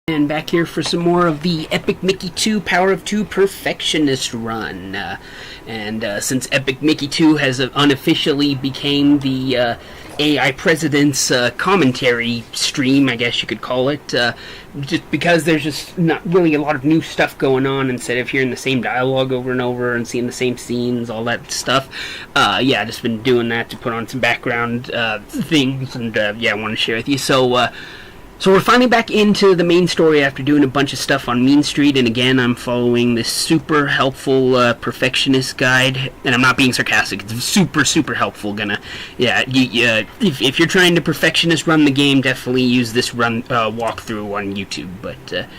And back here for some more of the Epic Mickey 2 Power of 2 Perfectionist run. Since Epic Mickey 2 has unofficially became the AI President's commentary stream, I guess you could call it, just because there's just not really a lot of new stuff going on instead of hearing the same dialogue over and over and seeing the same scenes, all that stuff. Yeah, just been doing that to put on some background things, and yeah, I want to share with you. So we're finally back into the main story after doing a bunch of stuff on Mean Street, and again, I'm following this super helpful perfectionist guide, and I'm not being sarcastic, it's super, super helpful. If you're trying to perfectionist run the game, definitely use this walkthrough on YouTube, but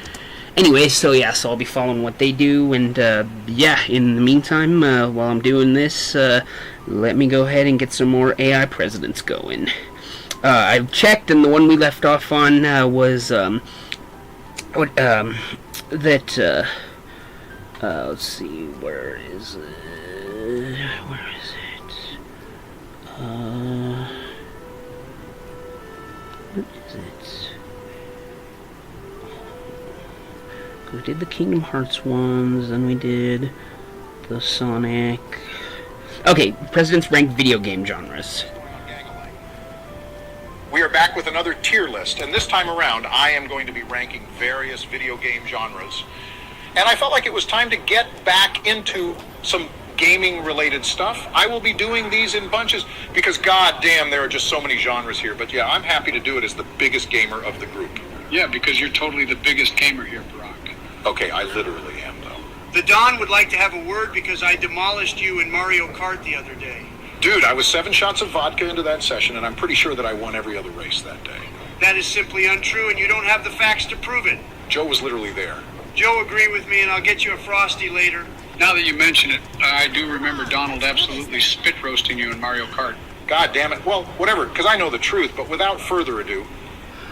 anyway, so I'll be following what they do, and yeah, in the meantime, while I'm doing this, let me go ahead and get some more AI presidents going. I've checked, and the one we left off on was let's see, where is it? What is it? We did the Kingdom Hearts ones, then we did the Sonic. Okay, President's ranked video game genres. We are back with another tier list, and this time around I am going to be ranking various video game genres. And I felt like it was time to get back into some gaming related stuff. I will be doing these in bunches because goddamn there are just so many genres here. But yeah, I'm happy to do it as the biggest gamer of the group. Yeah, because you're totally the biggest gamer here, Barack. Okay, I literally am though. The Don would like to have a word because I demolished you in Mario Kart the other day. Dude, I was 7 shots of vodka into that session, and I'm pretty sure that I won every other race that day. That is simply untrue, and you don't have the facts to prove it. Joe was literally there. Joe agreed with me, and I'll get you a Frosty later. Now that you mention it, I do remember Donald absolutely spit roasting you in Mario Kart. God damn it. Well, whatever, because I know the truth, but without further ado,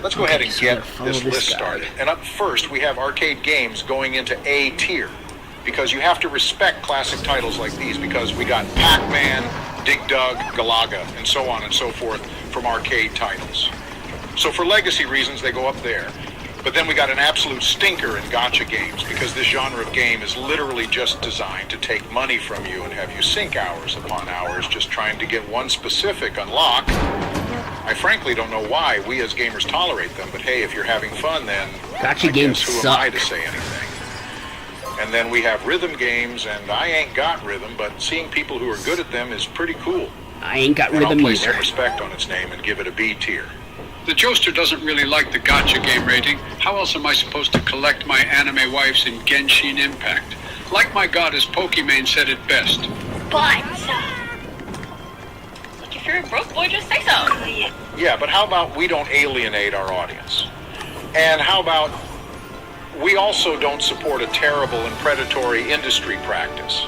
let's go ahead and get this list started. And up first, we have arcade games going into A tier, because you have to respect classic titles like these, because we got Pac-Man, Dig Dug, Galaga, and so on and so forth from arcade titles. So for legacy reasons, they go up there. But then we got an absolute stinker in gacha games, because this genre of game is literally just designed to take money from you and have you sink hours upon hours just trying to get one specific unlock. I frankly don't know why we as gamers tolerate them, but hey, if you're having fun, then gacha games who suck. am I to say anything? And then we have rhythm games, and I ain't got rhythm, but seeing people who are good at them is pretty cool. I ain't got rhythm either. I'll place either. some respect on its name and give it a B tier. The Joester doesn't really like the gacha game rating. How else am I supposed to collect my anime wives in Genshin Impact? Like my goddess Pokimane said it best. But, like if you're a broke boy, just say so. Yeah, but how about we don't alienate our audience? And how about we also don't support a terrible and predatory industry practice?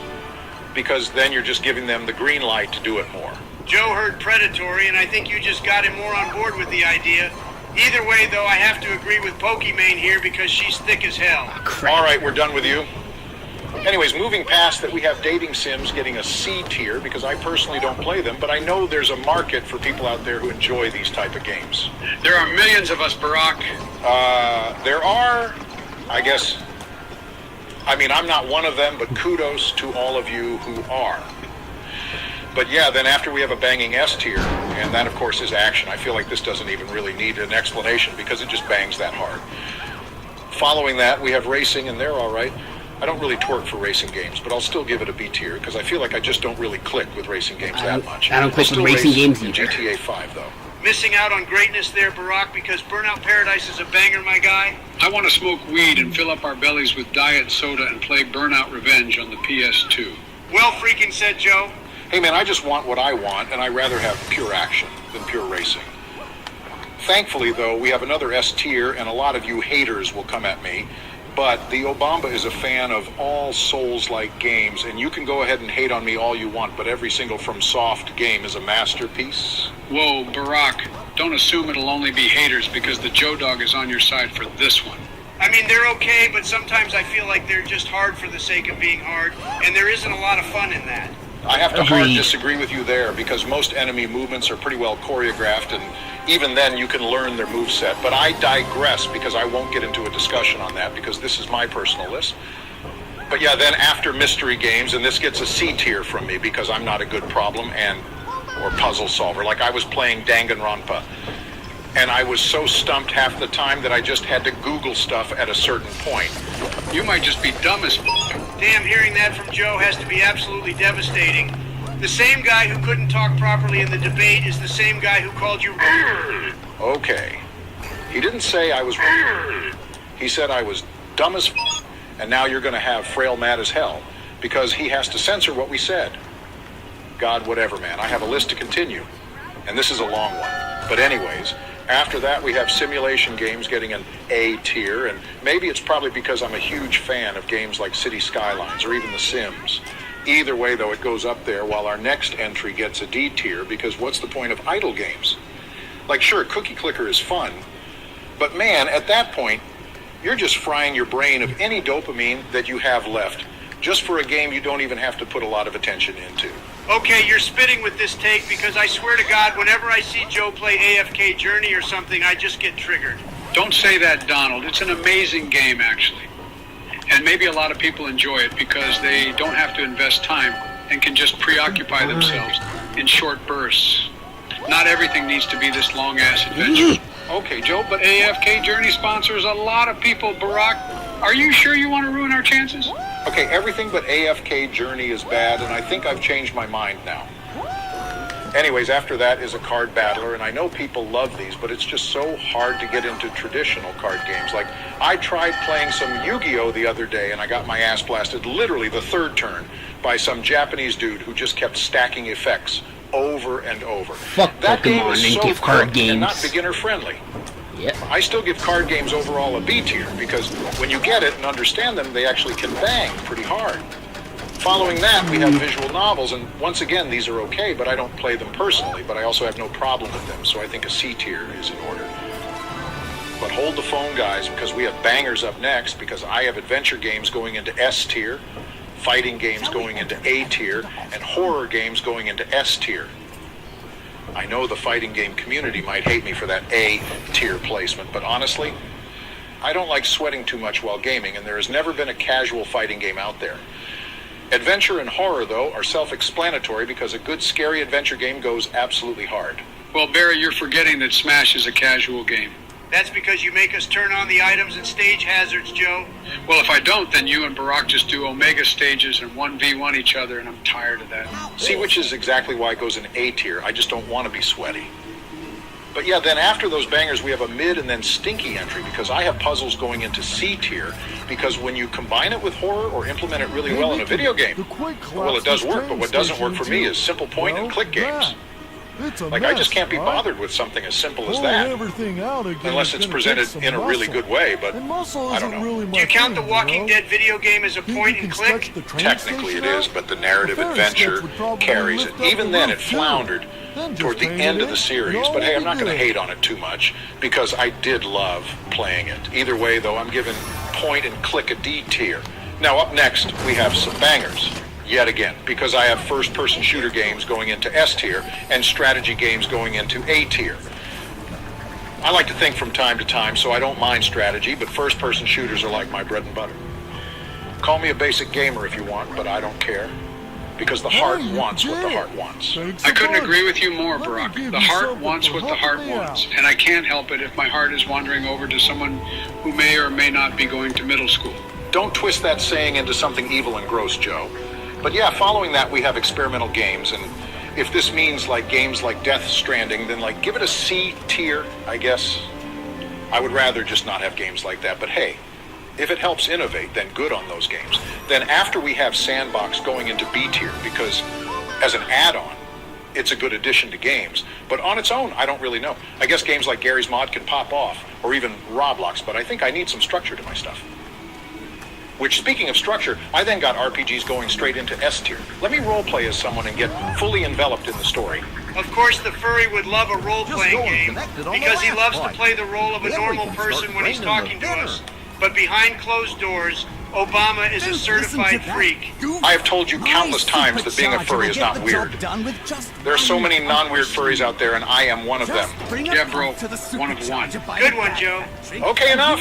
Because then you're just giving them the green light to do it more. Joe heard predatory, and I think you just got him more on board with the idea. Either way, though, I have to agree with Pokimane here because she's thick as hell. All right, we're done with you. Anyways, moving past that, we have dating sims getting a C tier because I personally don't play them, but I know there's a market for people out there who enjoy these type of games. There are millions of us, Barack. There are, I guess, I mean, I'm not one of them, but kudos to all of you who are. But yeah, then after we have a banging S tier, and that of course is action. I feel like this doesn't even really need an explanation because it just bangs that hard. Following that, we have racing, and they're all right. I don't really twerk for racing games, but I'll still give it a B tier because I feel like I just don't really click with racing games that much. I don't click with racing games either. GTA 5 though. Missing out on greatness there, Barack, because Burnout Paradise is a banger, my guy. I want to smoke weed and fill up our bellies with diet soda and play Burnout Revenge on the PS2. Well freaking said, Joe. Hey man, I just want what I want, and I rather have pure action than pure racing. Thankfully though, we have another S tier, and a lot of you haters will come at me, but the Obamba is a fan of all Souls-like games, and you can go ahead and hate on me all you want, but every single FromSoft game is a masterpiece. Whoa, Barack, don't assume it'll only be haters because the Joe Dog is on your side for this one. I mean, they're okay, but sometimes I feel like they're just hard for the sake of being hard, and there isn't a lot of fun in that. I have to hard Agreed. disagree with you there because most enemy movements are pretty well choreographed, and even then you can learn their moveset. But I digress because I won't get into a discussion on that because this is my personal list. But yeah, then after mystery games, and this gets a C tier from me because I'm not a good problem or puzzle solver. Like I was playing Danganronpa, and I was so stumped half the time that I just had to Google stuff at a certain point. You might just be dumb as Damn, hearing that from Joe has to be absolutely devastating. The same guy who couldn't talk properly in the debate is the same guy who called you... Okay. He didn't say I was... He said I was dumb as... And now you're going to have Frail mad as hell because he has to censor what we said. God, whatever, man. I have a list to continue. And this is a long one. But anyways, after that we have simulation games getting an A tier, and maybe it's probably because I'm a huge fan of games like City Skylines or even The Sims. Either way, though, it goes up there, while our next entry gets a D tier, because what's the point of idle games? Like, sure, Cookie Clicker is fun, but man, at that point, you're just frying your brain of any dopamine that you have left, just for a game you don't even have to put a lot of attention into. Okay, you're spitting with this take because I swear to God, whenever I see Joe play AFK Journey or something, I just get triggered. Don't say that, Donald. It's an amazing game, actually. And maybe a lot of people enjoy it because they don't have to invest time and can just preoccupy themselves in short bursts. Not everything needs to be this long-ass adventure. Okay, Joe, but AFK Journey sponsors a lot of people, Barack. Are you sure you want to ruin our chances? Okay, everything but AFK Journey is bad, and I think I've changed my mind now. Anyways, after that is a card battler, and I know people love these, but it's just so hard to get into traditional card games. Like, I tried playing some Yu-Gi-Oh! The other day, and I got my ass blasted literally the third turn by some Japanese dude who just kept stacking effects over and over. Fuck That game Pokemon is and so give card cooked and not games. beginner-friendly. Yep. I still give card games overall a B tier, because when you get it and understand them, they actually can bang pretty hard. Following that, we have visual novels, and once again, these are okay, but I don't play them personally, but I also have no problem with them, so I think a C tier is in order. But hold the phone, guys, because we have bangers up next, because I have adventure games going into S tier, fighting games going into A tier, and horror games going into S tier. I know the fighting game community might hate me for that A tier placement, but honestly, I don't like sweating too much while gaming, and there has never been a casual fighting game out there. Adventure and horror, though, are self-explanatory because a good scary adventure game goes absolutely hard. Well, Barry, you're forgetting that Smash is a casual game. That's because you make us turn on the items and stage hazards, Joe. Well, if I don't, then you and Barack just do Omega stages and 1v1 each other, and I'm tired of that. See, which is exactly why it goes in A tier. I just don't want to be sweaty. But yeah, then after those bangers, we have a mid and then stinky entry, because I have puzzles going into C tier, because when you combine it with horror or implement it really well in a video game, well, it does work, but what doesn't work for me is simple point and click games. Like, I just can't be bothered with something as simple as that, unless it's presented in a really good way, but I don't know. Do you count the Walking Dead video game as a point and click? Technically it is, but the narrative adventure carries it. Even then, it floundered toward the end of the series, but hey, I'm not going to hate on it too much, because I did love playing it. Either way, though, I'm giving point and click a D tier. Now, up next, we have some bangers. Yet again, because I have first-person shooter games going into S tier and strategy games going into A tier. I like to think from time to time, so I don't mind strategy, but first-person shooters are like my bread and butter. Call me a basic gamer if you want, but I don't care, because the heart wants what the heart wants. I couldn't agree with you more, Barack. The heart wants what the heart wants, and I can't help it if my heart is wandering over to someone who may or may not be going to middle school. Don't twist that saying into something evil and gross, Joe. But yeah, following that, we have experimental games, and if this means like games like Death Stranding, then like give it a C tier, I guess. I would rather just not have games like that, but hey, if it helps innovate, then good on those games. Then after we have Sandbox going into B tier, because as an add-on, it's a good addition to games, but on its own, I don't really know. I guess games like Gary's Mod can pop off, or even Roblox, but I think I need some structure to my stuff. Which, speaking of structure, I then got RPGs going straight into S tier. Let me roleplay as someone and get fully enveloped in the story. Of course, the furry would love a role-playing game because he loves to play the role of a normal person when he's talking to us. But behind closed doors, Obama is a certified freak. I have told you countless times that being a furry is not weird. There are so many non-weird furries out there, and I am one of them. Yeah, bro. 1 of 1. Good one, Joe. Okay, enough.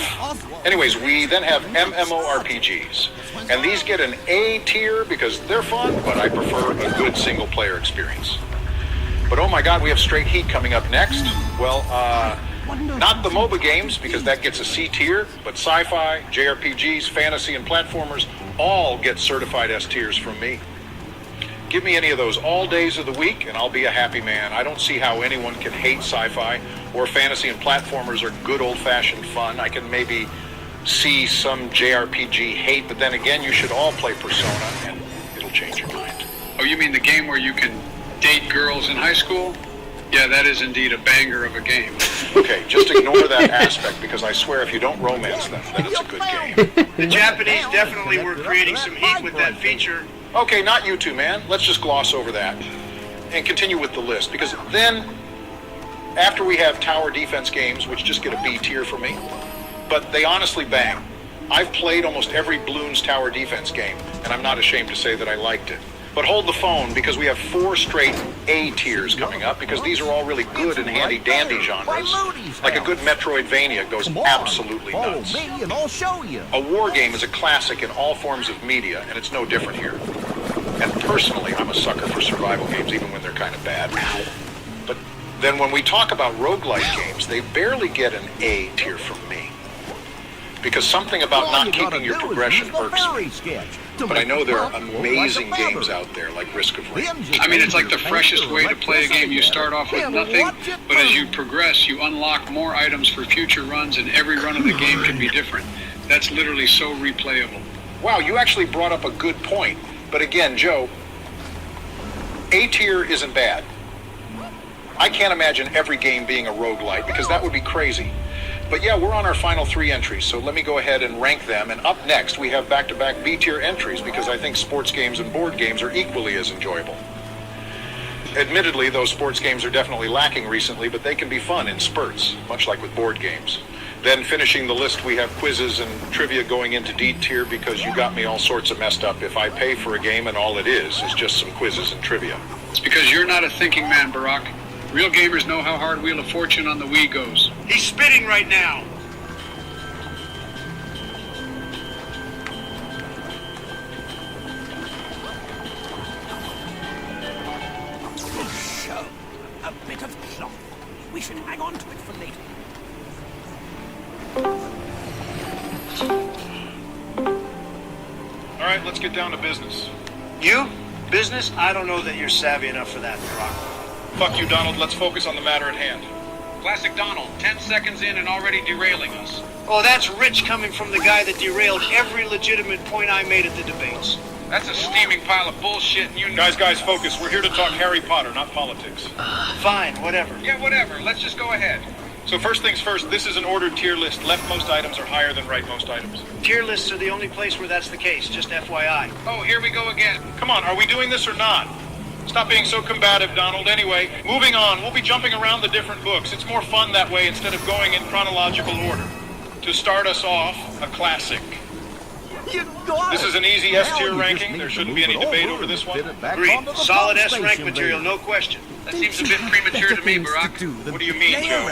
Anyways, we then have MMORPGs. And these get an A tier because they're fun, but I prefer a good single-player experience. But oh my god, we have straight heat coming up next. Well, not the MOBA games, because that gets a C tier, but sci-fi, JRPGs, fantasy, and platformers all get certified S tiers from me. Give me any of those all days of the week, and I'll be a happy man. I don't see how anyone can hate sci-fi or fantasy, and platformers are good old-fashioned fun. I can maybe see some JRPG hate, but then again, you should all play Persona, and it'll change your mind. Oh, you mean the game where you can date girls in high school? Yeah, that is indeed a banger of a game. Okay, just ignore that aspect, because I swear if you don't romance them, then it's a good game. The Japanese definitely were creating some heat with that feature. Okay, not you two, man. Let's just gloss over that and continue with the list, because then, after we have tower defense games, which just get a B tier for me, but they honestly bang. I've played almost every Bloons tower defense game, and I'm not ashamed to say that I liked it. But hold the phone, because we have 4 straight A tiers coming up, because these are all really good and handy-dandy genres. Like a good Metroidvania goes absolutely nuts. A war game is a classic in all forms of media, and it's no different here. And personally, I'm a sucker for survival games, even when they're kind of bad. But then when we talk about roguelike games, they barely get an A tier from me. Because something about not keeping your progression irks me. But I know there are amazing games out there, like Risk of Rain. I mean, it's like the freshest way to play a game. You start off with nothing, but as you progress, you unlock more items for future runs, and every run of the game can be different. That's literally so replayable. Wow, you actually brought up a good point. But again, Joe, A tier isn't bad. I can't imagine every game being a roguelite, because that would be crazy. But yeah, we're on our final 3 entries, so let me go ahead and rank them. And up next, we have back-to-back B-tier entries, because I think sports games and board games are equally as enjoyable. Admittedly, those sports games are definitely lacking recently, but they can be fun in spurts, much like with board games. Then finishing the list, we have quizzes and trivia going into D tier, because you got me all sorts of messed up if I pay for a game and all it is just some quizzes and trivia. It's because you're not a thinking man, Barack. Real gamers know how hard Wheel of Fortune on the Wii goes. He's spitting right now. Show. A bit of cloth. We should hang on to it for later. All right, let's get down to business. You? Business? I don't know that you're savvy enough for that, Brock. Fuck you, Donald. Let's focus on the matter at hand. Classic Donald, 10 seconds in and already derailing us. Oh, that's rich coming from the guy that derailed every legitimate point I made at the debates. That's a steaming pile of bullshit, and you know. Guys, focus. We're here to talk Harry Potter, not politics. Fine, whatever. Yeah, whatever. Let's just go ahead. So first things first, this is an ordered tier list. Leftmost items are higher than rightmost items. Tier lists are the only place where that's the case, just FYI. Oh, here we go again. Come on, are we doing this or not? Stop being so combative, Donald. Anyway, moving on. We'll be jumping around the different books. It's more fun that way instead of going in chronological order. To start us off, a classic. This is an easy S-tier ranking. There shouldn't be any debate over this one. Agreed. Solid S-rank material, no question. That seems a bit premature to me, Barack. What do you mean, Joe?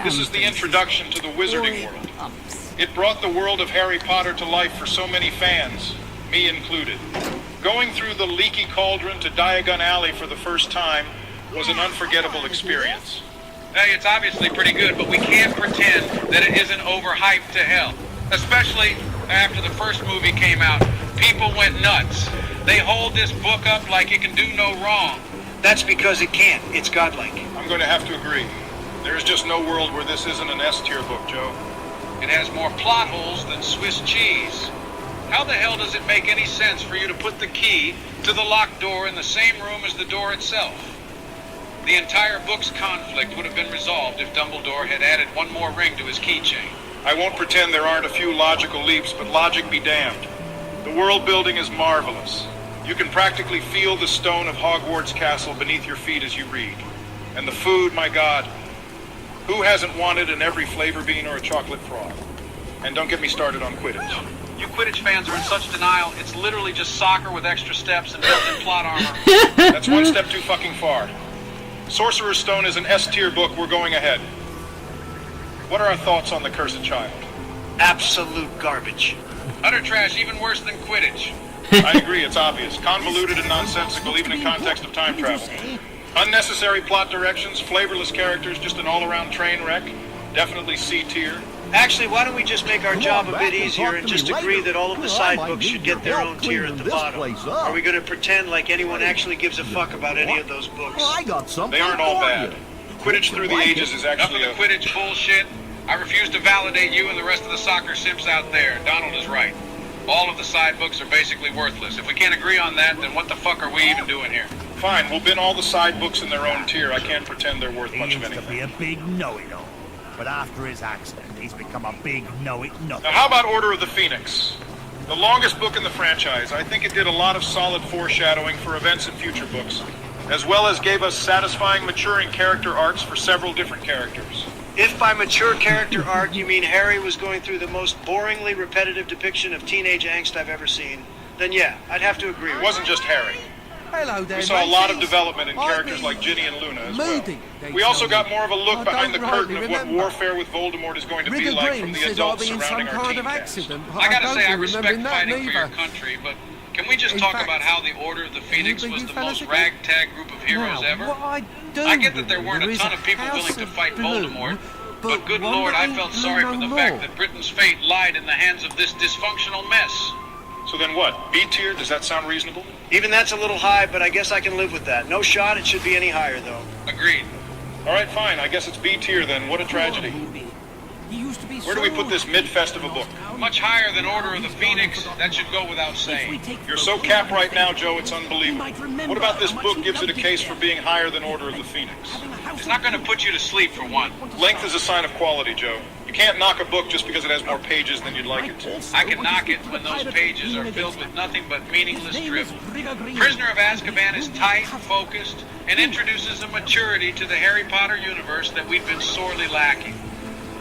This is the introduction to the Wizarding World. It brought the world of Harry Potter to life for so many fans, me included. Going through the leaky cauldron to Diagon Alley for the first time was an unforgettable experience. Hey, it's obviously pretty good, but we can't pretend that it isn't overhyped to hell. Especially after the first movie came out. People went nuts. They hold this book up like it can do no wrong. That's because it can't. It's godlike. I'm going to have to agree. There's just no world where this isn't an S-tier book, Joe. It has more plot holes than Swiss cheese. How the hell does it make any sense for you to put the key to the locked door in the same room as the door itself? The entire book's conflict would have been resolved if Dumbledore had added one more ring to his keychain. I won't pretend there aren't a few logical leaps, but logic be damned. The world building is marvelous. You can practically feel the stone of Hogwarts Castle beneath your feet as you read. And the food, my God. Who hasn't wanted an every flavor bean or a chocolate frog? And don't get me started on Quidditch. You Quidditch fans are in such denial, it's literally just soccer with extra steps and built-in plot armor. That's one step too fucking far. Sorcerer's Stone is an S-tier book. We're going ahead. What are our thoughts on The Cursed Child? Absolute garbage. Utter trash, even worse than Quidditch. I agree, it's obvious. Convoluted and nonsensical, even in context of time travel. Unnecessary plot directions, flavorless characters, just an all-around train wreck. Definitely C-tier. Actually, why don't we just make our job a bit easier and just agree that all of the side books should get their own tier at the bottom? Are we going to pretend like anyone actually gives a fuck about any of those books? They aren't all bad. Quidditch Through the Ages is actually Enough of the Quidditch bullshit. I refuse to validate you and the rest of the soccer simps out there. Donald is right. All of the side books are basically worthless. If we can't agree on that, then what the fuck are we even doing here? Fine, we'll bin all the side books in their own tier. I can't pretend they're worth much of He used to be anything. a big know-it-all, but after his accident, he's become a big know-it-nothing. Now, how about Order of the Phoenix? The longest book in the franchise. I think it did a lot of solid foreshadowing for events in future books, as well as gave us satisfying maturing character arcs for several different characters. If by mature character arc you mean Harry was going through the most boringly repetitive depiction of teenage angst I've ever seen, then yeah, I'd have to agree. It wasn't just Harry. Hello there, We saw a lot of mateys. development in characters like Ginny and Luna as well. We also got more of a look behind the curtain of what warfare with Voldemort is going to be like from the adults surrounding our teen cast. I gotta say, I respect fighting for your country, but can we just talk about how the Order of the Phoenix was the most ragtag group of heroes ever? I get that there weren't a ton of people willing to fight Voldemort, but good lord, I felt sorry for the fact that Britain's fate lied in the hands of this dysfunctional mess. So then what? B tier? Does that sound reasonable? Even that's a little high, but I guess I can live with that. No shot it should be any higher, though. Agreed. All right, fine. I guess it's B tier then. What a tragedy. Where do we put this mid-fest of a book? Much higher than Order of the Phoenix, that should go without saying. You're so capped right now, Joe, it's unbelievable. What about this book gives it a case for being higher than Order of the Phoenix? It's not going to put you to sleep, for one. Length is a sign of quality, Joe. You can't knock a book just because it has more pages than you'd like it to. I can knock it when those pages are filled with nothing but meaningless drivel. Prisoner of Azkaban is tight, focused, and introduces a maturity to the Harry Potter universe that we've been sorely lacking.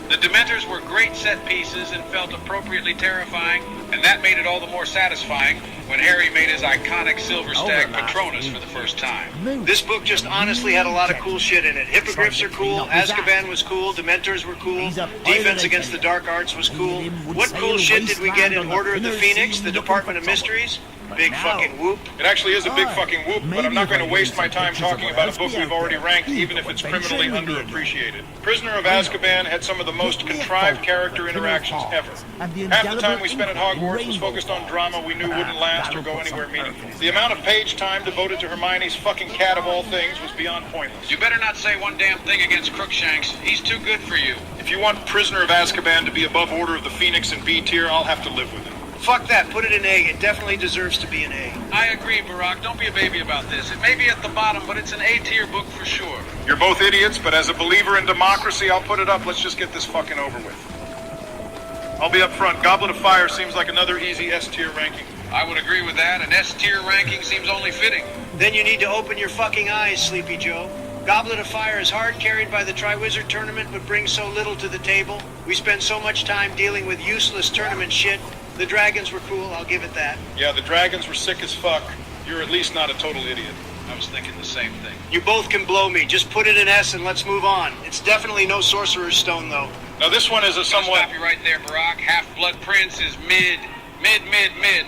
The Dementors were great set pieces and felt appropriately terrifying, and that made it all the more satisfying when Harry made his iconic Silver Stag Patronus for the first time. This book just honestly had a lot of cool shit in it. Hippogriffs are cool, Azkaban was cool, Dementors were cool, Defense Against the Dark Arts was cool. What cool shit did we get in Order of the Phoenix, the Department of Mysteries? Big fucking whoop. It actually is a big fucking whoop, but I'm not going to waste my time talking about a book we've already ranked, even if it's criminally underappreciated. Prisoner of Azkaban had some of the most contrived character interactions ever. Half the time we spent at Hogwarts was focused on drama we knew wouldn't last or go anywhere meaningful. The amount of page time devoted to Hermione's fucking cat of all things was beyond pointless. You better not say one damn thing against Crookshanks. He's too good for you. If you want Prisoner of Azkaban to be above Order of the Phoenix and B tier, I'll have to live with it. Fuck that, put it in A. It definitely deserves to be an A. I agree, Barack. Don't be a baby about this. It may be at the bottom, but it's an A-tier book for sure. You're both idiots, but as a believer in democracy, I'll put it up. Let's just get this fucking over with. I'll be up front. Goblet of Fire seems like another easy S-tier ranking. I would agree with that. An S-tier ranking seems only fitting. Then you need to open your fucking eyes, Sleepy Joe. Goblet of Fire is hard carried by the Triwizard Tournament, but brings so little to the table. We spend so much time dealing with useless tournament shit. The dragons were cool, I'll give it that. Yeah, the dragons were sick as fuck. You're at least not a total idiot. I was thinking the same thing. You both can blow me. Just put it in S and let's move on. It's definitely no Sorcerer's Stone, though. Now this one is a somewhat... Stop you right there, Barack. Half-Blood Prince is mid.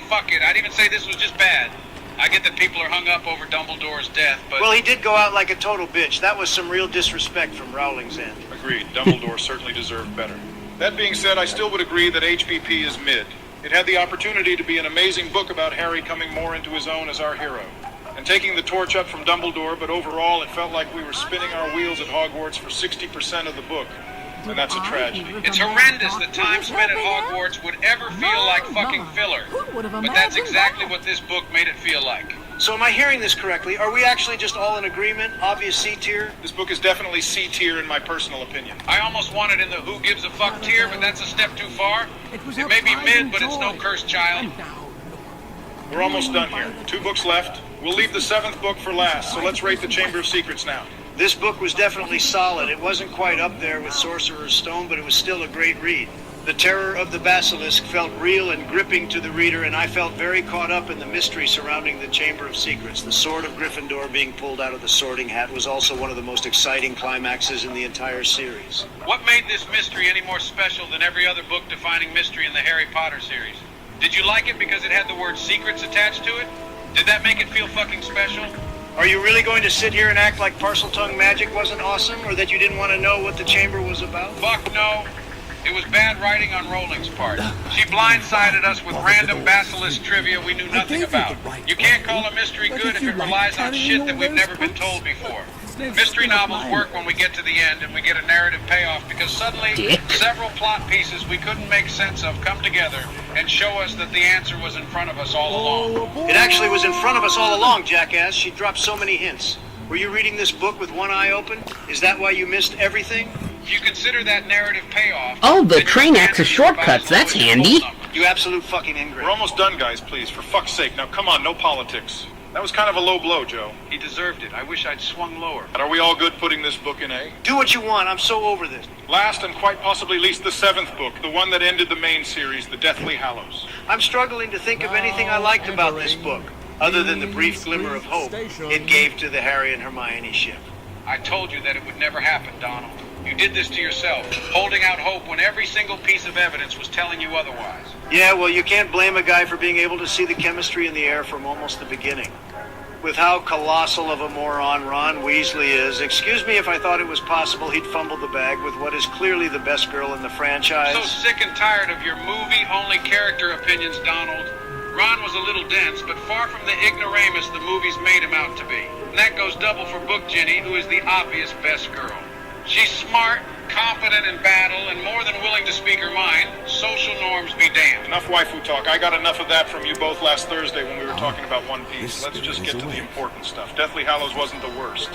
Fuck it. I'd even say this was just bad. I get that people are hung up over Dumbledore's death, but... Well, he did go out like a total bitch. That was some real disrespect from Rowling's end. Agreed. Dumbledore certainly deserved better. That being said, I still would agree that HBP is mid. It had the opportunity to be an amazing book about Harry coming more into his own as our hero, and taking the torch up from Dumbledore, but overall it felt like we were spinning our wheels at Hogwarts for 60% of the book, and that's a tragedy. It's horrendous that time spent at Hogwarts would ever feel like fucking filler, but that's exactly what this book made it feel like. So am I hearing this correctly? Are we actually just all in agreement? Obvious C tier? This book is definitely C tier in my personal opinion. I almost want it in the who gives a fuck tier, but that's a step too far. It may be mid, but it's no cursed child. We're almost done here. 2 books left. We'll leave the 7th book for last, so let's rate the Chamber of Secrets now. This book was definitely solid. It wasn't quite up there with Sorcerer's Stone, but it was still a great read. The terror of the basilisk felt real and gripping to the reader, and I felt very caught up in the mystery surrounding the Chamber of Secrets. The sword of Gryffindor being pulled out of the sorting hat was also one of the most exciting climaxes in the entire series. What made this mystery any more special than every other book defining mystery in the Harry Potter series? Did you like it because it had the word secrets attached to it? Did that make it feel fucking special? Are you really going to sit here and act like Parseltongue magic wasn't awesome, or that you didn't want to know what the chamber was about? Fuck no. It was bad writing on Rowling's part. She blindsided us with random basilisk trivia we knew nothing about. You can't call a mystery good if it relies on shit that we've never been told before. Mystery novels work when we get to the end and we get a narrative payoff because suddenly several plot pieces we couldn't make sense of come together and show us that the answer was in front of us all along. It actually was in front of us all along, jackass. She dropped so many hints. Were you reading this book with one eye open? Is that why you missed everything? If you consider that narrative payoff... Oh, the train access shortcuts, that's handy. You absolute fucking ingrate. We're almost done, guys, please. For fuck's sake. Now, come on, no politics. That was kind of a low blow, Joe. He deserved it. I wish I'd swung lower. And are we all good putting this book in A? Do what you want. I'm so over this. Last and quite possibly least the 7th book, the one that ended the main series, The Deathly Hallows. I'm struggling to think of anything I liked about this book, other than the brief glimmer of hope it gave to the Harry and Hermione ship. I told you that it would never happen, Donald. You did this to yourself, holding out hope when every single piece of evidence was telling you otherwise. Yeah, well, you can't blame a guy for being able to see the chemistry in the air from almost the beginning. With how colossal of a moron Ron Weasley is, excuse me if I thought it was possible he'd fumble the bag with what is clearly the best girl in the franchise. So sick and tired of your movie-only character opinions, Donald. Ron was a little dense, but far from the ignoramus the movies made him out to be. And that goes double for Book Ginny, who is the obvious best girl. She's smart, competent in battle, and more than willing to speak her mind. Social norms be damned. Enough waifu talk. I got enough of that from you both last Thursday when we were talking about One Piece. Let's just get to the important stuff. Deathly Hallows wasn't the worst.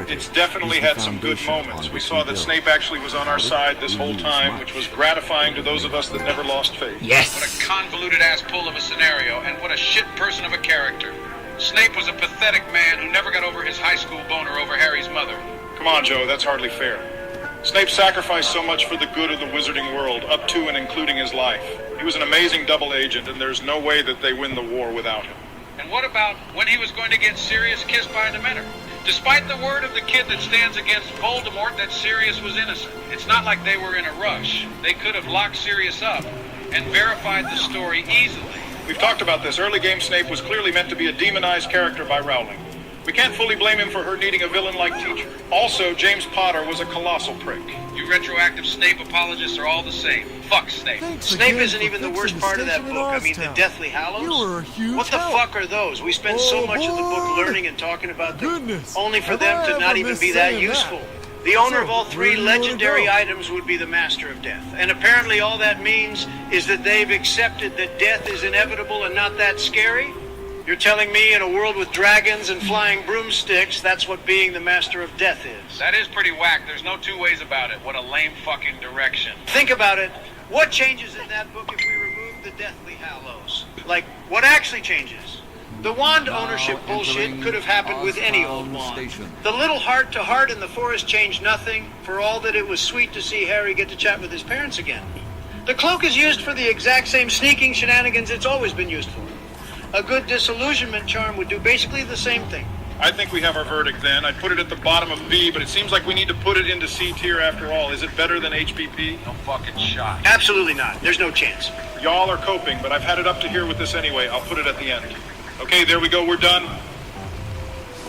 It's definitely had some good moments. We saw that Snape actually was on our side this whole time, which was gratifying to those of us that never lost faith. Yes. What a convoluted ass pull of a scenario, and what a shit person of a character. Snape was a pathetic man who never got over his high school boner over Harry's mother. Come on, Joe, that's hardly fair. Snape sacrificed so much for the good of the wizarding world, up to and including his life. He was an amazing double agent, and there's no way that they win the war without him. And what about when he was going to get Sirius kissed by a Dementor? Despite the word of the kid that stands against Voldemort that Sirius was innocent, it's not like they were in a rush. They could have locked Sirius up and verified the story easily. We've talked about this. Early game Snape was clearly meant to be a demonized character by Rowling. We can't fully blame him for her needing a villain-like teacher. Also, James Potter was a colossal prick. You retroactive Snape apologists are all the same. Fuck Snape. Snape isn't even the worst part of that book. I mean, the Deathly Hallows? What the fuck are those? We spend so much of the book learning and talking about them, only for them to not even be that useful. The owner of all three legendary items would be the Master of Death. And apparently all that means is that they've accepted that death is inevitable and not that scary? You're telling me in a world with dragons and flying broomsticks, that's what being the Master of Death is? That is pretty whack. There's no two ways about it. What a lame fucking direction. Think about it. What changes in that book if we remove the Deathly Hallows? Like, what actually changes? The wand ownership bullshit could have happened with any old wand. The little heart-to-heart in the forest changed nothing, for all that it was sweet to see Harry get to chat with his parents again. The cloak is used for the exact same sneaking shenanigans it's always been used for. A good disillusionment charm would do basically the same thing. I think we have our verdict then. I'd put it at the bottom of B, but it seems like we need to put it into C tier after all. Is it better than HPP? No fucking shot. Absolutely not. There's no chance. Y'all are coping, but I've had it up to here with this anyway. I'll put it at the end. Okay, there we go. We're done.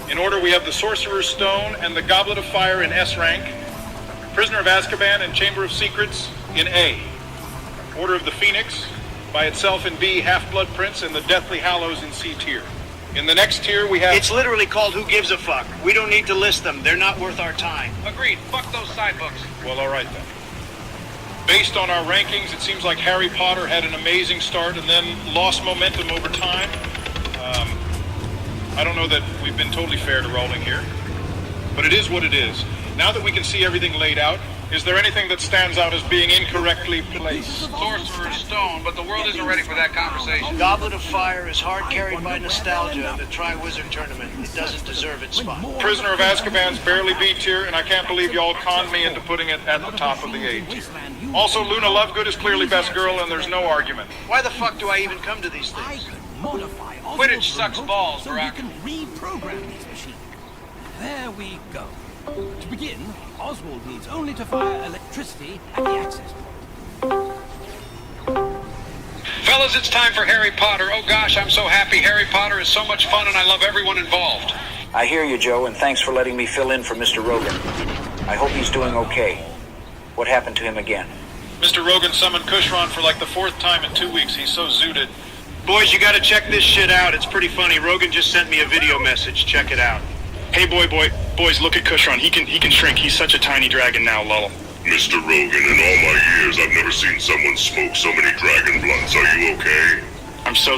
In order, we have the Sorcerer's Stone and the Goblet of Fire in S rank, Prisoner of Azkaban and Chamber of Secrets in A, Order of the Phoenix by itself in B, Half-Blood Prince and the Deathly Hallows in C tier. In the next tier, we have... It's literally called Who Gives a Fuck. We don't need to list them. They're not worth our time. Agreed. Fuck those side books. Well, all right then. Based on our rankings, it seems like Harry Potter had an amazing start and then lost momentum over time. I don't know that we've been totally fair to Rowling here, but it is what it is. Now that we can see everything laid out, is there anything that stands out as being incorrectly placed? Sorcerer's Stone, but the world isn't ready for that conversation. Goblet of Fire is hard carried by nostalgia in the Tri-Wizard Tournament. It doesn't deserve its spot. Prisoner of Azkaban's barely B tier, and I can't believe y'all conned me into putting it at the top of the A tier. Also, Luna Lovegood is clearly best girl, and there's no argument. Why the fuck do I even come to these things? Quidditch sucks balls, so Brock. we can reprogram these machines. There we go. To begin, Oswald needs only to fire electricity at the access point. Fellas, it's time for Harry Potter. Oh gosh, I'm so happy. Harry Potter is so much fun and I love everyone involved. I hear you, Joe, and thanks for letting me fill in for Mr. Rogan. I hope he's doing okay. What happened to him again? Mr. Rogan summoned Kushron for like the 4th time in 2 weeks. He's so zooted. Boys, you gotta check this shit out. It's pretty funny. Rogan just sent me a video message. Check it out. Hey, boys, look at Kushron. He can shrink. He's such a tiny dragon now, lol. Mr. Rogan, in all my years, I've never seen someone smoke so many dragon blunts. Are you okay? I'm so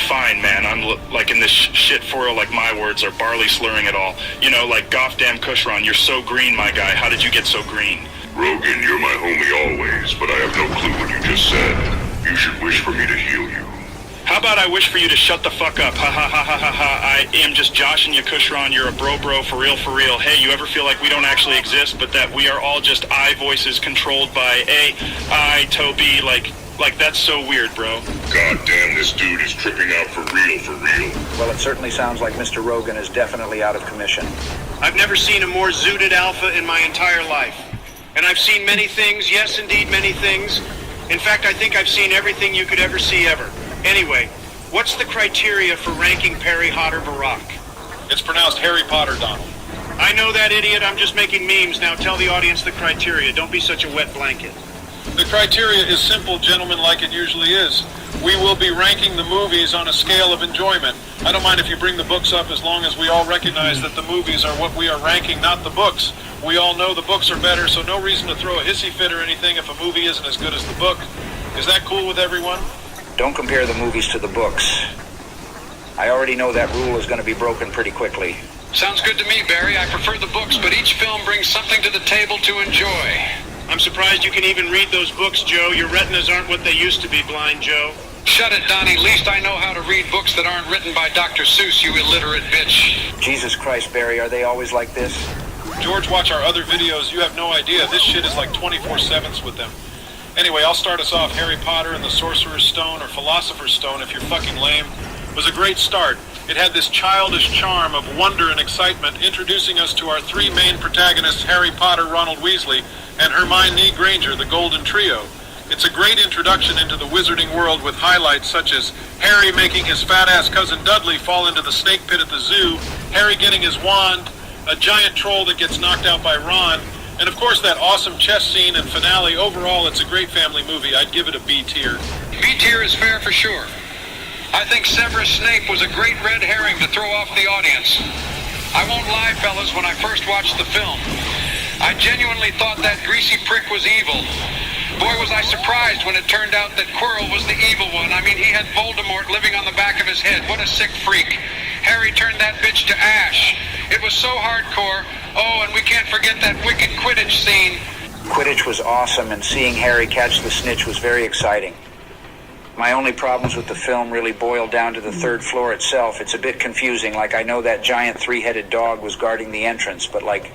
fine, man. I'm like in this shit foil, like my words are barley slurring it all. You know, like goff damn Kushron, you're so green, my guy. How did you get so green? Rogan, you're my homie always, but I have no clue what you just said. You should wish for me to heal you. How about I wish for you to shut the fuck up? Ha ha ha ha ha ha. I am just joshing you, Kushron. You're a bro, for real. Hey, you ever feel like we don't actually exist, but that we are all just I voices controlled by I, Toby, like that's so weird, bro. God damn, this dude is tripping out for real. Well, it certainly sounds like Mr. Rogan is definitely out of commission. I've never seen a more zooted alpha in my entire life. And I've seen many things, yes indeed many things. In fact, I think I've seen everything you could ever see ever. Anyway, what's the criteria for ranking Perry Hotter Barack? It's pronounced Harry Potter, Donald. I know that, idiot. I'm just making memes. Now tell the audience the criteria. Don't be such a wet blanket. The criteria is simple, gentlemen, like it usually is. We will be ranking the movies on a scale of enjoyment. I don't mind if you bring the books up as long as we all recognize that the movies are what we are ranking, not the books. We all know the books are better, so no reason to throw a hissy fit or anything if a movie isn't as good as the book. Is that cool with everyone? Don't compare the movies to the books. I already know that rule is going to be broken pretty quickly. Sounds good to me, Barry. I prefer the books, but each film brings something to the table to enjoy. I'm surprised you can even read those books, Joe. Your retinas aren't what they used to be, Blind Joe. Shut it, Donnie. Least I know how to read books that aren't written by Dr. Seuss, you illiterate bitch. Jesus Christ, Barry, are they always like this? George, watch our other videos. You have no idea. This shit is like 24/7 with them. Anyway, I'll start us off. Harry Potter and the Sorcerer's Stone, or Philosopher's Stone if you're fucking lame, was a great start. It had this childish charm of wonder and excitement, introducing us to our 3 main protagonists, Harry Potter, Ronald Weasley, and Hermione Granger, the Golden Trio. It's a great introduction into the wizarding world with highlights such as Harry making his fat-ass cousin Dudley fall into the snake pit at the zoo, Harry getting his wand, a giant troll that gets knocked out by Ron, and of course that awesome chess scene and finale. Overall, it's a great family movie. I'd give it a B tier. B tier is fair for sure. I think Severus Snape was a great red herring to throw off the audience. I won't lie, fellas, when I first watched the film, I genuinely thought that greasy prick was evil. Boy, was I surprised when it turned out that Quirrell was the evil one. I mean, he had Voldemort living on the back of his head. What a sick freak. Harry turned that bitch to ash. It was so hardcore. Oh, and we can't forget that wicked Quidditch scene. Quidditch was awesome, and seeing Harry catch the snitch was very exciting. My only problems with the film really boiled down to the 3rd floor itself. It's a bit confusing. Like, I know that giant 3-headed dog was guarding the entrance, but, like,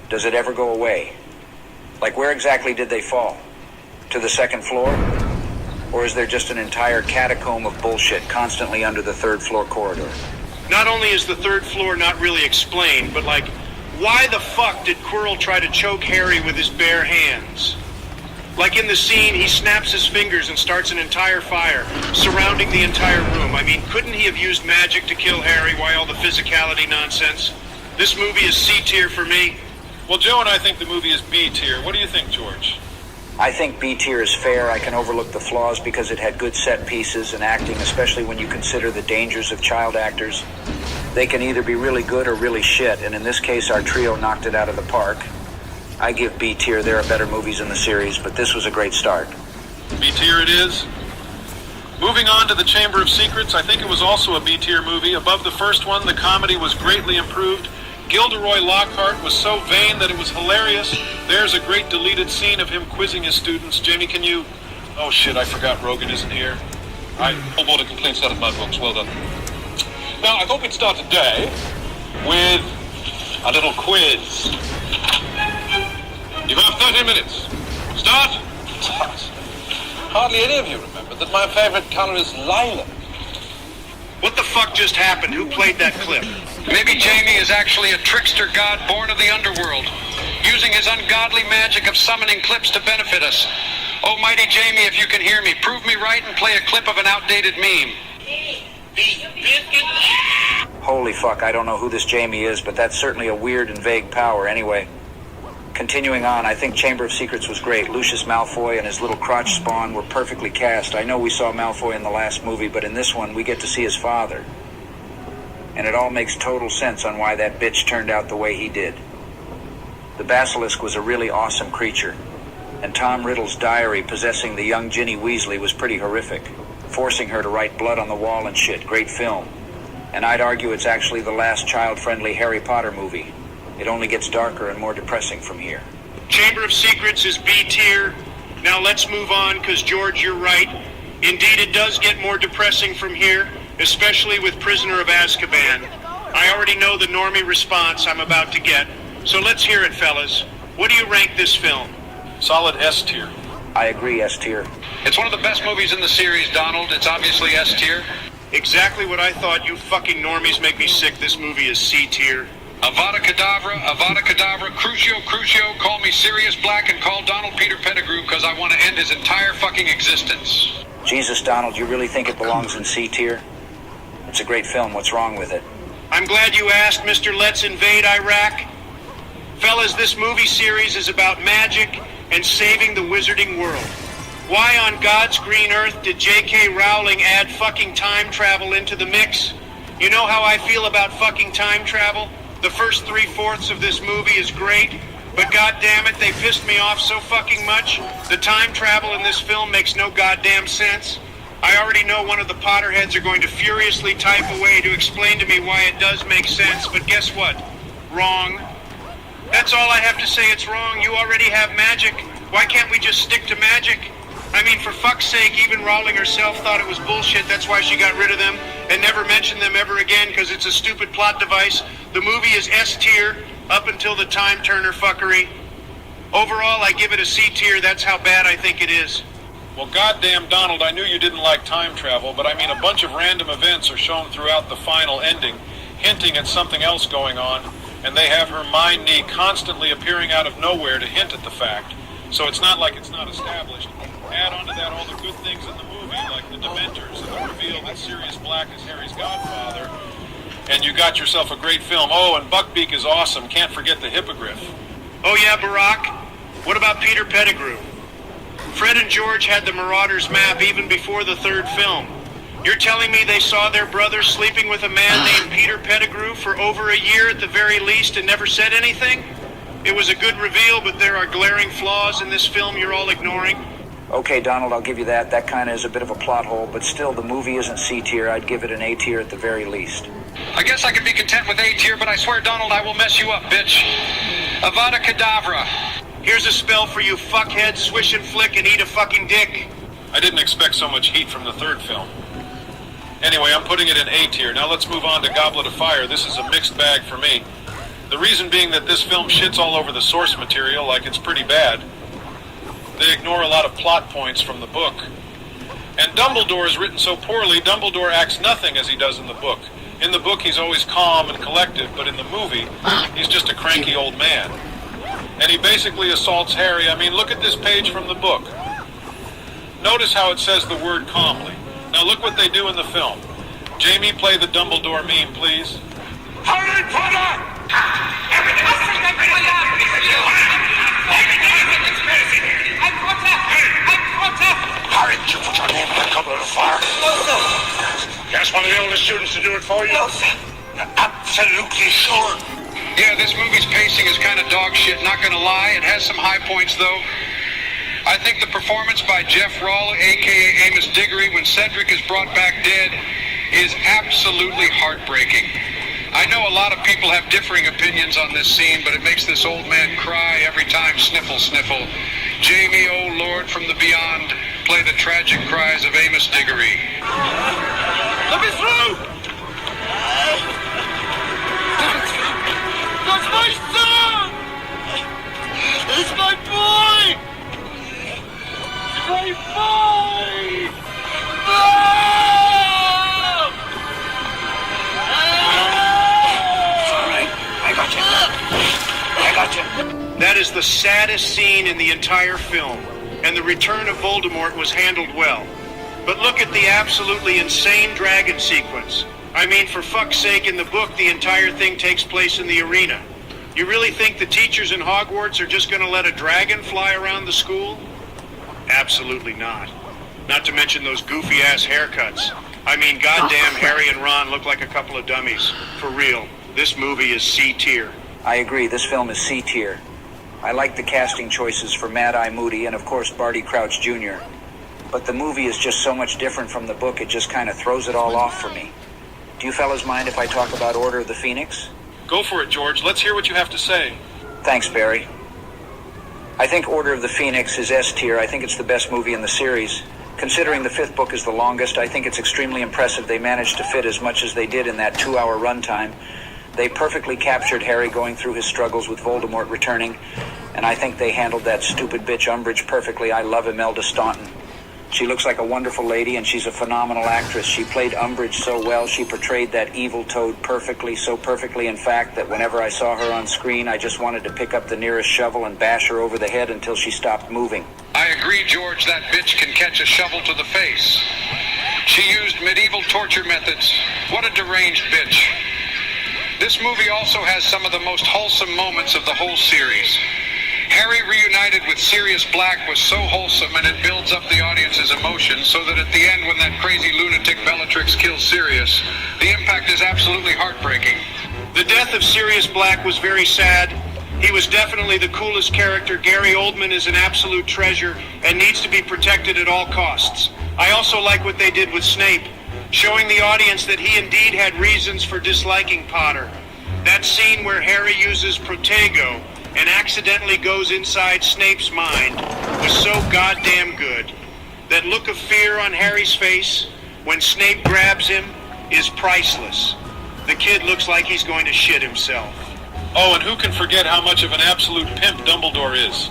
does it ever go away? Like, where exactly did they fall? To the 2nd floor? Or is there just an entire catacomb of bullshit constantly under the 3rd floor corridor? Not only is the 3rd floor not really explained, but like, why the fuck did Quirrell try to choke Harry with his bare hands? Like in the scene, he snaps his fingers and starts an entire fire, surrounding the entire room. I mean, couldn't he have used magic to kill Harry? Why all the physicality nonsense? This movie is C tier for me. Well, Joe and I think the movie is B tier. What do you think, George? I think B tier is fair. I can overlook the flaws because it had good set pieces and acting, especially when you consider the dangers of child actors. They can either be really good or really shit, and in this case, our trio knocked it out of the park. I give B tier. There are better movies in the series, but this was a great start. B tier it is. Moving on to The Chamber of Secrets, I think it was also a B tier movie. Above the first one, the comedy was greatly improved. Gilderoy Lockhart was so vain that it was hilarious. There's a great deleted scene of him quizzing his students. Jamie, can you... Oh shit, I forgot Rogan isn't here. I bought a complete set of my books. Well done. Now, I thought we'd start today with a little quiz. You have 30 minutes. Start. Hardly any of you remember that my favorite color is lilac. What the fuck just happened? Who played that clip? Maybe Jamie is actually a trickster god born of the underworld, using his ungodly magic of summoning clips to benefit us. Oh, mighty Jamie, if you can hear me, prove me right and play a clip of an outdated meme. Holy fuck, I don't know who this Jamie is, but that's certainly a weird and vague power anyway. Continuing on, I think Chamber of Secrets was great. Lucius Malfoy and his little crotch spawn were perfectly cast. I know we saw Malfoy in the last movie, but in this one, we get to see his father. And it all makes total sense on why that bitch turned out the way he did. The Basilisk was a really awesome creature. And Tom Riddle's diary possessing the young Ginny Weasley was pretty horrific. Forcing her to write blood on the wall and shit. Great film. And I'd argue it's actually the last child-friendly Harry Potter movie. It only gets darker and more depressing from here. Chamber of Secrets is B tier. Now let's move on, because George, you're right. Indeed, it does get more depressing from here, especially with Prisoner of Azkaban. I already know the normie response I'm about to get, so let's hear it, fellas. What do you rank this film? Solid S tier. I agree, S tier. It's one of the best movies in the series, Donald. It's obviously S tier. Exactly what I thought. You fucking normies make me sick. This movie is C tier. Avada Kedavra, Crucio, call me Sirius Black and call Donald Peter Pettigrew because I want to end his entire fucking existence. Jesus, Donald, you really think it belongs in C tier? It's a great film. What's wrong with it? I'm glad you asked, Mr. Let's Invade Iraq. Fellas, this movie series is about magic and saving the wizarding world. Why on God's green earth did J.K. Rowling add fucking time travel into the mix? You know how I feel about fucking time travel? The first 3/4 of this movie is great, but goddammit, they pissed me off so fucking much. The time travel in this film makes no goddamn sense. I already know one of the Potterheads are going to furiously type away to explain to me why it does make sense, but guess what? Wrong. That's all I have to say, it's wrong. You already have magic. Why can't we just stick to magic? I mean, for fuck's sake, even Rowling herself thought it was bullshit. That's why she got rid of them and never mentioned them ever again, because it's a stupid plot device. The movie is S tier up until the time turner fuckery. Overall, I give it a C tier. That's how bad I think it is. Well, goddamn, Donald, I knew you didn't like time travel, but I mean, a bunch of random events are shown throughout the final ending, hinting at something else going on, and they have Hermione constantly appearing out of nowhere to hint at the fact. So it's not like it's not established. Add on to that all the good things in the movie, like the Dementors and the reveal that Sirius Black is Harry's godfather, and you got yourself a great film. Oh, and Buckbeak is awesome. Can't forget the Hippogriff. Oh yeah, Barack? What about Peter Pettigrew? Fred and George had the Marauders map even before the third film. You're telling me they saw their brother sleeping with a man named Peter Pettigrew for over a year at the very least and never said anything? It was a good reveal, but there are glaring flaws in this film you're all ignoring. Okay, Donald, I'll give you that. That kind of is a bit of a plot hole, but still, the movie isn't C tier. I'd give it an A tier at the very least. I guess I can be content with A tier, but I swear, Donald, I will mess you up, bitch. Avada Kedavra. Here's a spell for you fuckheads, swish and flick and eat a fucking dick. I didn't expect so much heat from the third film. Anyway, I'm putting it in A tier. Now let's move on to Goblet of Fire. This is a mixed bag for me. The reason being that this film shits all over the source material like it's pretty bad. They ignore a lot of plot points from the book. And Dumbledore is written so poorly, Dumbledore acts nothing as he does in the book. In the book, he's always calm and collective, but in the movie, he's just a cranky old man. And he basically assaults Harry. I mean, look at this page from the book. Notice how it says the word calmly. Now look what they do in the film. Jamie, play the Dumbledore meme, please. Harry Potter! Harry, did you put your name in that Goblet of Fire? No, sir. You asked one of the oldest students to do it for you? No, sir. You're absolutely sure? Yeah, this movie's pacing is kind of dog shit, not gonna lie. It has some high points, though. I think the performance by Jeff Rawle, a.k.a. Amos Diggory, when Cedric is brought back dead, is absolutely heartbreaking. I know a lot of people have differing opinions on this scene, but it makes this old man cry every time. Sniffle, sniffle. Jamie, oh Lord, from the beyond, play the tragic cries of Amos Diggory. Let me through! That's my son! It's my boy! say bye! All right, I got you. That is the saddest scene in the entire film, and the return of Voldemort was handled well. But look at the absolutely insane dragon sequence. I mean, for fuck's sake, in the book, the entire thing takes place in the arena. You really think the teachers in Hogwarts are just going to let a dragon fly around the school? Absolutely not. Not to mention those goofy-ass haircuts. I mean, goddamn, Harry and Ron look like a couple of dummies. For real, this movie is C-tier. I agree, this film is C-tier. I like the casting choices for Mad-Eye Moody and, of course, Barty Crouch Jr. But the movie is just so much different from the book, it just kind of throws it all off for me. Do you fellas mind if I talk about Order of the Phoenix? Go for it, George. Let's hear what you have to say. Thanks, Barry. I think Order of the Phoenix is S-tier. I think it's the best movie in the series. Considering the 5th book is the longest, I think it's extremely impressive they managed to fit as much as they did in that 2-hour runtime. They perfectly captured Harry going through his struggles with Voldemort returning, and I think they handled that stupid bitch Umbridge perfectly. I love Imelda Staunton. She looks like a wonderful lady, and she's a phenomenal actress. She played Umbridge so well. She portrayed that evil toad perfectly, so perfectly, in fact, that whenever I saw her on screen, I just wanted to pick up the nearest shovel and bash her over the head until she stopped moving. I agree, George, that bitch can catch a shovel to the face. She used medieval torture methods. What a deranged bitch. This movie also has some of the most wholesome moments of the whole series. Harry reunited with Sirius Black was so wholesome, and it builds up the audience's emotion so that at the end, when that crazy lunatic Bellatrix kills Sirius, the impact is absolutely heartbreaking. The death of Sirius Black was very sad. He was definitely the coolest character. Gary Oldman is an absolute treasure and needs to be protected at all costs. I also like what they did with Snape, showing the audience that he indeed had reasons for disliking Potter. That scene where Harry uses Protego and accidentally goes inside Snape's mind was so goddamn good. That look of fear on Harry's face when Snape grabs him is priceless. The kid looks like he's going to shit himself. Oh, and who can forget how much of an absolute pimp Dumbledore is?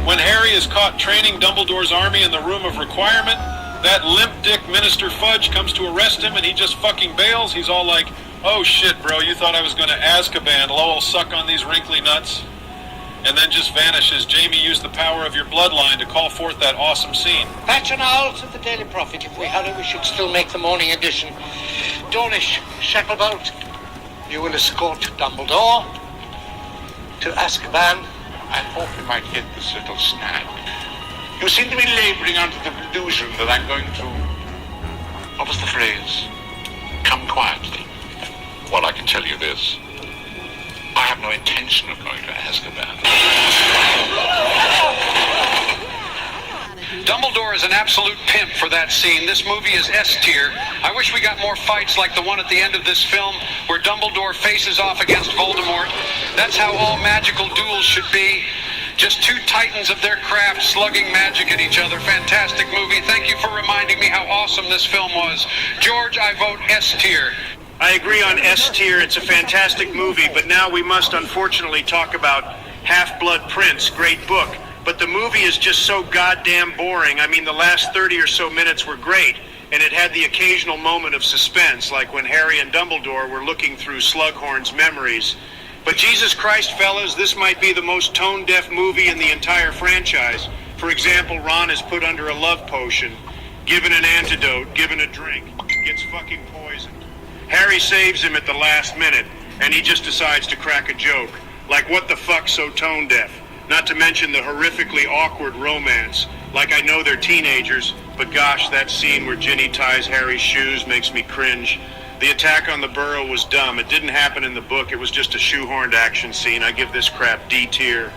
When Harry is caught training Dumbledore's army in the Room of Requirement, that limp dick Minister Fudge comes to arrest him and he just fucking bails. He's all like, "Oh shit, bro, you thought I was going to Azkaban, Lowell suck on these wrinkly nuts," and then just vanishes. Jamie used the power of your bloodline to call forth that awesome scene. Patch and Owl to the Daily Prophet. If we hurry, we should still make the morning edition. Dornish, Shacklebolt, you will escort Dumbledore to Azkaban. I hope we might hit this little snag. You seem to be laboring under the delusion that I'm going to... What was the phrase? Come quietly. Well, I can tell you this. I have no intention of going to Azkaban. Dumbledore is an absolute pimp for that scene. This movie is S-tier. I wish we got more fights like the one at the end of this film where Dumbledore faces off against Voldemort. That's how all magical duels should be. Just two titans of their craft slugging magic at each other. Fantastic movie. Thank you for reminding me how awesome this film was. George, I vote S-tier. I agree on S-tier. It's a fantastic movie, but now we must unfortunately talk about Half-Blood Prince. Great book. But the movie is just so goddamn boring. I mean, the last 30 or so minutes were great, and it had the occasional moment of suspense, like when Harry and Dumbledore were looking through Slughorn's memories. But Jesus Christ, fellas, this might be the most tone-deaf movie in the entire franchise. For example, Ron is put under a love potion, given an antidote, given a drink, gets fucking poisoned. Harry saves him at the last minute, and he just decides to crack a joke. Like, what the fuck so tone-deaf? Not to mention the horrifically awkward romance. Like, I know they're teenagers, but gosh, that scene where Ginny ties Harry's shoes makes me cringe. The attack on the Burrow was dumb. It didn't happen in the book. It was just a shoehorned action scene. I give this crap D tier.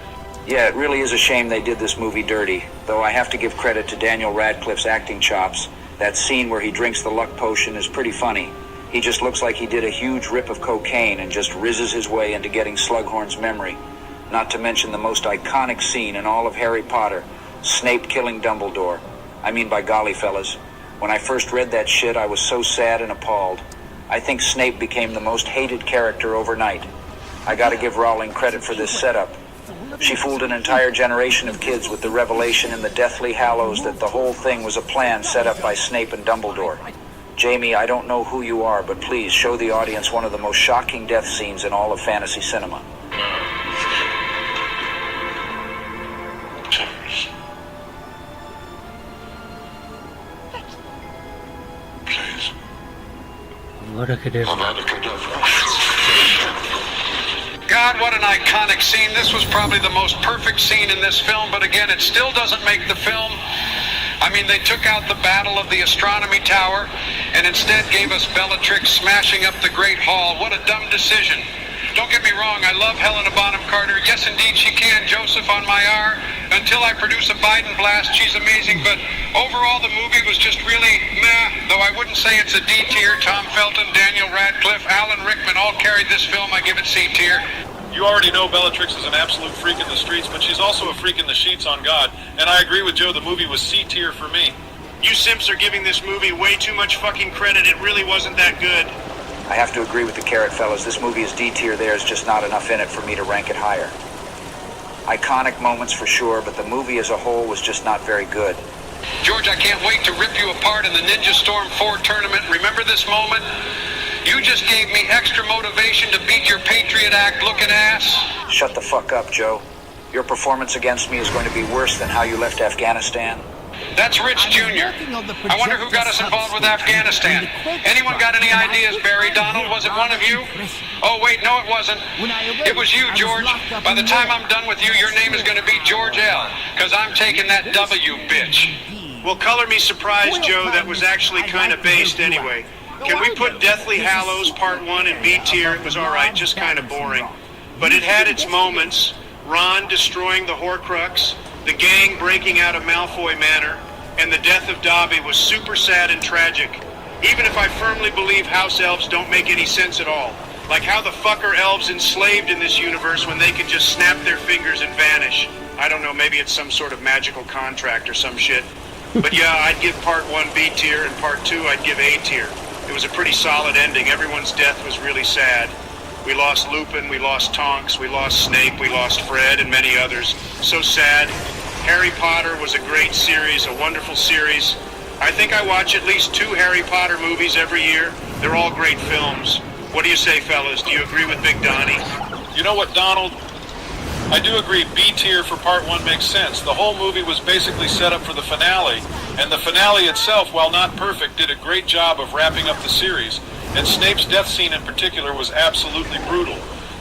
Yeah, it really is a shame they did this movie dirty. Though I have to give credit to Daniel Radcliffe's acting chops. That scene where he drinks the luck potion is pretty funny. He just looks like he did a huge rip of cocaine and just rizzes his way into getting Slughorn's memory. Not to mention the most iconic scene in all of Harry Potter, Snape killing Dumbledore. I mean, by golly, fellas, when I first read that shit, I was so sad and appalled. I think Snape became the most hated character overnight. I gotta give Rowling credit for this setup. She fooled an entire generation of kids with the revelation in the Deathly Hallows that the whole thing was a plan set up by Snape and Dumbledore. Jamie, I don't know who you are, but please show the audience one of the most shocking death scenes in all of fantasy cinema. Please. What a cadavra. God, what an iconic scene. This was probably the most perfect scene in this film, but again, it still doesn't make the film. I mean, they took out the Battle of the Astronomy Tower and instead gave us Bellatrix smashing up the Great Hall. What a dumb decision. Don't get me wrong, I love Helena Bonham Carter. Yes, indeed, she can. Joseph on my R. Until I produce a Biden blast, she's amazing. But overall, the movie was just really meh. Though I wouldn't say it's a D tier. Tom Felton, Daniel Radcliffe, Alan Rickman all carried this film. I give it C tier. You already know Bellatrix is an absolute freak in the streets, but she's also a freak in the sheets on God. And I agree with Joe, the movie was C tier for me. You simps are giving this movie way too much fucking credit. It really wasn't that good. I have to agree with the carrot fellas. This movie is D tier. There's just not enough in it for me to rank it higher. Iconic moments for sure, but the movie as a whole was just not very good. George, I can't wait to rip you apart in the Ninja Storm 4 tournament. Remember this moment? You just gave me extra motivation to beat your Patriot Act looking ass. Shut the fuck up, Joe. Your performance against me is going to be worse than how you left Afghanistan. That's Rich Jr. I wonder who got us involved with Afghanistan. Anyone got any ideas, Barry Donald? Was it one of you? Oh, wait, no, it wasn't. It was you, George. By the time I'm done with you, your name is going to be George L., because I'm taking that W, bitch. Well, color me surprised, Joe. That was actually kind of based anyway. Can we put Deathly Hallows Part 1 in B tier? It was alright, just kind of boring. But it had its moments. Ron destroying the Horcrux, the gang breaking out of Malfoy Manor, and the death of Dobby was super sad and tragic. Even if I firmly believe house elves don't make any sense at all. Like how the fuck are elves enslaved in this universe when they can just snap their fingers and vanish? I don't know, maybe it's some sort of magical contract or some shit. But yeah, I'd give Part 1 B tier and Part 2 I'd give A tier. It was a pretty solid ending. Everyone's death was really sad. We lost Lupin, we lost Tonks, we lost Snape, we lost Fred, and many others. So sad. Harry Potter was a great series, a wonderful series. I think I watch at least 2 Harry Potter movies every year. They're all great films. What do you say, fellas? Do you agree with Big Donnie? You know what, Donald? I do agree B tier for Part 1 makes sense. The whole movie was basically set up for the finale, and the finale itself, while not perfect, did a great job of wrapping up the series. And Snape's death scene in particular was absolutely brutal.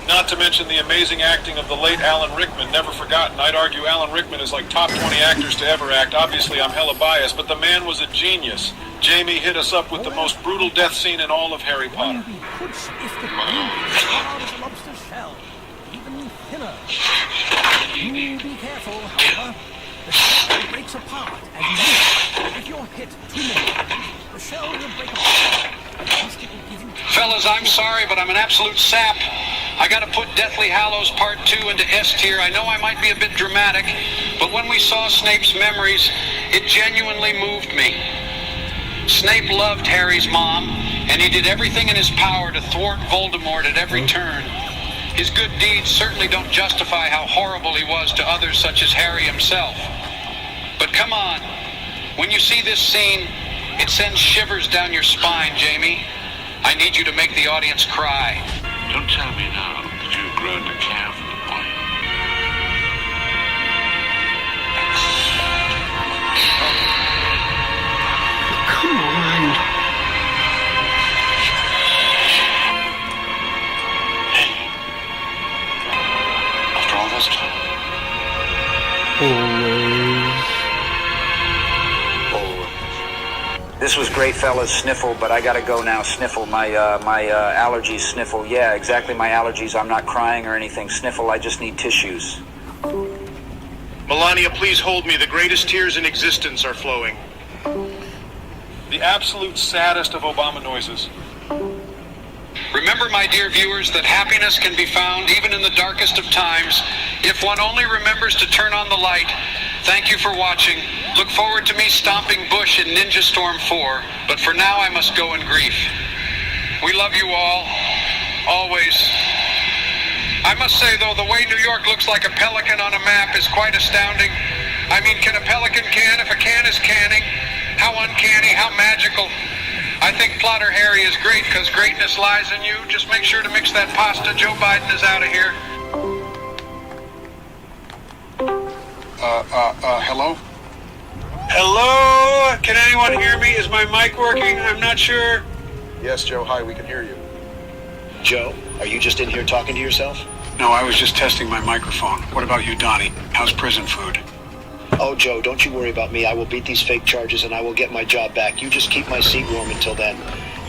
Not to mention the amazing acting of the late Alan Rickman, never forgotten. I'd argue Alan Rickman is like top 20 actors to ever act. Obviously, I'm hella biased, but the man was a genius. Jamie hit us up with the most brutal death scene in all of Harry Potter. Be careful, however. The shell breaks apart as you move. If you're hit too many times, the shell will break apart. Fellas, I'm sorry, but I'm an absolute sap. I gotta put Deathly Hallows Part 2 into S tier. I know I might be a bit dramatic, but when we saw Snape's memories, it genuinely moved me. Snape loved Harry's mom, and he did everything in his power to thwart Voldemort at every turn. His good deeds certainly don't justify how horrible he was to others such as Harry himself. But come on, when you see this scene, it sends shivers down your spine, Jamie. I need you to make the audience cry. Don't tell me now that you've grown to care for the boy. Come on. Hey. After all this time. This was great, fellas. Sniffle, but I gotta go now. Sniffle. My allergies. Sniffle. Yeah, exactly. My allergies. I'm not crying or anything. Sniffle. I just need tissues. Melania, please hold me. The greatest tears in existence are flowing. The absolute saddest of Obama noises. Remember, my dear viewers, that happiness can be found even in the darkest of times if one only remembers to turn on the light. Thank you for watching. Look forward to me stomping Bush in Ninja Storm 4, but for now I must go in grief. We love you all, always. I must say, though, the way New York looks like a pelican on a map is quite astounding. I mean, can a pelican can if a can is canning? How uncanny, how magical. I think Plotter Harry is great because greatness lies in you. Just make sure to mix that pasta. Joe Biden is out of here. Hello? Hello? Can anyone hear me? Is my mic working? I'm not sure. Yes, Joe, hi, we can hear you. Joe, are you just in here talking to yourself? No, I was just testing my microphone. What about you, Donnie? How's prison food? Oh, Joe, don't you worry about me. I will beat these fake charges and I will get my job back. You just keep my seat warm until then.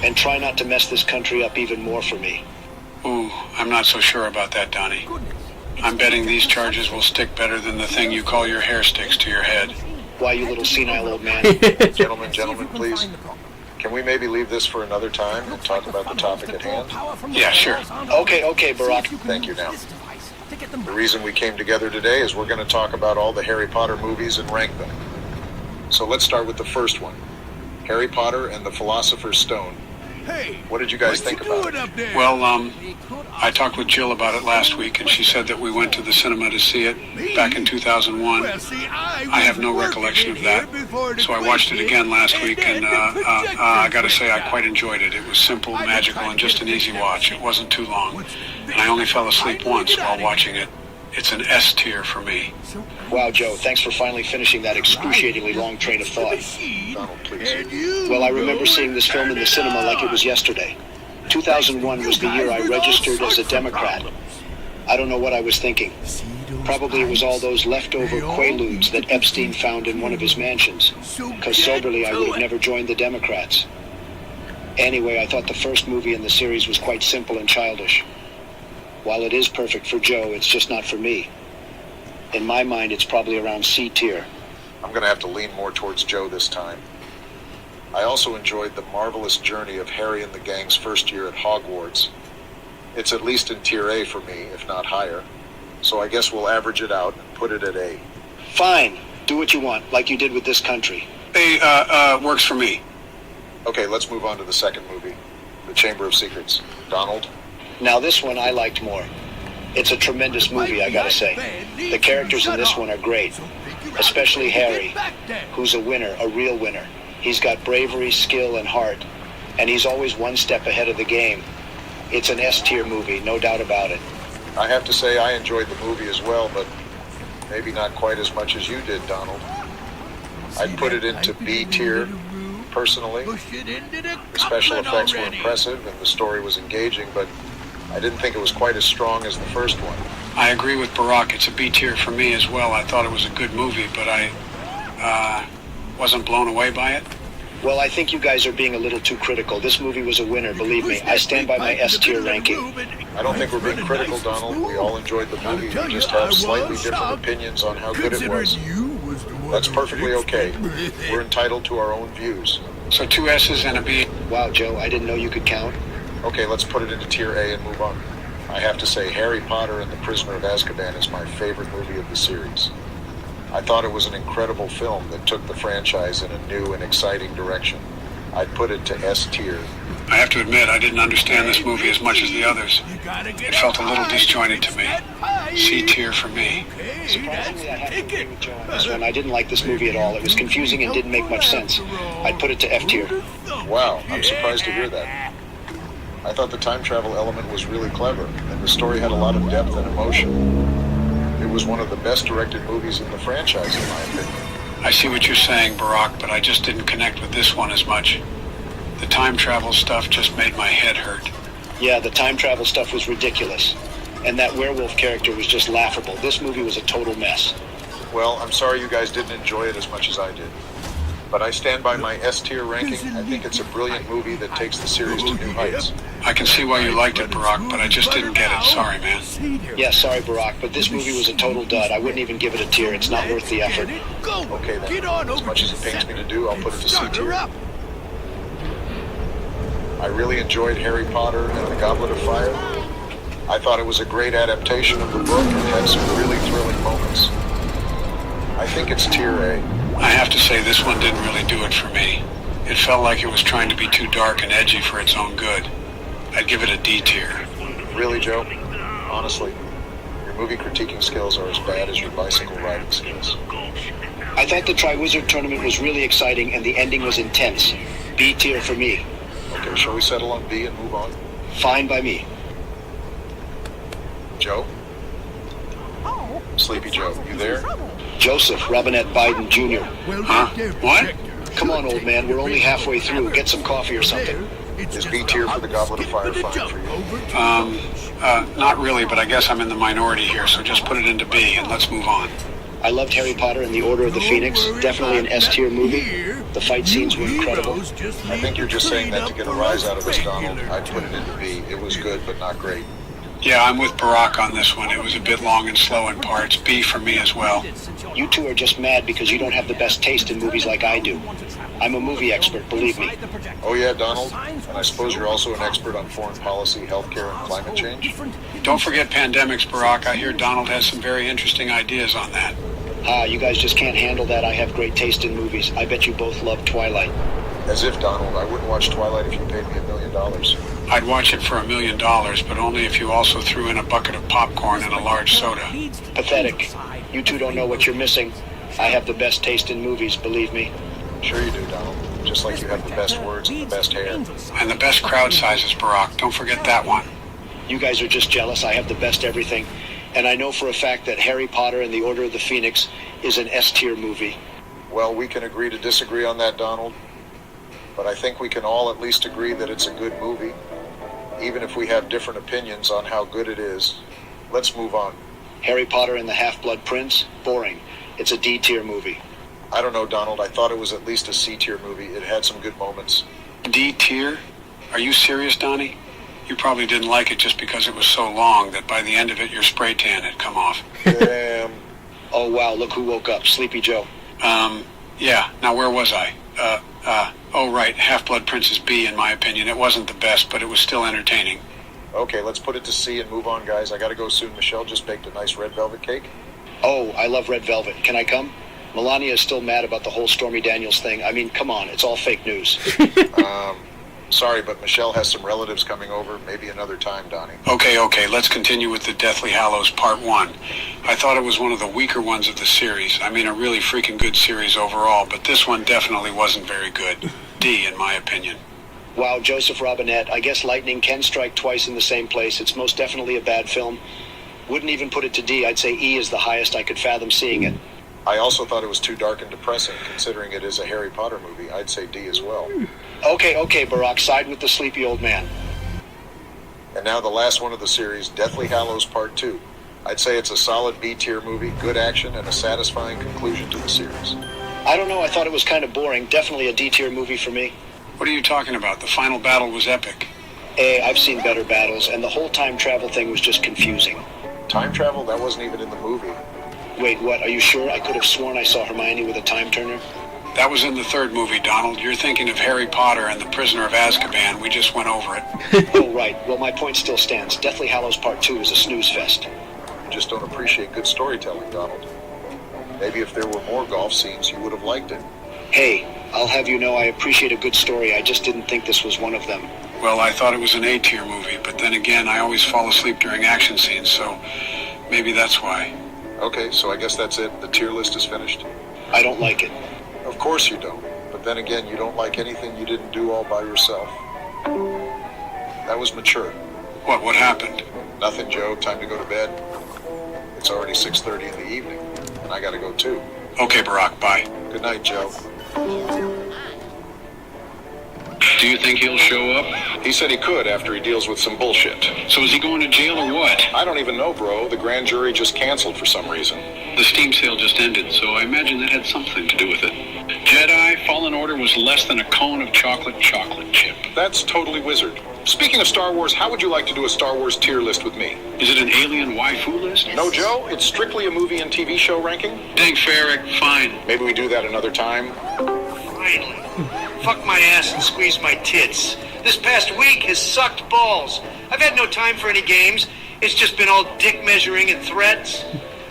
And try not to mess this country up even more for me. Ooh, I'm not so sure about that, Donnie. I'm betting these charges will stick better than the thing you call your hair sticks to your head. Why, you little senile old man? Gentlemen, please. Can we maybe leave this for another time and talk about the topic at hand? Yeah, sure. Okay, Barack. Thank you now. The reason we came together today is we're going to talk about all the Harry Potter movies and rank them. So let's start with the first one. Harry Potter and the Philosopher's Stone. What did you guys think about it? Well, I talked with Jill about it last week, and she said that we went to the cinema to see it back in 2001. I have no recollection of that, so I watched it again last week, and I gotta say I quite enjoyed it. It was simple, magical, and just an easy watch. It wasn't too long, and I only fell asleep once while watching it. It's an S tier for me. Wow, Joe, thanks for finally finishing that excruciatingly long train of thought. Donald, please. Well, I remember seeing this film in the cinema like it was yesterday. 2001 was the year I registered as a Democrat. I don't know what I was thinking. Probably it was all those leftover Quaaludes that Epstein found in one of his mansions. Because soberly, I would have never joined the Democrats. Anyway, I thought the first movie in the series was quite simple and childish. While it is perfect for Joe, it's just not for me. In my mind, it's probably around C tier. I'm going to have to lean more towards Joe this time. I also enjoyed the marvelous journey of Harry and the gang's first year at Hogwarts. It's at least in tier A for me, if not higher. So I guess we'll average it out and put it at A. Fine. Do what you want, like you did with this country. A, works for me. Okay, let's move on to the second movie, The Chamber of Secrets. Donald? Now this one I liked more. It's a tremendous movie, I gotta say. The characters in this one are great. Especially Harry, who's a winner, a real winner. He's got bravery, skill, and heart. And he's always one step ahead of the game. It's an S-tier movie, no doubt about it. I have to say I enjoyed the movie as well, but maybe not quite as much as you did, Donald. I'd put it into B tier, personally. The special effects were impressive and the story was engaging, but I didn't think it was quite as strong as the first one. I agree with Barack. It's a B tier for me as well. I thought it was a good movie, but I wasn't blown away by it. Well, I think you guys are being a little too critical. This movie was a winner, believe me. I stand by my S-tier ranking. I don't think we're being critical, Donald. We all enjoyed the movie. We just have slightly different opinions on how good it was. That's perfectly okay. We're entitled to our own views. So 2 S's and a B. Wow, Joe, I didn't know you could count. Okay, let's put it into tier A and move on. I have to say Harry Potter and the Prisoner of Azkaban is my favorite movie of the series. I thought it was an incredible film that took the franchise in a new and exciting direction. I'd put it to S tier. I have to admit, I didn't understand this movie as much as the others. It felt a little disjointed to me. C tier for me. Surprisingly, I have to agree with Joe on this one. I didn't like this movie at all. It was confusing and didn't make much sense. I'd put it to F tier. Wow, I'm surprised to hear that. I thought the time travel element was really clever, and the story had a lot of depth and emotion. It was one of the best directed movies in the franchise, in my opinion. I see what you're saying, Barack, but I just didn't connect with this one as much. The time travel stuff just made my head hurt. Yeah, the time travel stuff was ridiculous. And that werewolf character was just laughable. This movie was a total mess. Well, I'm sorry you guys didn't enjoy it as much as I did. But I stand by my S-tier ranking. I think it's a brilliant movie that takes the series to new heights. I can see why you liked it, Barack, but I just didn't get it. Sorry, man. Yeah, sorry, Barack, but this movie was a total dud. I wouldn't even give it a tier. It's not worth the effort. Okay, then. As much as it pains me to do, I'll put it to C tier. I really enjoyed Harry Potter and the Goblet of Fire. I thought it was a great adaptation of the book and had some really thrilling moments. I think it's tier A. I have to say this one didn't really do it for me. It felt like it was trying to be too dark and edgy for its own good. I'd give it a D tier. Really, Joe? Honestly? Your movie critiquing skills are as bad as your bicycle riding skills. I thought the Triwizard Tournament was really exciting and the ending was intense. B tier for me. Okay, shall we settle on B and move on? Fine by me. Joe? Sleepy Joe, you there? Joseph Robinette Biden Jr. Huh? What? Come on, old man, we're only halfway through. Get some coffee or something. Is B tier for the Goblet of Fire fine for you? Not really, but I guess I'm in the minority here, so just put it into B and let's move on. I loved Harry Potter and the Order of the Phoenix. Definitely an S tier movie. The fight scenes were incredible. I think you're just saying that to get a rise out of us, Donald. I'd put it into B. It was good, but not great. Yeah, I'm with Barack on this one. It was a bit long and slow in parts. B for me as well. You two are just mad because you don't have the best taste in movies like I do. I'm a movie expert, believe me. Oh yeah, Donald? And I suppose you're also an expert on foreign policy, healthcare, and climate change? Don't forget pandemics, Barack. I hear Donald has some very interesting ideas on that. You guys just can't handle that. I have great taste in movies. I bet you both love Twilight. As if, Donald. I wouldn't watch Twilight if you paid me $1 million. I'd watch it for $1 million, but only if you also threw in a bucket of popcorn and a large soda. Pathetic. You two don't know what you're missing. I have the best taste in movies, believe me. Sure you do, Donald. Just like you have the best words and the best hair. And the best crowd sizes, Barack. Don't forget that one. You guys are just jealous. I have the best everything. And I know for a fact that Harry Potter and the Order of the Phoenix is an S-tier movie. Well, we can agree to disagree on that, Donald. But I think we can all at least agree that it's a good movie. Even if we have different opinions on how good it is. Let's move on. Harry Potter and the Half-Blood Prince? Boring. It's a D-tier movie. I don't know, Donald. I thought it was at least a C-tier movie. It had some good moments. D-tier? Are you serious, Donnie? You probably didn't like it just because it was so long that by the end of it your spray tan had come off. Damn. Oh, wow, look who woke up. Sleepy Joe. Yeah. Now, where was I? Oh, right. Half-Blood Prince is B, in my opinion. It wasn't the best, but it was still entertaining. Okay, let's put it to C and move on, guys. I gotta go soon. Michelle just baked a nice red velvet cake. Oh, I love red velvet. Can I come? Melania is still mad about the whole Stormy Daniels thing. I mean, come on. It's all fake news. Sorry, but Michelle has some relatives coming over. Maybe another time, Donnie. Okay. Let's continue with the Deathly Hallows Part 1. I thought it was one of the weaker ones of the series. I mean, a really freaking good series overall, but this one definitely wasn't very good. D, in my opinion. Wow, Joseph Robinette. I guess lightning can strike twice in the same place. It's most definitely a bad film. Wouldn't even put it to D. I'd say E is the highest I could fathom seeing it. I also thought it was too dark and depressing, considering it is a Harry Potter movie. I'd say D as well. Okay, Barack, side with the sleepy old man. And now the last one of the series, Deathly Hallows Part 2. I'd say it's a solid B-tier movie, good action, and a satisfying conclusion to the series. I don't know, I thought it was kind of boring. Definitely a D-tier movie for me. What are you talking about? The final battle was epic. I've seen better battles, and the whole time travel thing was just confusing. Time travel? That wasn't even in the movie. Wait, what? Are you sure? I could have sworn I saw Hermione with a time turner. That was in the third movie, Donald. You're thinking of Harry Potter and the Prisoner of Azkaban. We just went over it. Oh, right. Well, my point still stands. Deathly Hallows Part 2 is a snooze fest. You just don't appreciate good storytelling, Donald. Maybe if there were more golf scenes, you would have liked it. Hey, I'll have you know I appreciate a good story. I just didn't think this was one of them. Well, I thought it was an A-tier movie, but then again, I always fall asleep during action scenes, so maybe that's why. Okay, so I guess that's it. The tier list is finished. I don't like it. Of course you don't. But then again, you don't like anything you didn't do all by yourself. That was mature. What happened? Nothing, Joe. Time to go to bed. It's already 6:30 in the evening, and I gotta go too. Okay, Barack, bye. Good night, Joe. Do you think he'll show up? He said he could after he deals with some bullshit. So is he going to jail or what? I don't even know, bro. The grand jury just canceled for some reason. The Steam sale just ended, so I imagine that had something to do with it. Jedi Fallen Order was less than a cone of chocolate chip. That's totally wizard. Speaking of Star Wars, how would you like to do a Star Wars tier list with me? Is it an alien waifu list? No, Joe. It's strictly a movie and TV show ranking. Dang, Ferrick, fine. Maybe we do that another time. Finally. Fuck my ass and squeeze my tits. This past week has sucked balls. I've had no time for any games. It's just been all dick measuring and threats.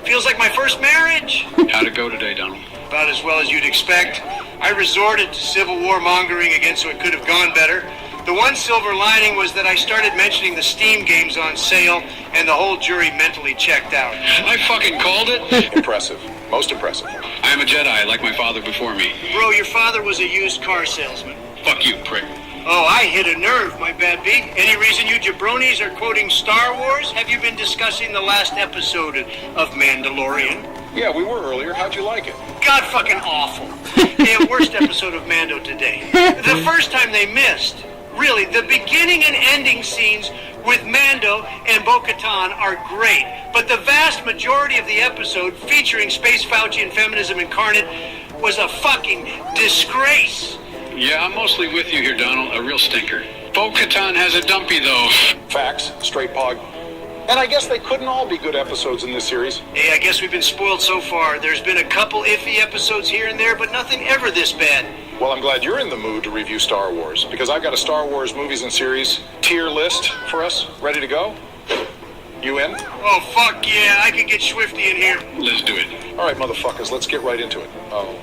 Feels like my first marriage. How'd it go today, Donald? About as well as you'd expect. I resorted to civil war mongering against what could have gone better. The one silver lining was that I started mentioning the Steam games on sale, and the whole jury mentally checked out. I fucking called it. Impressive. Most impressive. I am a Jedi, like my father before me. Bro, your father was a used car salesman. Fuck you, prick. Oh, I hit a nerve, my bad beat. Any reason you jabronis are quoting Star Wars? Have you been discussing the last episode of Mandalorian? Yeah, we were earlier. How'd you like it? God fucking awful. Yeah, worst episode of Mando today. The first time they missed. Really, the beginning and ending scenes with Mando and Bo-Katan are great, but the vast majority of the episode featuring Space Fauci and Feminism Incarnate was a fucking disgrace. Yeah, I'm mostly with you here, Donald. A real stinker. Bo-Katan has a dumpy, though. Facts. Straight pog. And I guess they couldn't all be good episodes in this series. Hey, I guess we've been spoiled so far. There's been a couple iffy episodes here and there, but nothing ever this bad. Well, I'm glad you're in the mood to review Star Wars, because I've got a Star Wars movies and series tier list for us. Ready to go? You in? Oh, fuck yeah. I can get swifty in here. Let's do it. All right, motherfuckers, let's get right into it.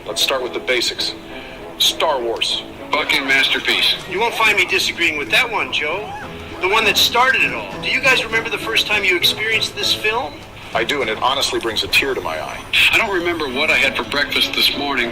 Let's start with the basics. Star Wars. Fucking masterpiece. You won't find me disagreeing with that one, Joe. The one that started it all. Do you guys remember the first time you experienced this film? I do, and it honestly brings a tear to my eye. I don't remember what I had for breakfast this morning,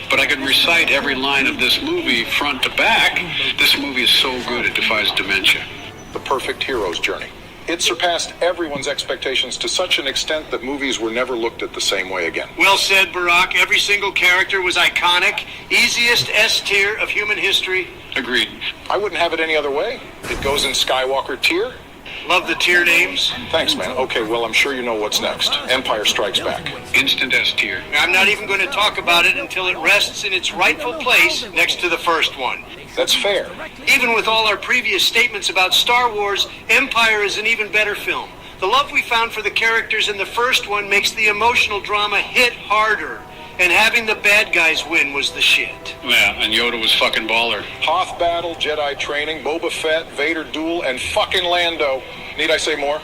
but I could recite every line of this movie front to back. This movie is so good it defies dementia. The perfect hero's journey. It surpassed everyone's expectations to such an extent that movies were never looked at the same way again. Well said, Barack. Every single character was iconic. Easiest S tier of human history. Agreed. I wouldn't have it any other way. It goes in Skywalker tier. Love the tier names. Thanks, man. Okay, well, I'm sure you know what's next. Empire Strikes Back. Instant S tier. I'm not even going to talk about it until it rests in its rightful place next to the first one. That's fair. Even with all our previous statements about Star Wars, Empire is an even better film. The love we found for the characters in the first one makes the emotional drama hit harder. And having the bad guys win was the shit. Yeah, and Yoda was fucking baller. Hoth battle, Jedi training, Boba Fett, Vader duel, and fucking Lando. Need I say more?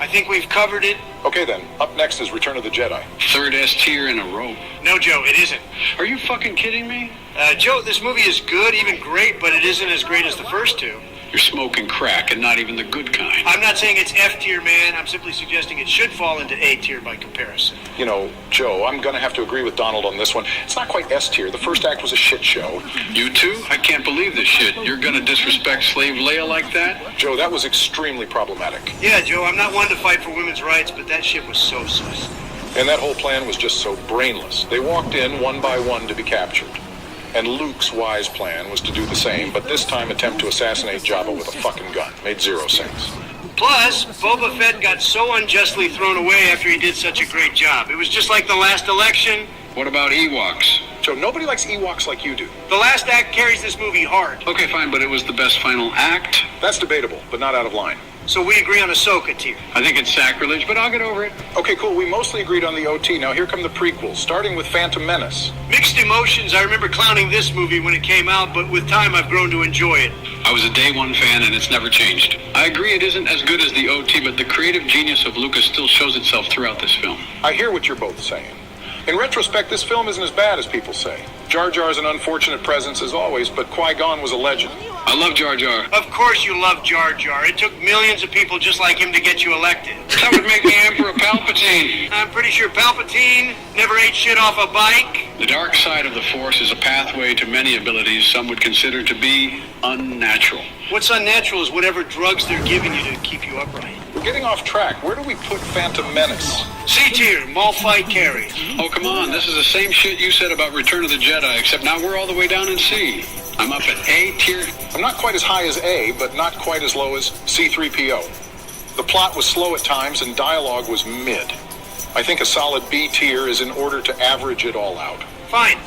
I think we've covered it. Okay then, up next is Return of the Jedi. Third S tier in a row. No, Joe, it isn't. Are you fucking kidding me? Joe, this movie is good, even great, but it isn't as great as the first two. You're smoking crack, and not even the good kind. I'm not saying it's F tier, man. I'm simply suggesting it should fall into A tier by comparison. You know, Joe, I'm going to have to agree with Donald on this one. It's not quite S tier. The first act was a shit show. You too? I can't believe this shit. You're going to disrespect Slave Leia like that? Joe, that was extremely problematic. Yeah, Joe, I'm not one to fight for women's rights, but that shit was so sus. And that whole plan was just so brainless. They walked in one by one to be captured. And Luke's wise plan was to do the same, but this time attempt to assassinate Jabba with a fucking gun. Made zero sense. Plus, Boba Fett got so unjustly thrown away after he did such a great job. It was just like the last election. What about Ewoks? Joe, nobody likes Ewoks like you do. The last act carries this movie hard. Okay, fine, but it was the best final act. That's debatable, but not out of line. So we agree on Ahsoka tier. I think it's sacrilege, but I'll get over it. Okay, cool. We mostly agreed on the OT. Now here come the prequels, starting with Phantom Menace. Mixed emotions. I remember clowning this movie when it came out, but with time I've grown to enjoy it. I was a day one fan, and it's never changed. I agree it isn't as good as the OT, but the creative genius of Lucas still shows itself throughout this film. I hear what you're both saying. In retrospect, this film isn't as bad as people say. Jar Jar's an unfortunate presence as always, but Qui-Gon was a legend. I love Jar Jar. Of course you love Jar Jar. It took millions of people just like him to get you elected. That would make me Emperor Palpatine. I'm pretty sure Palpatine never ate shit off a bike. The dark side of the Force is a pathway to many abilities some would consider to be unnatural. What's unnatural is whatever drugs they're giving you to keep you upright. We're getting off track. Where do we put Phantom Menace? C tier, mall fight carry. Oh, come on. This is the same shit you said about Return of the Jedi, except now we're all the way down in C. I'm up at A tier. I'm not quite as high as A, but not quite as low as C-3PO. The plot was slow at times and dialogue was mid. I think a solid B tier is in order to average it all out. Fine.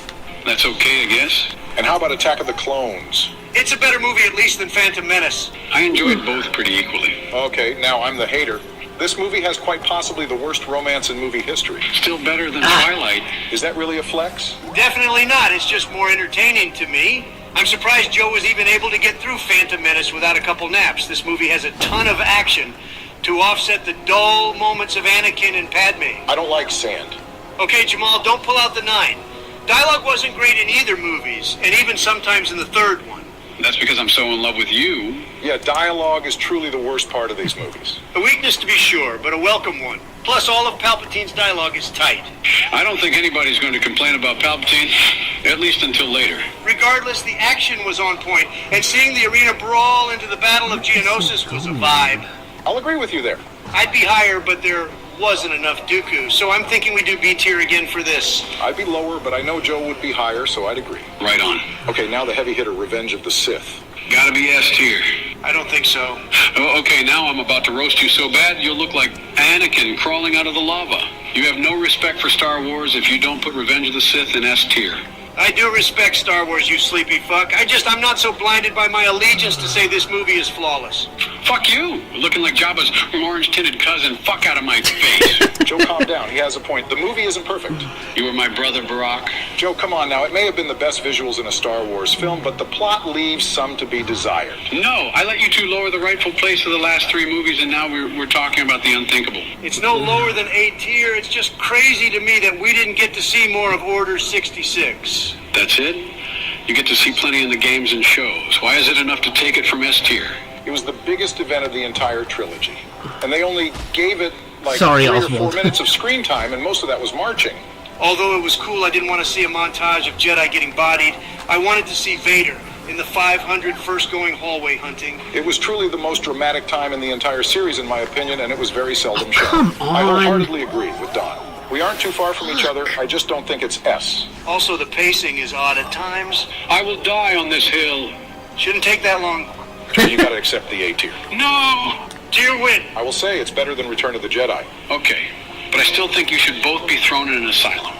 That's okay, I guess. And how about Attack of the Clones? It's a better movie at least than Phantom Menace. I enjoyed both pretty equally. Okay, now I'm the hater. This movie has quite possibly the worst romance in movie history. Still better than Twilight. Is that really a flex? Definitely not. It's just more entertaining to me. I'm surprised Joe was even able to get through Phantom Menace without a couple naps. This movie has a ton of action to offset the dull moments of Anakin and Padme. I don't like sand. Okay, Jamal, don't pull out the 9. Dialogue wasn't great in either movies, and even sometimes in the third one. That's because I'm so in love with you. Yeah, dialogue is truly the worst part of these movies. A weakness to be sure, but a welcome one. Plus, all of Palpatine's dialogue is tight. I don't think anybody's going to complain about Palpatine, at least until later. Regardless, the action was on point, and seeing the arena brawl into the Battle of Geonosis was a vibe. I'll agree with you there. I'd be higher, but there wasn't enough Dooku, so I'm thinking we do B tier again for this. I'd be lower, but I know Joe would be higher, so I'd agree. Right on. Okay, now the heavy hitter, Revenge of the Sith. Gotta be S tier. I don't think so. Oh, okay, now I'm about to roast you so bad you'll look like Anakin crawling out of the lava. You have no respect for Star Wars if you don't put Revenge of the Sith in S tier. I do respect Star Wars, you sleepy fuck. I'm not so blinded by my allegiance to say this movie is flawless. Fuck you! Looking like Jabba's orange-tinted cousin. Fuck out of my face. Joe, calm down. He has a point. The movie isn't perfect. You were my brother, Barack. Joe, come on now. It may have been the best visuals in a Star Wars film, but the plot leaves some to be desired. No, I let you two lower the rightful place of the last three movies, and now we're talking about the unthinkable. It's no lower than A tier. It's just crazy to me that we didn't get to see more of Order 66. That's it? You get to see plenty in the games and shows. Why is it enough to take it from S tier? It was the biggest event of the entire trilogy. And they only gave it like 3 Sorry, or Oswald. 4 minutes of screen time, and most of that was marching. Although it was cool, I didn't want to see a montage of Jedi getting bodied. I wanted to see Vader in the 500 first going hallway hunting. It was truly the most dramatic time in the entire series, in my opinion, and it was very seldom shown. Come on. I wholeheartedly agree with Don. We aren't too far from each other. I just don't think it's S. Also, the pacing is odd at times. I will die on this hill. Shouldn't take that long. Joe, you gotta accept the A tier. No! Tier win. I will say it's better than Return of the Jedi. Okay, but I still think you should both be thrown in an asylum.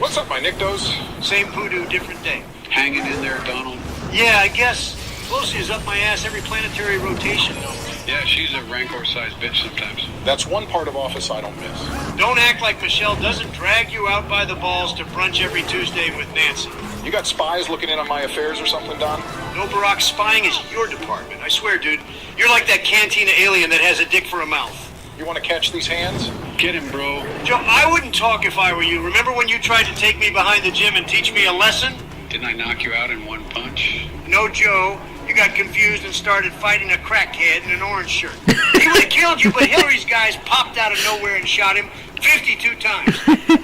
What's up, my Nictos? Same voodoo, different day. Hanging in there, Donald. Yeah, I guess. Pelosi is up my ass every planetary rotation, though. Yeah, she's a Rancor-sized bitch sometimes. That's one part of office I don't miss. Don't act like Michelle doesn't drag you out by the balls to brunch every Tuesday with Nancy. You got spies looking in on my affairs or something, Don? No, Barack, spying is your department. I swear, dude. You're like that cantina alien that has a dick for a mouth. You want to catch these hands? Get him, bro. Joe, I wouldn't talk if I were you. Remember when you tried to take me behind the gym and teach me a lesson? Didn't I knock you out in one punch? No, Joe. You got confused and started fighting a crackhead in an orange shirt. He would have killed you, but Hillary's guys popped out of nowhere and shot him 52 times.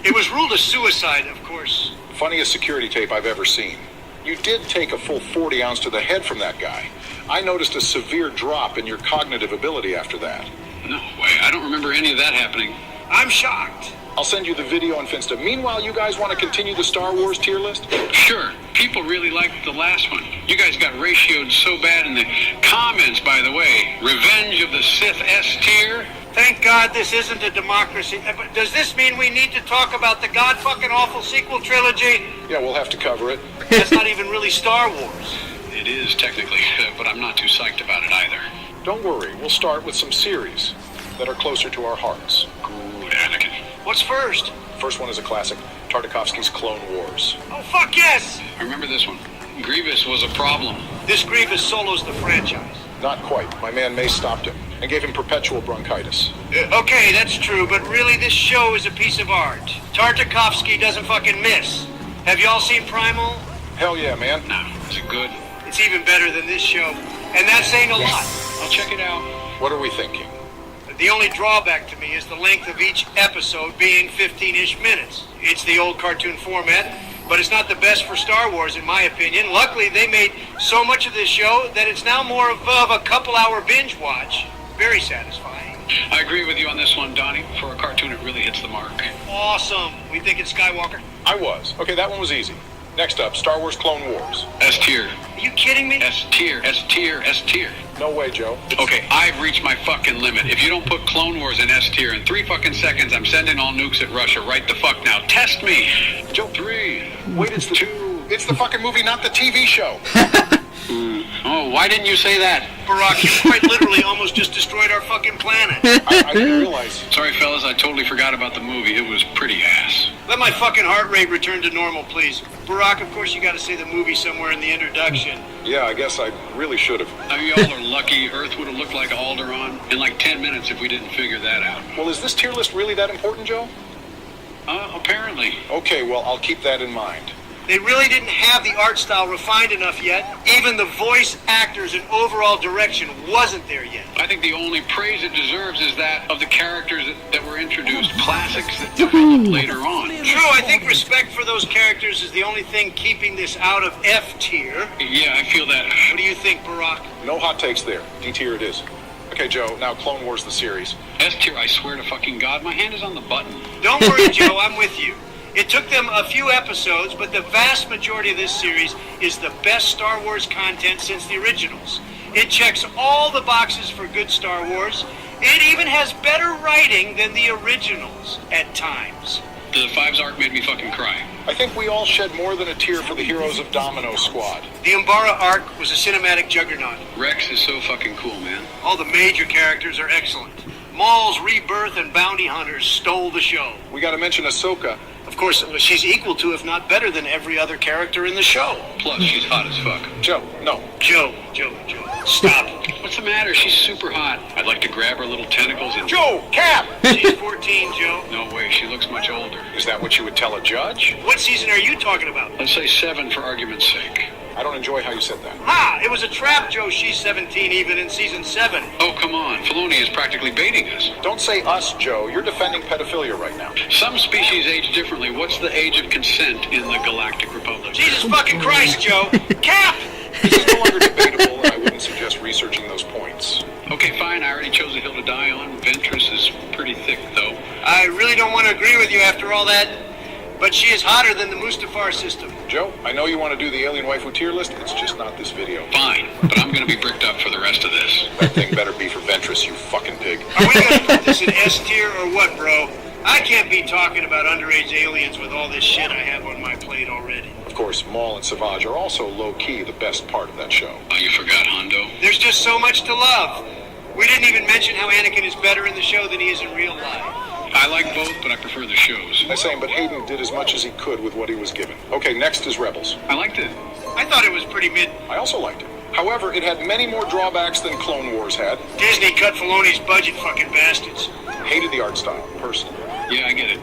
It was ruled a suicide, of course. Funniest security tape I've ever seen. You did take a full 40 ounce to the head from that guy. I noticed a severe drop in your cognitive ability after that. No way. I don't remember any of that happening. I'm shocked. I'll send you the video on Finsta. Meanwhile, you guys want to continue the Star Wars tier list? Sure. People really liked the last one. You guys got ratioed so bad in the comments, by the way. Revenge of the Sith S tier? Thank God this isn't a democracy. But does this mean we need to talk about the god-fucking-awful sequel trilogy? Yeah, we'll have to cover it. That's not even really Star Wars. It is, technically, but I'm not too psyched about it either. Don't worry. We'll start with some series that are closer to our hearts. Good, Anakin. What's first? First one is a classic, Tartakovsky's Clone Wars. Oh, fuck yes! I remember this one. Grievous was a problem. This Grievous solos the franchise. Not quite. My man Mace stopped him and gave him perpetual bronchitis. Okay, that's true, but really this show is a piece of art. Tartakovsky doesn't fucking miss. Have y'all seen Primal? Hell yeah, man. No. Is it good? It's even better than this show. And that's saying a lot. I'll check it out. What are we thinking? The only drawback to me is the length of each episode being 15-ish minutes. It's the old cartoon format, but it's not the best for Star Wars, in my opinion. Luckily, they made so much of this show that it's now more of a couple-hour binge watch. Very satisfying. I agree with you on this one, Donnie. For a cartoon, it really hits the mark. Awesome. We think it's Skywalker? I was. Okay, that one was easy. Next up, Star Wars Clone Wars. S tier. Are you kidding me? S tier. S tier. S tier. No way, Joe. Okay, I've reached my fucking limit. If you don't put Clone Wars in S tier in 3 fucking seconds, I'm sending all nukes at Russia right the fuck now. Test me. Joe, 3. Wait, it's the 2. It's the fucking movie, not the TV show. Oh, why didn't you say that? Barack, you quite literally almost just destroyed our fucking planet. I didn't realize. Sorry, fellas, I totally forgot about the movie. It was pretty ass. Let my fucking heart rate return to normal, please. Barack, of course you gotta say the movie somewhere in the introduction. Yeah, I guess I really should have. I mean, y'all are lucky. Earth would have looked like Alderaan in like 10 minutes if we didn't figure that out. Well, is this tier list really that important, Joe? Apparently. Okay, well, I'll keep that in mind. They really didn't have the art style refined enough yet. Even the voice actors and overall direction wasn't there yet. I think the only praise it deserves is that of the characters that were introduced, classics that developed later on. True, I think respect for those characters is the only thing keeping this out of F tier. Yeah, I feel that. What do you think, Barack? No hot takes there. D tier it is. Okay, Joe, now Clone Wars the series. S tier, I swear to fucking God, my hand is on the button. Don't worry, Joe, I'm with you. It took them a few episodes, but the vast majority of this series is the best Star Wars content since the originals. It checks all the boxes for good Star Wars. It even has better writing than the originals at times. The Fives arc made me fucking cry. I think we all shed more than a tear for the heroes of Domino Squad. The Umbara arc was a cinematic juggernaut. Rex is so fucking cool, man. All the major characters are excellent. Maul's rebirth and bounty hunters stole the show. We gotta mention Ahsoka. Of course, she's equal to, if not better than, every other character in the show. Plus, she's hot as fuck. Joe, no. Joe. Stop. What's the matter? She's super hot. I'd like to grab her little tentacles and... Joe, Cap! She's 14, Joe. No way, she looks much older. Is that what you would tell a judge? What season are you talking about? Let's say 7 for argument's sake. I don't enjoy how you said that. Ha! It was a trap, Joe. She's 17 even in season 7. Oh, come on. Filoni is practically baiting us. Don't say us, Joe. You're defending pedophilia right now. Some species age differently. What's the age of consent in the Galactic Republic? Jesus fucking Christ, Joe. Cap! This is no longer debatable, and I wouldn't suggest researching those points. Okay, fine. I already chose a hill to die on. Ventress is pretty thick, though. I really don't want to agree with you after all that, but she is hotter than the Mustafar system. Joe, I know you want to do the alien waifu tier list. It's just not this video. Fine, but I'm going to be bricked up for the rest of this. That thing better be for Ventress, you fucking pig. Are we going to put this in S tier or what, bro? I can't be talking about underage aliens with all this shit I have on my plate already. Of course, Maul and Savage are also low-key the best part of that show. Oh, you forgot Hondo? There's just so much to love. We didn't even mention how Anakin is better in the show than he is in real life. I like both, but I prefer the shows. I'm saying, but Hayden did as much as he could with what he was given. Okay, next is Rebels. I liked it. I thought it was pretty mid. I also liked it. However, it had many more drawbacks than Clone Wars had. Disney cut Filoni's budget, fucking bastards. Hated the art style, personally. Yeah, I get it.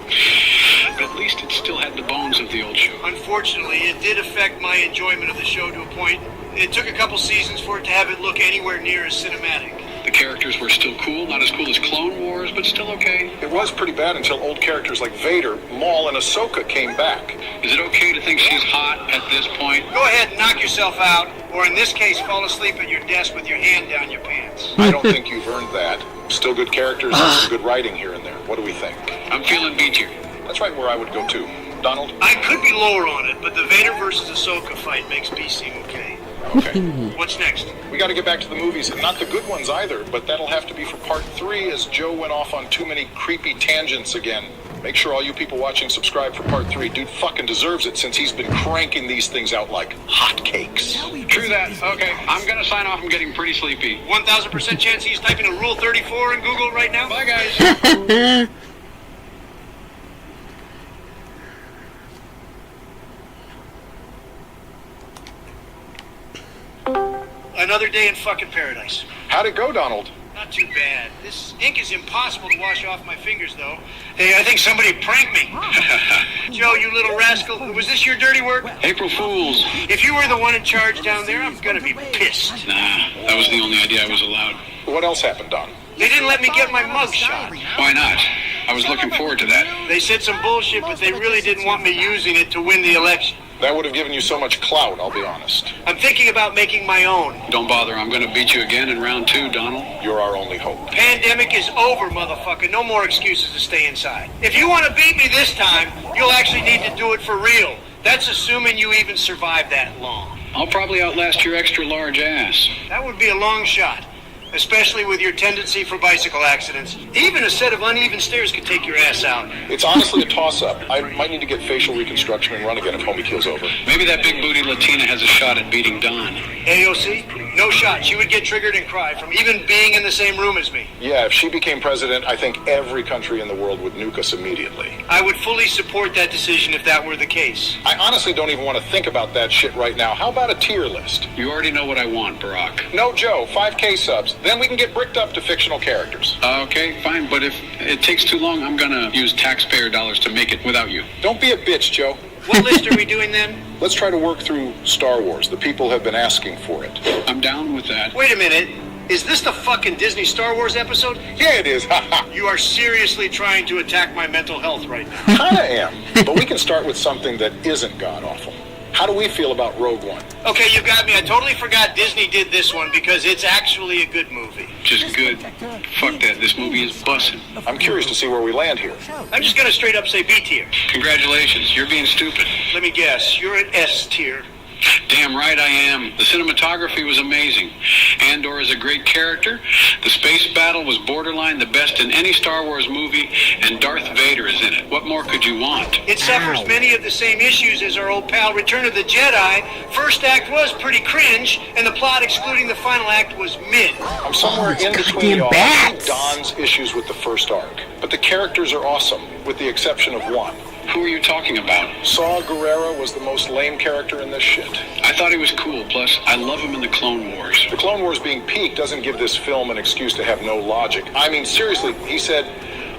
But at least it still had the bones of the old show. Unfortunately, it did affect my enjoyment of the show to a point. It took a couple seasons for it to have it look anywhere near as cinematic. The characters were still cool, not as cool as Clone Wars, but still okay. It was pretty bad until old characters like Vader, Maul, and Ahsoka came back. Is it okay to think she's hot at this point? Go ahead and knock yourself out, or in this case, fall asleep at your desk with your hand down your pants. I don't think you've earned that. Still good characters and some good writing here and there. What do we think? I'm feeling B tier. That's right where I would go too. Donald? I could be lower on it, but the Vader versus Ahsoka fight makes B seem okay. Okay. What's next? We got to get back to the movies, and not the good ones either, but that'll have to be for part 3 as Joe went off on too many creepy tangents again. Make sure all you people watching subscribe for part 3. Dude fucking deserves it since he's been cranking these things out like hotcakes. True that. Okay, I'm gonna sign off. I'm getting pretty sleepy. 1,000% chance he's typing a Rule 34 in Google right now? Bye, guys. Another day in fucking paradise. How'd it go, Donald? Not too bad. This ink is impossible to wash off my fingers, though. Hey, I think somebody pranked me. Joe, you little rascal. Was this your dirty work? April Fools. If you were the one in charge down there, I'm gonna be pissed. Nah, that was the only idea I was allowed. What else happened, Don? They didn't let me get my mug shot. Why not? I was looking forward to that. They said some bullshit, but they really didn't want me using it to win the election. That would have given you so much clout, I'll be honest. I'm thinking about making my own. Don't bother, I'm gonna beat you again in round 2, Donald. You're our only hope. Pandemic is over, motherfucker. No more excuses to stay inside. If you want to beat me this time, you'll actually need to do it for real. That's assuming you even survive that long. I'll probably outlast your extra large ass. That would be a long shot. Especially with your tendency for bicycle accidents. Even a set of uneven stairs could take your ass out. It's honestly a toss-up. I might need to get facial reconstruction and run again if homie keel's over. Maybe that big booty Latina has a shot at beating Don. AOC? No shot. She would get triggered and cry from even being in the same room as me. Yeah, if she became president, I think every country in the world would nuke us immediately. I would fully support that decision if that were the case. I honestly don't even want to think about that shit right now. How about a tier list? You already know what I want, Barack. No, Joe. 5K subs. Then we can get bricked up to fictional characters. Okay, fine. But if it takes too long, I'm gonna use taxpayer dollars to make it without you. Don't be a bitch, Joe. What list are we doing then? Let's try to work through Star Wars. The people have been asking for it. I'm down with that. Wait a minute. Is this the fucking Disney Star Wars episode? Yeah, it is. You are seriously trying to attack my mental health right now. Kinda am. But we can start with something that isn't god-awful. How do we feel about Rogue One? Okay, you got me. I totally forgot Disney did this one because it's actually a good movie. Just good. Fuck that. This movie is bussin'. I'm curious to see where we land here. I'm just gonna straight up say B tier. Congratulations. You're being stupid. Let me guess. You're at S tier. Damn right I am. The cinematography was amazing. Andor is a great character. The space battle was borderline the best in any Star Wars movie, and Darth Vader is in it. What more could you want? It suffers many of the same issues as our old pal Return of the Jedi. First act was pretty cringe, and the plot excluding the final act was mid. I'm somewhere in between y'all. I think Don's issues with the first arc. But the characters are awesome, with the exception of one. Who are you talking about? Saw Gerrera was the most lame character in this shit. I thought he was cool. Plus, I love him in the Clone Wars. The Clone Wars being peak doesn't give this film an excuse to have no logic. I mean, seriously, he said,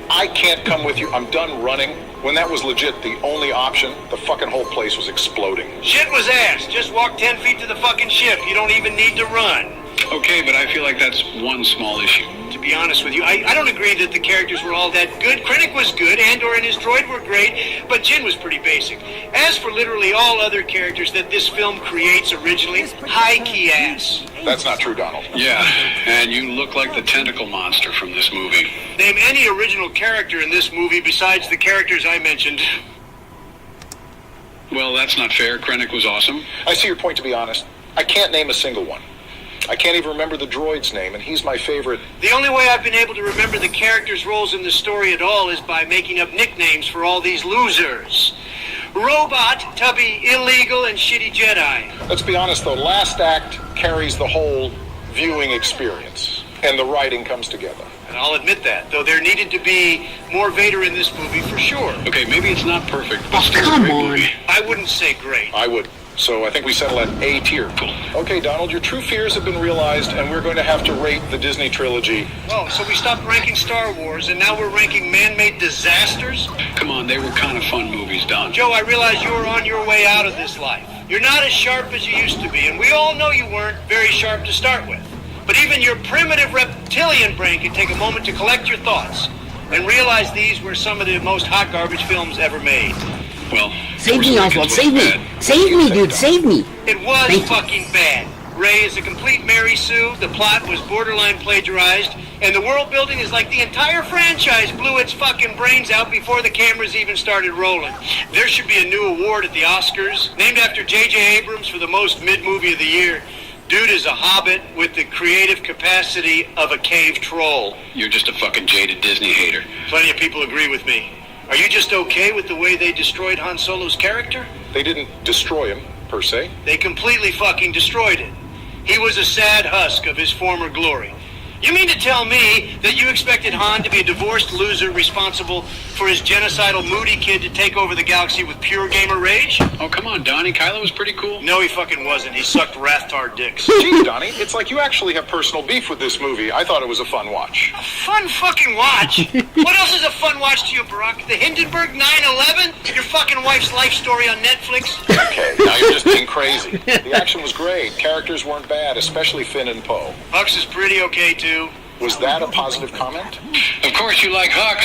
I can't come with you. I'm done running. When that was legit the only option, the fucking whole place was exploding. Shit was ass. Just walk 10 feet to the fucking ship. You don't even need to run. Okay, but I feel like that's one small issue. To be honest with you, I don't agree that the characters were all that good. Krennic was good, Andor and his droid were great, but Jin was pretty basic. As for literally all other characters that this film creates originally, high-key ass. That's not true, Donald. Yeah, and you look like the tentacle monster from this movie. Name any original character in this movie besides the characters I mentioned. Well, that's not fair. Krennic was awesome. I see your point, to be honest. I can't name a single one. I can't even remember the droid's name, and he's my favorite. The only way I've been able to remember the characters' roles in the story at all is by making up nicknames for all these losers. Robot, Tubby, Illegal, and Shitty Jedi. Let's be honest, though. Last act carries the whole viewing experience, and the writing comes together. And I'll admit that, though there needed to be more Vader in this movie for sure. Okay, maybe it's not perfect, but still a great movie. I wouldn't say great. I would. So I think we settle at A tier. Cool. Okay, Donald, your true fears have been realized, and we're going to have to rate the Disney trilogy. Oh, so we stopped ranking Star Wars, and now we're ranking man-made disasters? Come on, they were kind of fun movies, Don. Joe, I realize you were on your way out of this life. You're not as sharp as you used to be, and we all know you weren't very sharp to start with. But even your primitive reptilian brain can take a moment to collect your thoughts and realize these were some of the most hot garbage films ever made. Well, save me, Oswald, save me! Save me, dude, save me! It was fucking bad. Rey is a complete Mary Sue, the plot was borderline plagiarized, and the world building is like the entire franchise blew its fucking brains out before the cameras even started rolling. There should be a new award at the Oscars, named after J.J. Abrams for the most mid-movie of the year. Dude is a hobbit with the creative capacity of a cave troll. You're just a fucking jaded Disney hater. Plenty of people agree with me. Are you just okay with the way they destroyed Han Solo's character? They didn't destroy him, per se. They completely fucking destroyed it. He was a sad husk of his former glory. You mean to tell me that you expected Han to be a divorced loser responsible for his genocidal moody kid to take over the galaxy with pure gamer rage? Oh, come on, Donnie. Kylo was pretty cool. No, he fucking wasn't. He sucked Rathtar dicks. Gee, Donnie, it's like you actually have personal beef with this movie. I thought it was a fun watch. A fun fucking watch? What else is a fun watch to you, Barack? The Hindenburg 9/11? Your fucking wife's life story on Netflix? Okay, now you're just being crazy. The action was great. Characters weren't bad, especially Finn and Poe. Hux is pretty okay, too. Was that a positive comment? Of course you like Hux.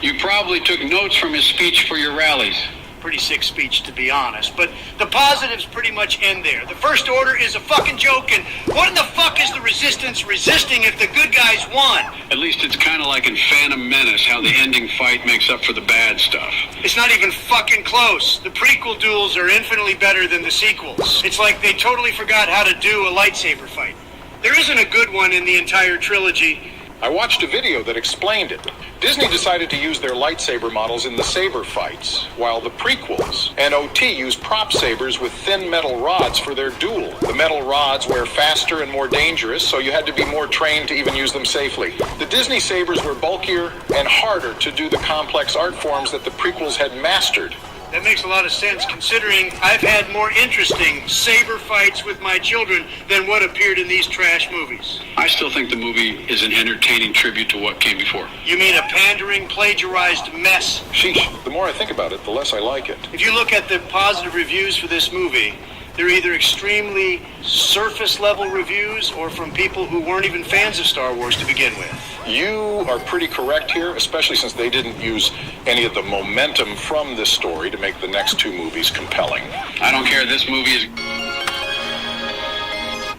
You probably took notes from his speech for your rallies. Pretty sick speech, to be honest, but the positives pretty much end there. The First Order is a fucking joke, and what in the fuck is the Resistance resisting if the good guys won? At least it's kind of like in Phantom Menace, how the ending fight makes up for the bad stuff. It's not even fucking close. The prequel duels are infinitely better than the sequels. It's like they totally forgot how to do a lightsaber fight. There isn't a good one in the entire trilogy, I watched a video that explained it. Disney decided to use their lightsaber models in the saber fights, while the prequels and OT used prop sabers with thin metal rods for their duel. The metal rods were faster and more dangerous, so you had to be more trained to even use them safely. The Disney sabers were bulkier and harder to do the complex art forms that the prequels had mastered. That makes a lot of sense, considering I've had more interesting saber fights with my children than what appeared in these trash movies. I still think the movie is an entertaining tribute to what came before. You mean a pandering, plagiarized mess? Sheesh, the more I think about it, the less I like it. If you look at the positive reviews for this movie, they're either extremely surface-level reviews or from people who weren't even fans of Star Wars to begin with. You are pretty correct here, especially since they didn't use any of the momentum from this story to make the next two movies compelling. I don't care, this movie is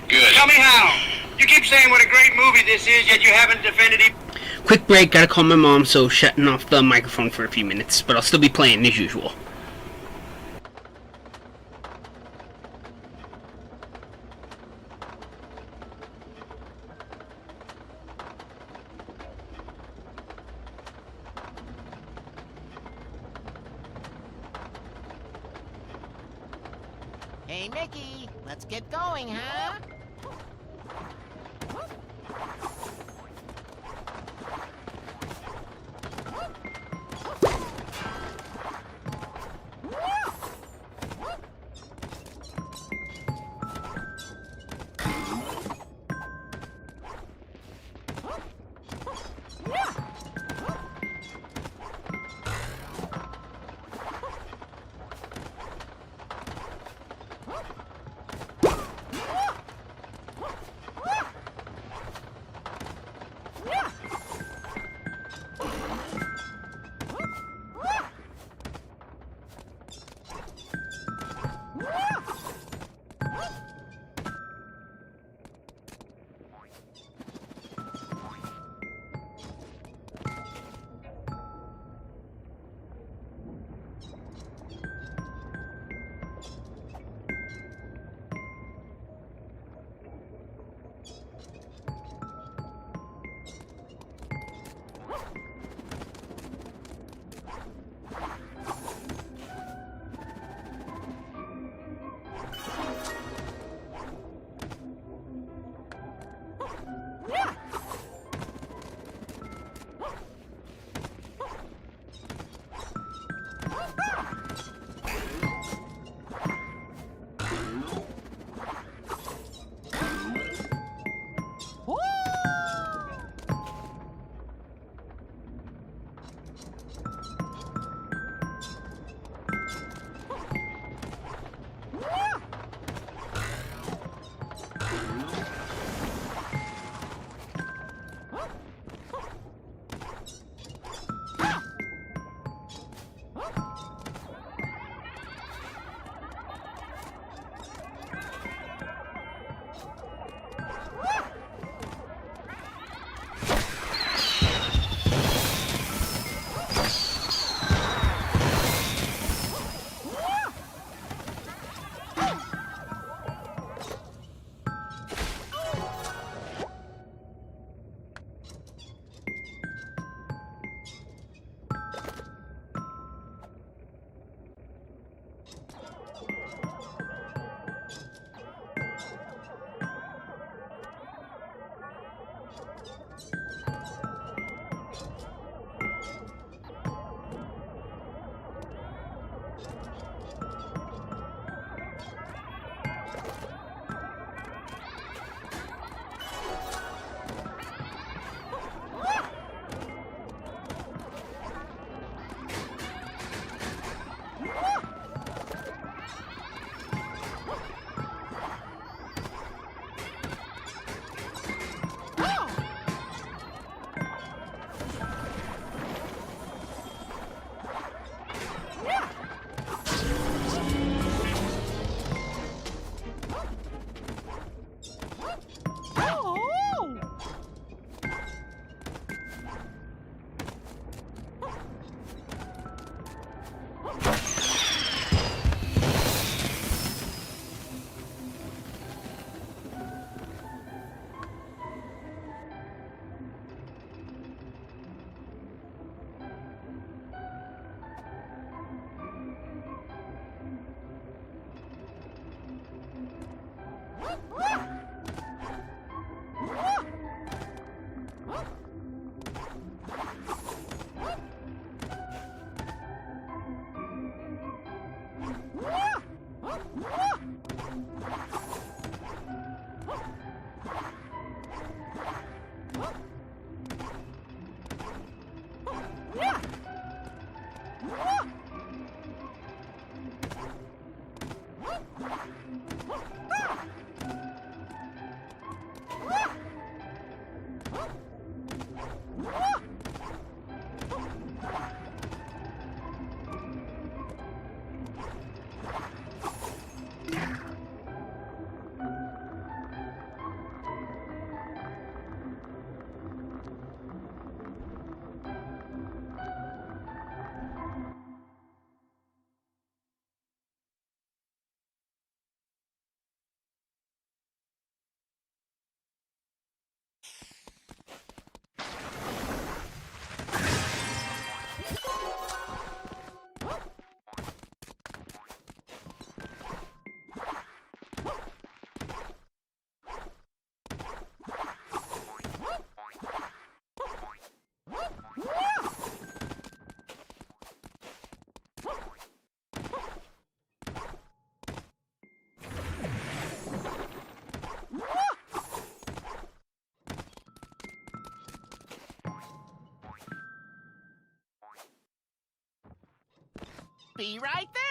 good. Tell me how. You keep saying what a great movie this is, yet you haven't defended it. Quick break, gotta call my mom, so shutting off the microphone for a few minutes, but I'll still be playing as usual. Hey, Mickey, let's get going, huh? Be right there!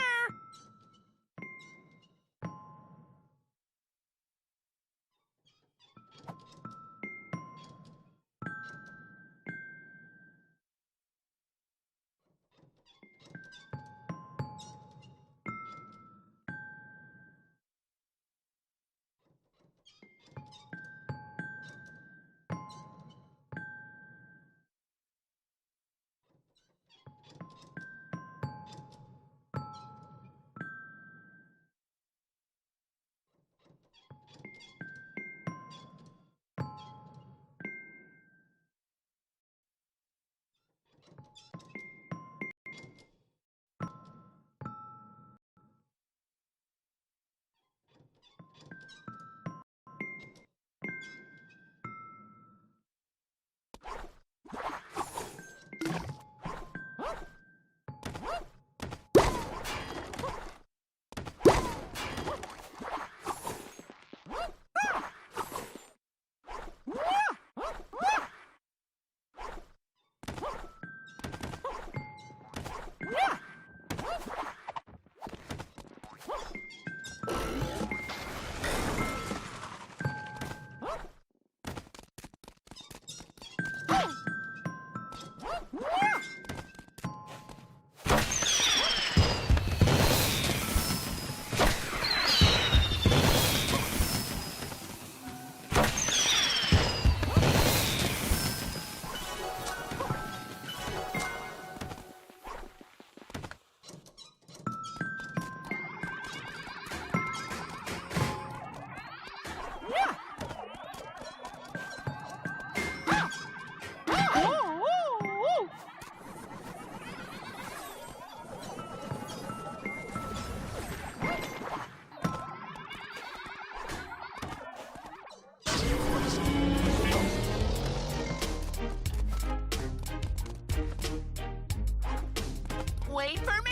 Wait for me!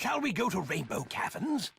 Shall we go to Rainbow Caverns?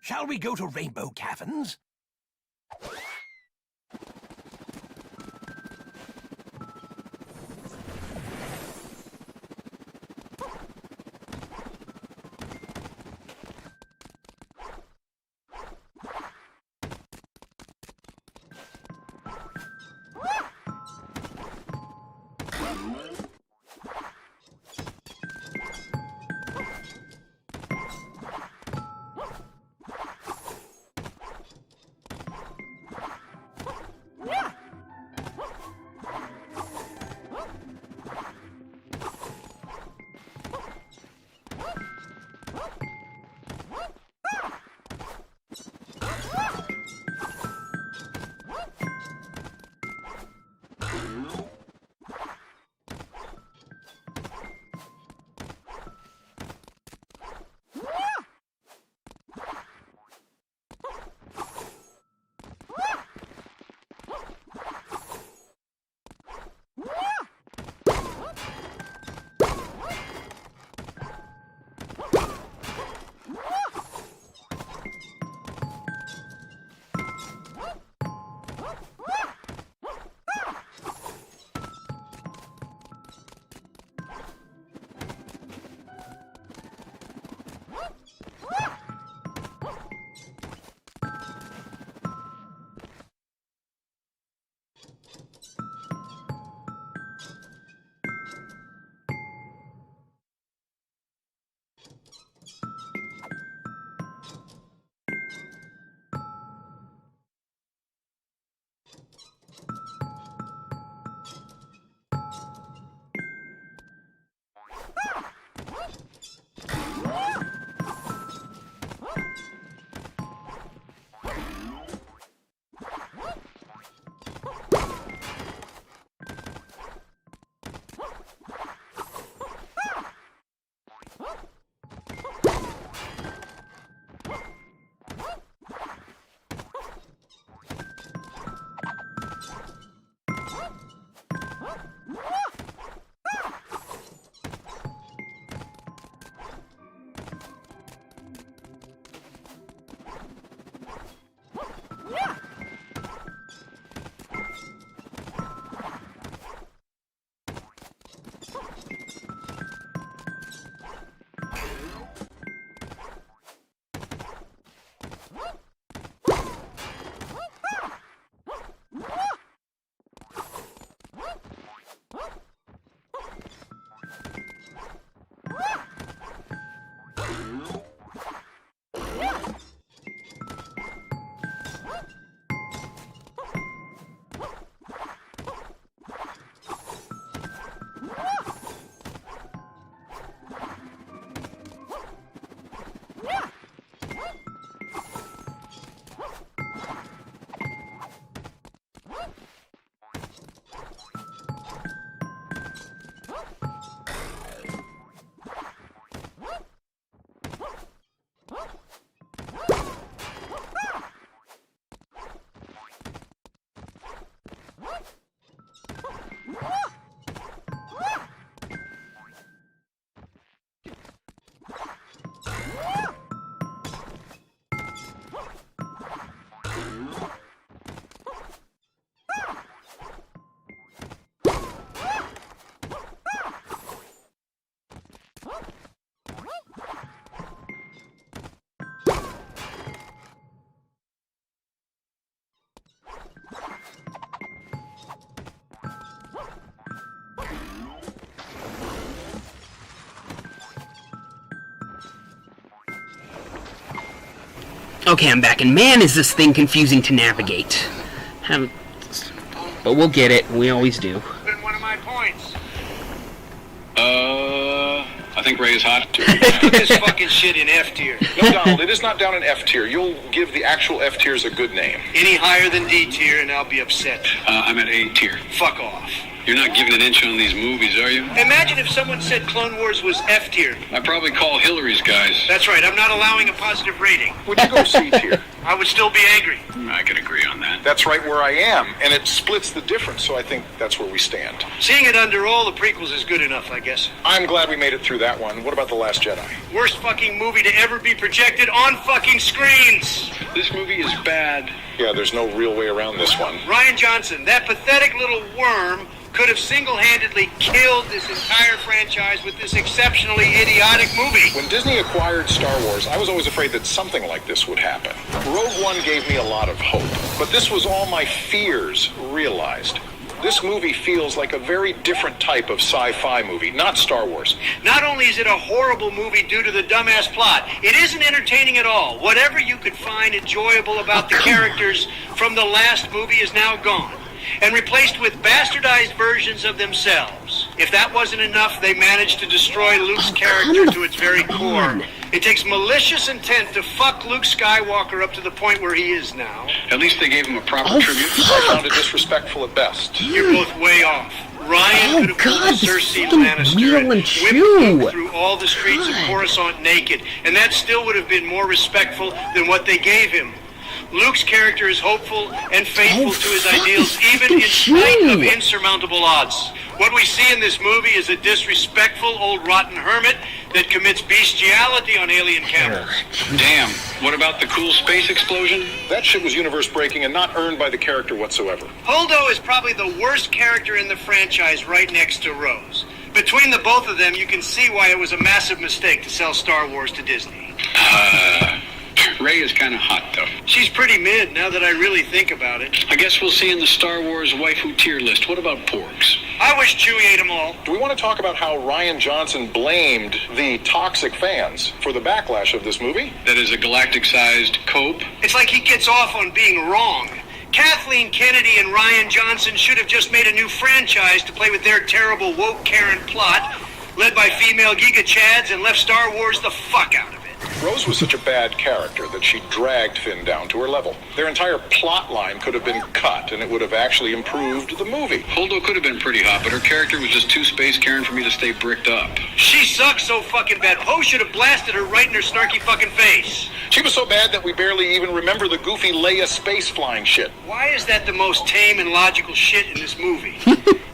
Shall we go to Rainbow Caverns? Okay, I'm back, and man, is this thing confusing to navigate. But we'll get it. We always do. Been one of my points. I think Ray is hot. Put this fucking shit in F tier. No, Donald, it is not down in F tier. You'll give the actual F tiers a good name. Any higher than D tier, and I'll be upset. I'm at A tier. Fuck off. You're not giving an inch on these movies, are you? Imagine if someone said Clone Wars was F tier. I probably call Hillary's guys. That's right, I'm not allowing a positive rating. Would you go C tier? I would still be angry. I could agree on that. That's right where I am, and it splits the difference, so I think that's where we stand. Seeing it under all the prequels is good enough, I guess. I'm glad we made it through that one. What about The Last Jedi? Worst fucking movie to ever be projected on fucking screens. This movie is bad. Yeah, there's no real way around this one. Rian Johnson, that pathetic little worm, could have single-handedly killed this entire franchise with this exceptionally idiotic movie. When Disney acquired Star Wars, I was always afraid that something like this would happen. Rogue One gave me a lot of hope, but this was all my fears realized. This movie feels like a very different type of sci-fi movie, not Star Wars. Not only is it a horrible movie due to the dumbass plot, it isn't entertaining at all. Whatever you could find enjoyable about the characters from the last movie is now gone and replaced with bastardized versions of themselves. If that wasn't enough, they managed to destroy Luke's character to its very core. It takes malicious intent to fuck Luke Skywalker up to the point where he is now. At least they gave him a proper tribute. I found it disrespectful at best. You're both way off. Ryan could have pulled a Cersei Lannister and whipped Luke through all the streets of Coruscant naked, and that still would have been more respectful than what they gave him. Luke's character is hopeful and faithful to his ideals, even in spite of insurmountable odds. What we see in this movie is a disrespectful old rotten hermit that commits bestiality on alien camels. Damn, what about the cool space explosion? That shit was universe-breaking and not earned by the character whatsoever. Holdo is probably the worst character in the franchise, right next to Rose. Between the both of them, you can see why it was a massive mistake to sell Star Wars to Disney. Rey is kind of hot, though. She's pretty mid, now that I really think about it. I guess we'll see in the Star Wars waifu tier list. What about porgs? I wish Chewie ate them all. Do we want to talk about how Rian Johnson blamed the toxic fans for the backlash of this movie? That is a galactic-sized cope? It's like he gets off on being wrong. Kathleen Kennedy and Rian Johnson should have just made a new franchise to play with their terrible woke Karen plot, led by female Giga Chads, and left Star Wars the fuck out of it. Rose was such a bad character that she dragged Finn down to her level. Their entire plot line could have been cut, and it would have actually improved the movie. Holdo could have been pretty hot, but her character was just too space Karen for me to stay bricked up. She sucks so fucking bad. Poe should have blasted her right in her snarky fucking face. She was so bad that we barely even remember the goofy Leia space flying shit. Why is that the most tame and logical shit in this movie?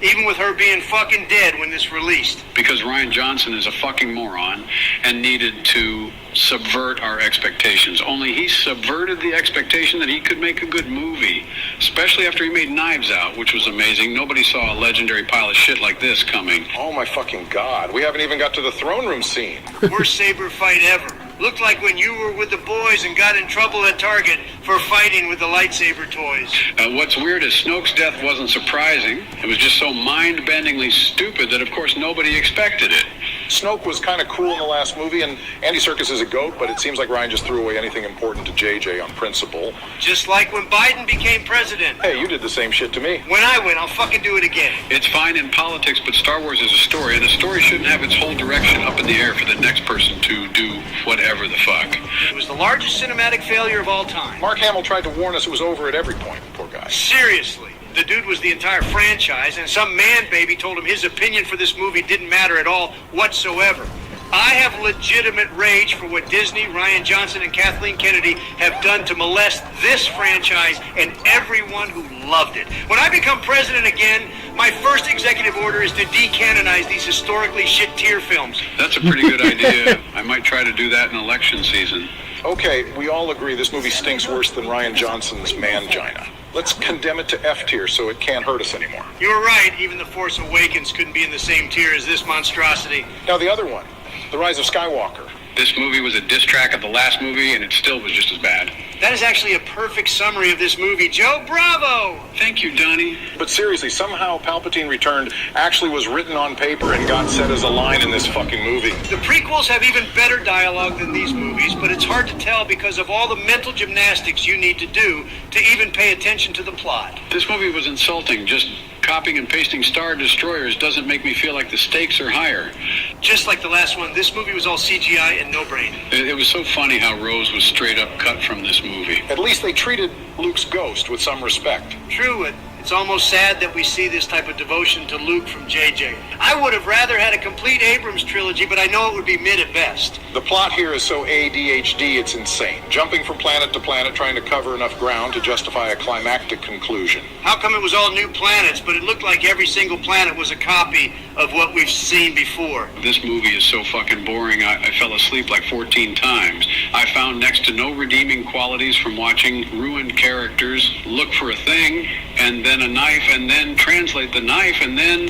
Even with her being fucking dead when this released. Because Rian Johnson is a fucking moron and needed to subvert our expectations. Only he subverted the expectation that he could make a good movie, especially after he made Knives Out, which was amazing. Nobody saw a legendary pile of shit like this coming. Oh my fucking god, we haven't even got to the throne room scene. Worst saber fight ever. Looked like when you were with the boys and got in trouble at Target for fighting with the lightsaber toys. What's weird is Snoke's death wasn't surprising. It was just so mind-bendingly stupid that, of course, nobody expected it. Snoke was kind of cool in the last movie, and Andy Serkis is a goat, but it seems like Ryan just threw away anything important to JJ on principle. Just like when Biden became president. Hey, you did the same shit to me. When I win, I'll fucking do it again. It's fine in politics, but Star Wars is a story, and a story shouldn't have its whole direction up in the air for the next person to do whatever the fuck. It was the largest cinematic failure of all time. Mark Hamill tried to warn us it was over at every point, poor guy. Seriously. The dude was the entire franchise, and some man baby told him his opinion for this movie didn't matter at all whatsoever. I have legitimate rage for what Disney, Rian Johnson, and Kathleen Kennedy have done to molest this franchise and everyone who loved it. When I become president again, my first executive order is to decanonize these historically shit tier films. That's a pretty good idea. I might try to do that in election season. Okay, we all agree this movie stinks worse than Rian Johnson's Mangina. Let's condemn it to F tier so it can't hurt us anymore. You were right. Even The Force Awakens couldn't be in the same tier as this monstrosity. Now the other one, The Rise of Skywalker. This movie was a diss track of the last movie, and it still was just as bad. That is actually a perfect summary of this movie. Joe Bravo! Thank you, Donnie. But seriously, somehow Palpatine Returned actually was written on paper and got set as a line in this fucking movie. The prequels have even better dialogue than these movies, but it's hard to tell because of all the mental gymnastics you need to do to even pay attention to the plot. This movie was insulting. Just copying and pasting Star Destroyers doesn't make me feel like the stakes are higher. Just like the last one, this movie was all CGI and no brain. It was so funny how Rose was straight up cut from this movie. At least they treated Luke's ghost with some respect. True, It's almost sad that we see this type of devotion to Luke from JJ. I would have rather had a complete Abrams trilogy, but I know it would be mid at best. The plot here is so ADHD, it's insane. Jumping from planet to planet, trying to cover enough ground to justify a climactic conclusion. How come it was all new planets, but it looked like every single planet was a copy of what we've seen before? This movie is so fucking boring, I fell asleep like 14 times. I found next to no redeeming qualities from watching ruined characters look for a thing, and then a knife, and then translate the knife, and then...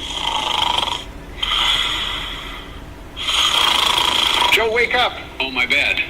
Joe, wake up! Oh, my bad.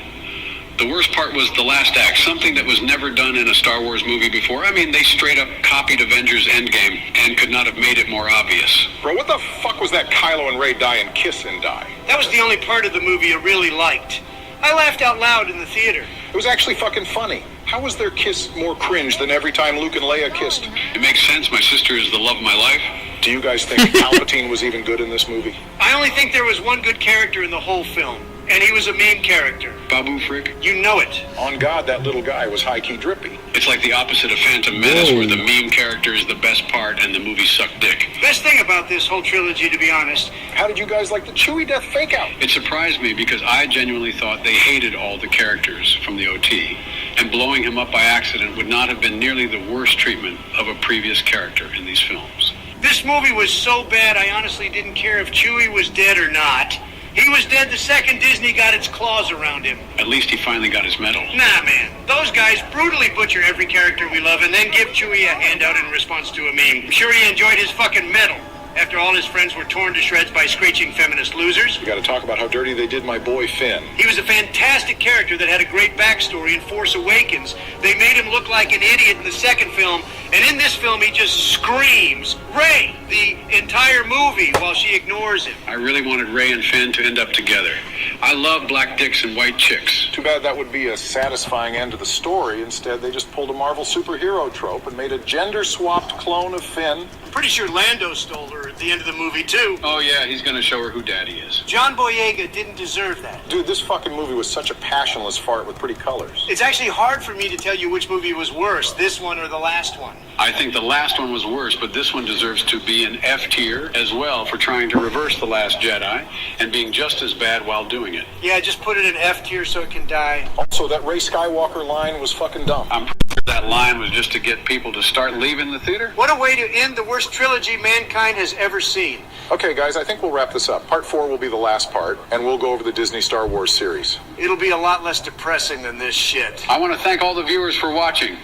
The worst part was the last act, something that was never done in a Star Wars movie before. I mean, they straight up copied Avengers Endgame and could not have made it more obvious. Bro, what the fuck was that Kylo and Rey die and kiss and die? That was the only part of the movie I really liked. I laughed out loud in the theater. It was actually fucking funny. How was their kiss more cringe than every time Luke and Leia kissed? It makes sense. My sister is the love of my life. Do you guys think Palpatine was even good in this movie? I only think there was one good character in the whole film, and he was a meme character. Babu Frick? You know it. On God, that little guy was high-key drippy. It's like the opposite of Phantom Menace, where the meme character is the best part and the movie sucked dick. Best thing about this whole trilogy, to be honest. How did you guys like the Chewie death fake-out? It surprised me because I genuinely thought they hated all the characters from the OT, and blowing him up by accident would not have been nearly the worst treatment of a previous character in these films. This movie was so bad, I honestly didn't care if Chewie was dead or not. He was dead the second Disney got its claws around him. At least he finally got his medal. Nah, man. Those guys brutally butcher every character we love and then give Chewie a handout in response to a meme. I'm sure he enjoyed his fucking medal after all his friends were torn to shreds by screeching feminist losers. You gotta talk about how dirty they did my boy Finn. He was a fantastic character that had a great backstory in Force Awakens. They made him look like an idiot in the second film, and in this film he just screams Rey the entire movie while she ignores him. I really wanted Rey and Finn to end up together. I love black dicks and white chicks. Too bad that would be a satisfying end to the story. Instead, they just pulled a Marvel superhero trope and made a gender-swapped clone of Finn. I'm pretty sure Lando stole her at the end of the movie, too. Oh, yeah, he's gonna show her who Daddy is. John Boyega didn't deserve that. Dude, this fucking movie was such a passionless fart with pretty colors. It's actually hard for me to tell you which movie was worse, this one or the last one. I think the last one was worse, but this one deserves to be an F tier as well for trying to reverse The Last Jedi and being just as bad while doing it. Yeah, just put it in F tier so it can die. Also, that Rey Skywalker line was fucking dumb. I'm pretty sure that line was just to get people to start leaving the theater. What a way to end the worst trilogy mankind has ever seen. Okay, guys, I think we'll wrap this up. Part 4 will be the last part, and we'll go over the Disney Star Wars series. It'll be a lot less depressing than this shit. I want to thank all the viewers for watching.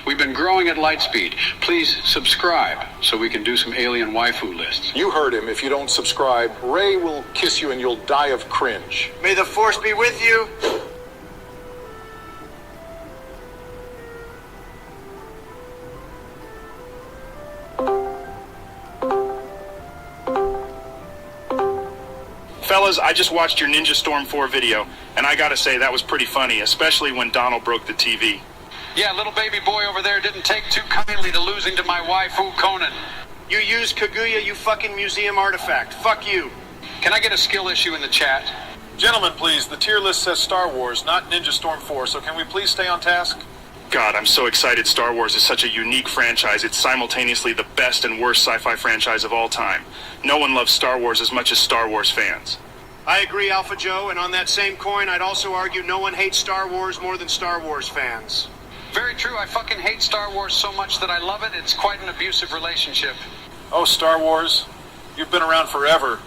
We've been growing at light speed. Please subscribe so we can do some alien waifu lists. You heard him. If you don't subscribe, Rey will kiss you and you'll die of cringe. May the Force be with you. Fellas, I just watched your Ninja Storm 4 video, and I gotta say that was pretty funny, especially when Donald broke the TV. Yeah, little baby boy over there didn't take too kindly to losing to my waifu Conan. You used Kaguya, you fucking museum artifact. Fuck you. Can I get a skill issue in the chat? Gentlemen, please, the tier list says Star Wars, not Ninja Storm 4, so can we please stay on task? God, I'm so excited Star Wars is such a unique franchise. It's simultaneously the best and worst sci-fi franchise of all time. No one loves Star Wars as much as Star Wars fans. I agree, Alpha Joe, and on that same coin, I'd also argue no one hates Star Wars more than Star Wars fans. Very true. I fucking hate Star Wars so much that I love it. It's quite an abusive relationship. Oh, Star Wars, you've been around forever,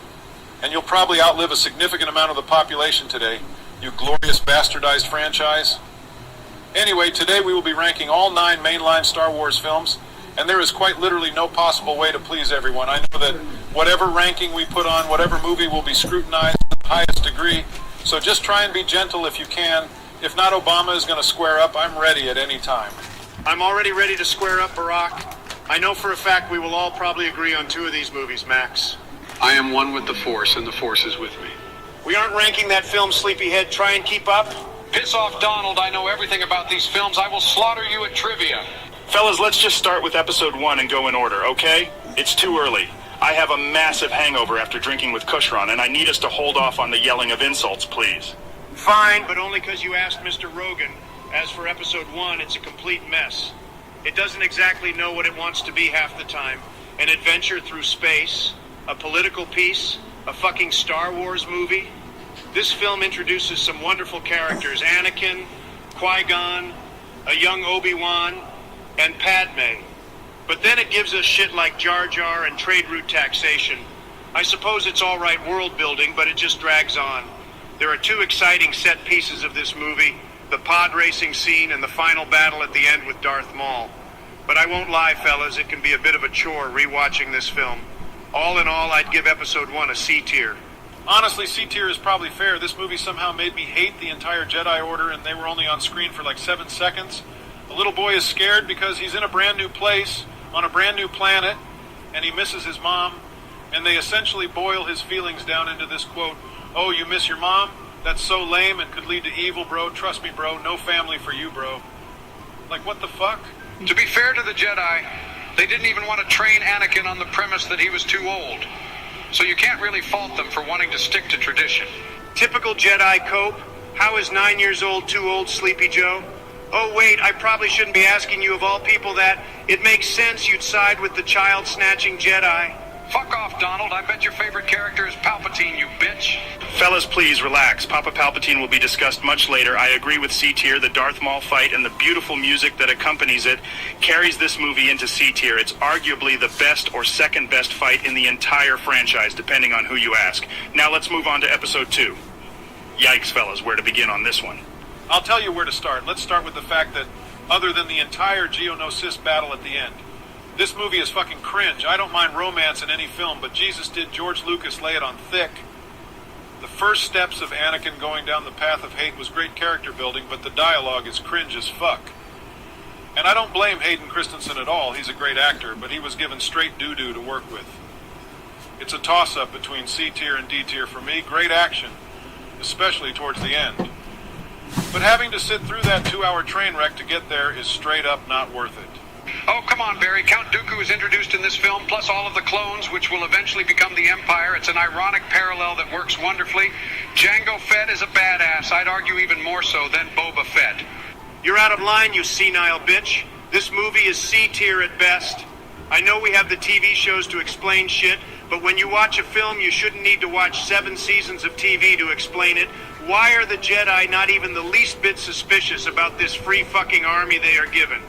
and you'll probably outlive a significant amount of the population today, you glorious bastardized franchise. Anyway, today we will be ranking all 9 mainline Star Wars films, and there is quite literally no possible way to please everyone. I know that whatever ranking we put on, whatever movie will be scrutinized to the highest degree, so just try and be gentle if you can. If not, Obama is going to square up. I'm ready at any time. I'm already ready to square up, Barack. I know for a fact we will all probably agree on 2 of these movies, Max. I am one with the Force, and the Force is with me. We aren't ranking that film, Sleepyhead. Try and keep up. Piss off, Donald. I know everything about these films. I will slaughter you at trivia. Fellas, let's just start with episode 1 and go in order, okay? It's too early. I have a massive hangover after drinking with Kushron, and I need us to hold off on the yelling of insults, please. Fine, but only because you asked Mr. Rogan. As for episode 1, it's a complete mess. It doesn't exactly know what it wants to be half the time. An adventure through space, a political piece, a fucking Star Wars movie. This film introduces some wonderful characters. Anakin, Qui-Gon, a young Obi-Wan, and Padme. But then it gives us shit like Jar Jar and trade route taxation. I suppose it's all right world building, but it just drags on. There are two exciting set pieces of this movie, the pod racing scene and the final battle at the end with Darth Maul. But I won't lie, fellas, it can be a bit of a chore rewatching this film. All in all, I'd give episode 1 a C tier. Honestly, C tier is probably fair. This movie somehow made me hate the entire Jedi Order, and they were only on screen for like 7 seconds. A little boy is scared because he's in a brand new place, on a brand new planet, and he misses his mom, and they essentially boil his feelings down into this quote, "Oh, you miss your mom? That's so lame and could lead to evil, bro. Trust me, bro. No family for you, bro." Like, what the fuck? To be fair to the Jedi, they didn't even want to train Anakin on the premise that he was too old. So you can't really fault them for wanting to stick to tradition. Typical Jedi cope. How is 9 years old too old, Sleepy Joe? Oh wait, I probably shouldn't be asking you of all people that. It makes sense you'd side with the child-snatching Jedi. Fuck off, Donald. I bet your favorite character is Palpatine, you bitch. Fellas, please relax. Papa Palpatine will be discussed much later. I agree with C tier. The Darth Maul fight and the beautiful music that accompanies it carries this movie into C tier. It's arguably the best or second best fight in the entire franchise, depending on who you ask. Now let's move on to episode 2. Yikes, fellas, where to begin on this one? I'll tell you where to start. Let's start with the fact that, other than the entire Geonosis battle at the end, this movie is fucking cringe. I don't mind romance in any film, but Jesus, did George Lucas lay it on thick. The first steps of Anakin going down the path of hate was great character building, but the dialogue is cringe as fuck. And I don't blame Hayden Christensen at all. He's a great actor, but he was given straight doo-doo to work with. It's a toss-up between C tier and D tier for me. Great action, especially towards the end. But having to sit through that 2-hour train wreck to get there is straight up not worth it. Oh, come on, Barry. Count Dooku is introduced in this film, plus all of the clones, which will eventually become the Empire. It's an ironic parallel that works wonderfully. Jango Fett is a badass. I'd argue even more so than Boba Fett. You're out of line, you senile bitch. This movie is C tier at best. I know we have the TV shows to explain shit, but when you watch a film, you shouldn't need to watch 7 seasons of TV to explain it. Why are the Jedi not even the least bit suspicious about this free fucking army they are given?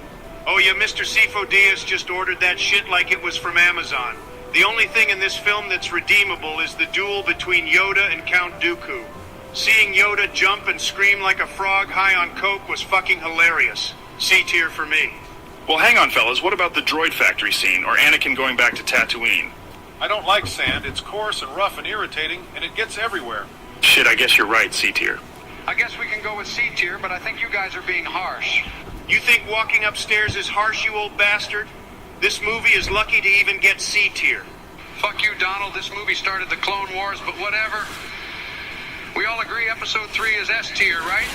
Oh yeah, Mr. Sifo Diaz just ordered that shit like it was from Amazon. The only thing in this film that's redeemable is the duel between Yoda and Count Dooku. Seeing Yoda jump and scream like a frog high on coke was fucking hilarious. C tier for me. Well, hang on, fellas. What about the droid factory scene, or Anakin going back to Tatooine? I don't like sand. It's coarse and rough and irritating, and it gets everywhere. Shit, I guess you're right, C tier. I guess we can go with C tier, but I think you guys are being harsh. You think walking upstairs is harsh, you old bastard? This movie is lucky to even get C tier. Fuck you, Donald. This movie started the Clone Wars, but whatever. We all agree episode 3 is S tier, right?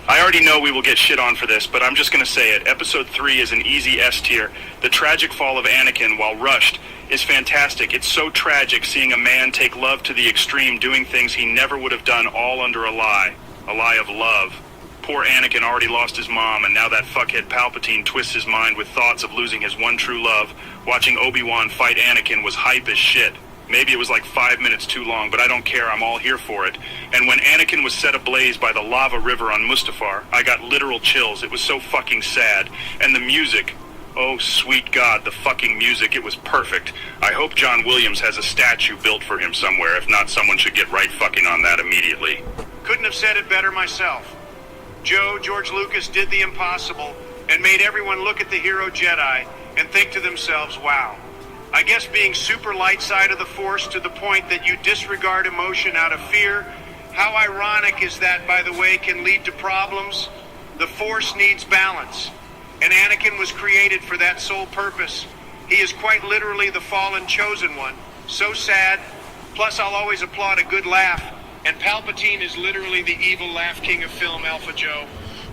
I already know we will get shit on for this, but I'm just gonna say it. Episode 3 is an easy S tier. The tragic fall of Anakin while rushed is fantastic. It's so tragic seeing a man take love to the extreme, doing things he never would have done, all under a lie of love. Poor Anakin already lost his mom, and now that fuckhead Palpatine twists his mind with thoughts of losing his one true love. Watching Obi-Wan fight Anakin was hype as shit. Maybe it was like 5 minutes too long, but I don't care, I'm all here for it. And when Anakin was set ablaze by the lava river on Mustafar, I got literal chills. It was so fucking sad. And the music, oh sweet God, the fucking music, it was perfect. I hope John Williams has a statue built for him somewhere. If not, someone should get right fucking on that immediately. Couldn't have said it better myself. George Lucas did the impossible and made everyone look at the hero Jedi and think to themselves, wow. I guess being super light side of the Force to the point that you disregard emotion out of fear, how ironic is that, by the way, can lead to problems? The Force needs balance, and Anakin was created for that sole purpose. He is quite literally the fallen chosen one. So sad. Plus, I'll always applaud a good laugh. And Palpatine is literally the evil laugh king of film, Alpha Joe.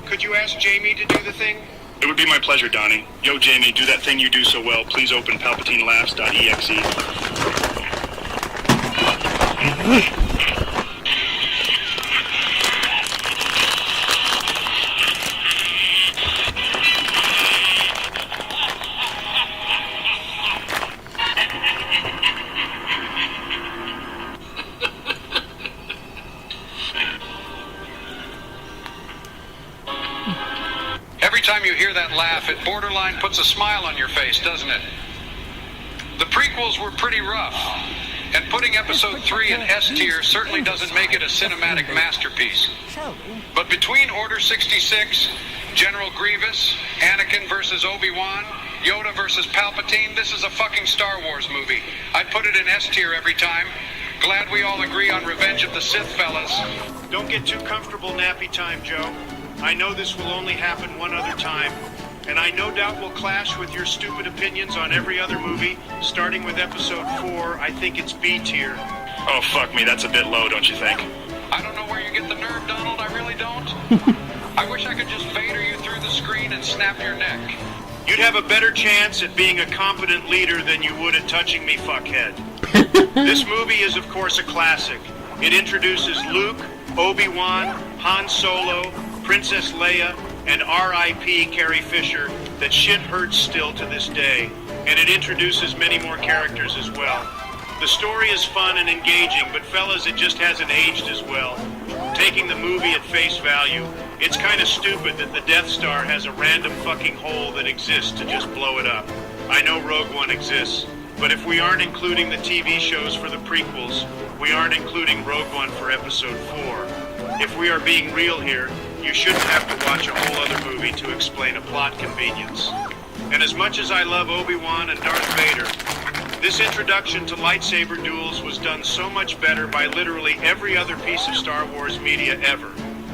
Could you ask Jamie to do the thing? It would be my pleasure, Donnie. Yo, Jamie, do that thing you do so well. Please open palpatinelaughs.exe. you hear that laugh, it borderline puts a smile on your face, doesn't it? The prequels were pretty rough, and putting Episode 3 in S tier certainly doesn't make it a cinematic masterpiece. But between Order 66, General Grievous, Anakin versus Obi-Wan, Yoda versus Palpatine, this is a fucking Star Wars movie. I'd put it in S tier every time. Glad we all agree on Revenge of the Sith, fellas. Don't get too comfortable nappy time, Joe. I know this will only happen one other time, and I no doubt will clash with your stupid opinions on every other movie, starting with Episode 4. I think it's B tier. Oh, fuck me, that's a bit low, don't you think? I don't know where you get the nerve, Donald, I really don't. I wish I could just Vader you through the screen and snap your neck. You'd have a better chance at being a competent leader than you would at touching me, fuckhead. This movie is, of course, a classic. It introduces Luke, Obi-Wan, Han Solo, Princess Leia, and R.I.P. Carrie Fisher that shit hurts still to this day. And it introduces many more characters as well. The story is fun and engaging, but fellas, it just hasn't aged as well. Taking the movie at face value, it's kind of stupid that the Death Star has a random fucking hole that exists to just blow it up. I know Rogue One exists, but if we aren't including the TV shows for the prequels, we aren't including Rogue One for Episode 4. If we are being real here, you shouldn't have to watch a whole other movie to explain a plot convenience. And as much as I love Obi-Wan and Darth Vader, this introduction to lightsaber duels was done so much better by literally every other piece of Star Wars media ever,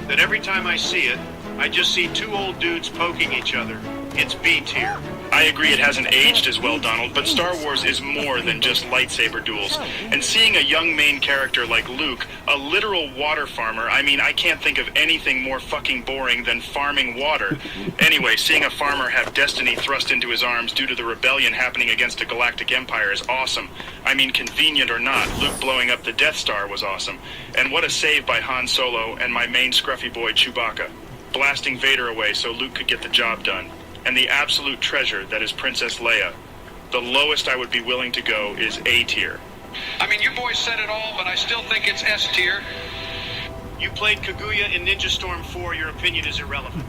that every time I see it, I just see two old dudes poking each other. It's B tier. I agree it hasn't aged as well, Donald, but Star Wars is more than just lightsaber duels. And seeing a young main character like Luke, a literal water farmer, I mean, I can't think of anything more fucking boring than farming water. Anyway, seeing a farmer have destiny thrust into his arms due to the rebellion happening against a galactic empire is awesome. I mean, convenient or not, Luke blowing up the Death Star was awesome. And what a save by Han Solo and my main scruffy boy Chewbacca, blasting Vader away so Luke could get the job done. And the absolute treasure that is Princess Leia. The lowest I would be willing to go is A tier. I mean, you boys said it all, but I still think it's S tier. You played Kaguya in Ninja Storm 4, your opinion is irrelevant.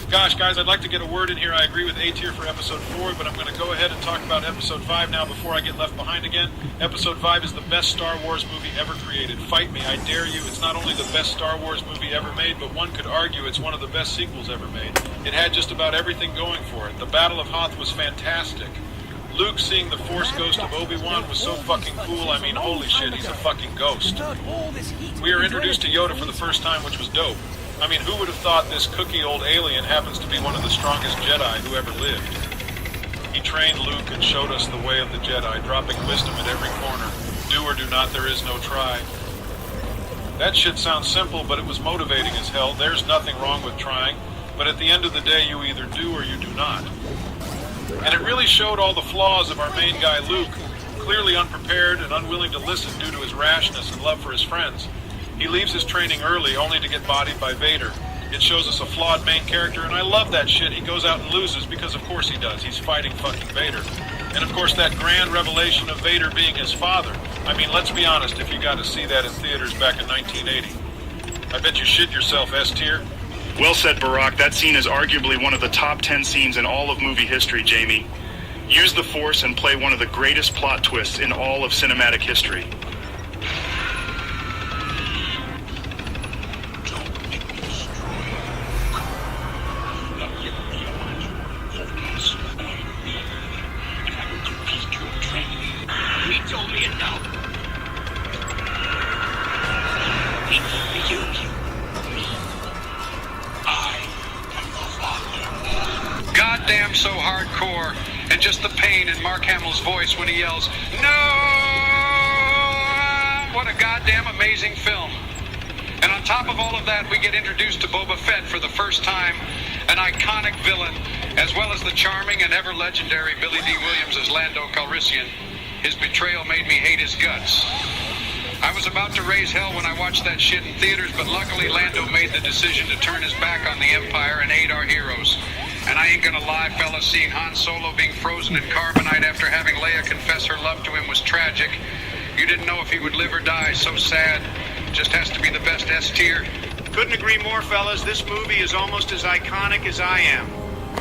Gosh, guys, I'd like to get a word in here. I agree with A tier for Episode 4, but I'm going to go ahead and talk about Episode 5 now before I get left behind again. Episode 5 is the best Star Wars movie ever created. Fight me, I dare you. It's not only the best Star Wars movie ever made, but one could argue it's one of the best sequels ever made. It had just about everything going for it. The Battle of Hoth was fantastic. Luke seeing the Force ghost of Obi-Wan was so fucking cool. I mean, holy shit, he's a fucking ghost. We are introduced to Yoda for the first time, which was dope. I mean, who would have thought this cookie old alien happens to be one of the strongest Jedi who ever lived? He trained Luke and showed us the way of the Jedi, dropping wisdom at every corner. Do or do not, there is no try. That shit sounds simple, but it was motivating as hell. There's nothing wrong with trying, but at the end of the day, you either do or you do not. And it really showed all the flaws of our main guy, Luke, clearly unprepared and unwilling to listen due to his rashness and love for his friends. He leaves his training early only to get bodied by Vader. It shows us a flawed main character, and I love that shit. He goes out and loses because of course he does. He's fighting fucking Vader. And of course that grand revelation of Vader being his father. I mean, let's be honest, if you got to see that in theaters back in 1980. I bet you shit yourself, S tier. Well said, Barack. That scene is arguably one of the top 10 scenes in all of movie history, Jamie. Use the Force and play one of the greatest plot twists in all of cinematic history. Goddamn so hardcore, and just the pain in Mark Hamill's voice when he yells, "No!" What a goddamn amazing film. And on top of all of that, we get introduced to Boba Fett for the first time, an iconic villain, as well as the charming and ever legendary Billy D. Williams as Lando Calrissian. His betrayal made me hate his guts. I was about to raise hell when I watched that shit in theaters, but luckily Lando made the decision to turn his back on the Empire and aid our heroes. And I ain't gonna lie, fellas, seeing Han Solo being frozen in carbonite after having Leia confess her love to him was tragic. You didn't know if he would live or die, so sad. Just has to be the best S tier. Couldn't agree more, fellas. This movie is almost as iconic as I am.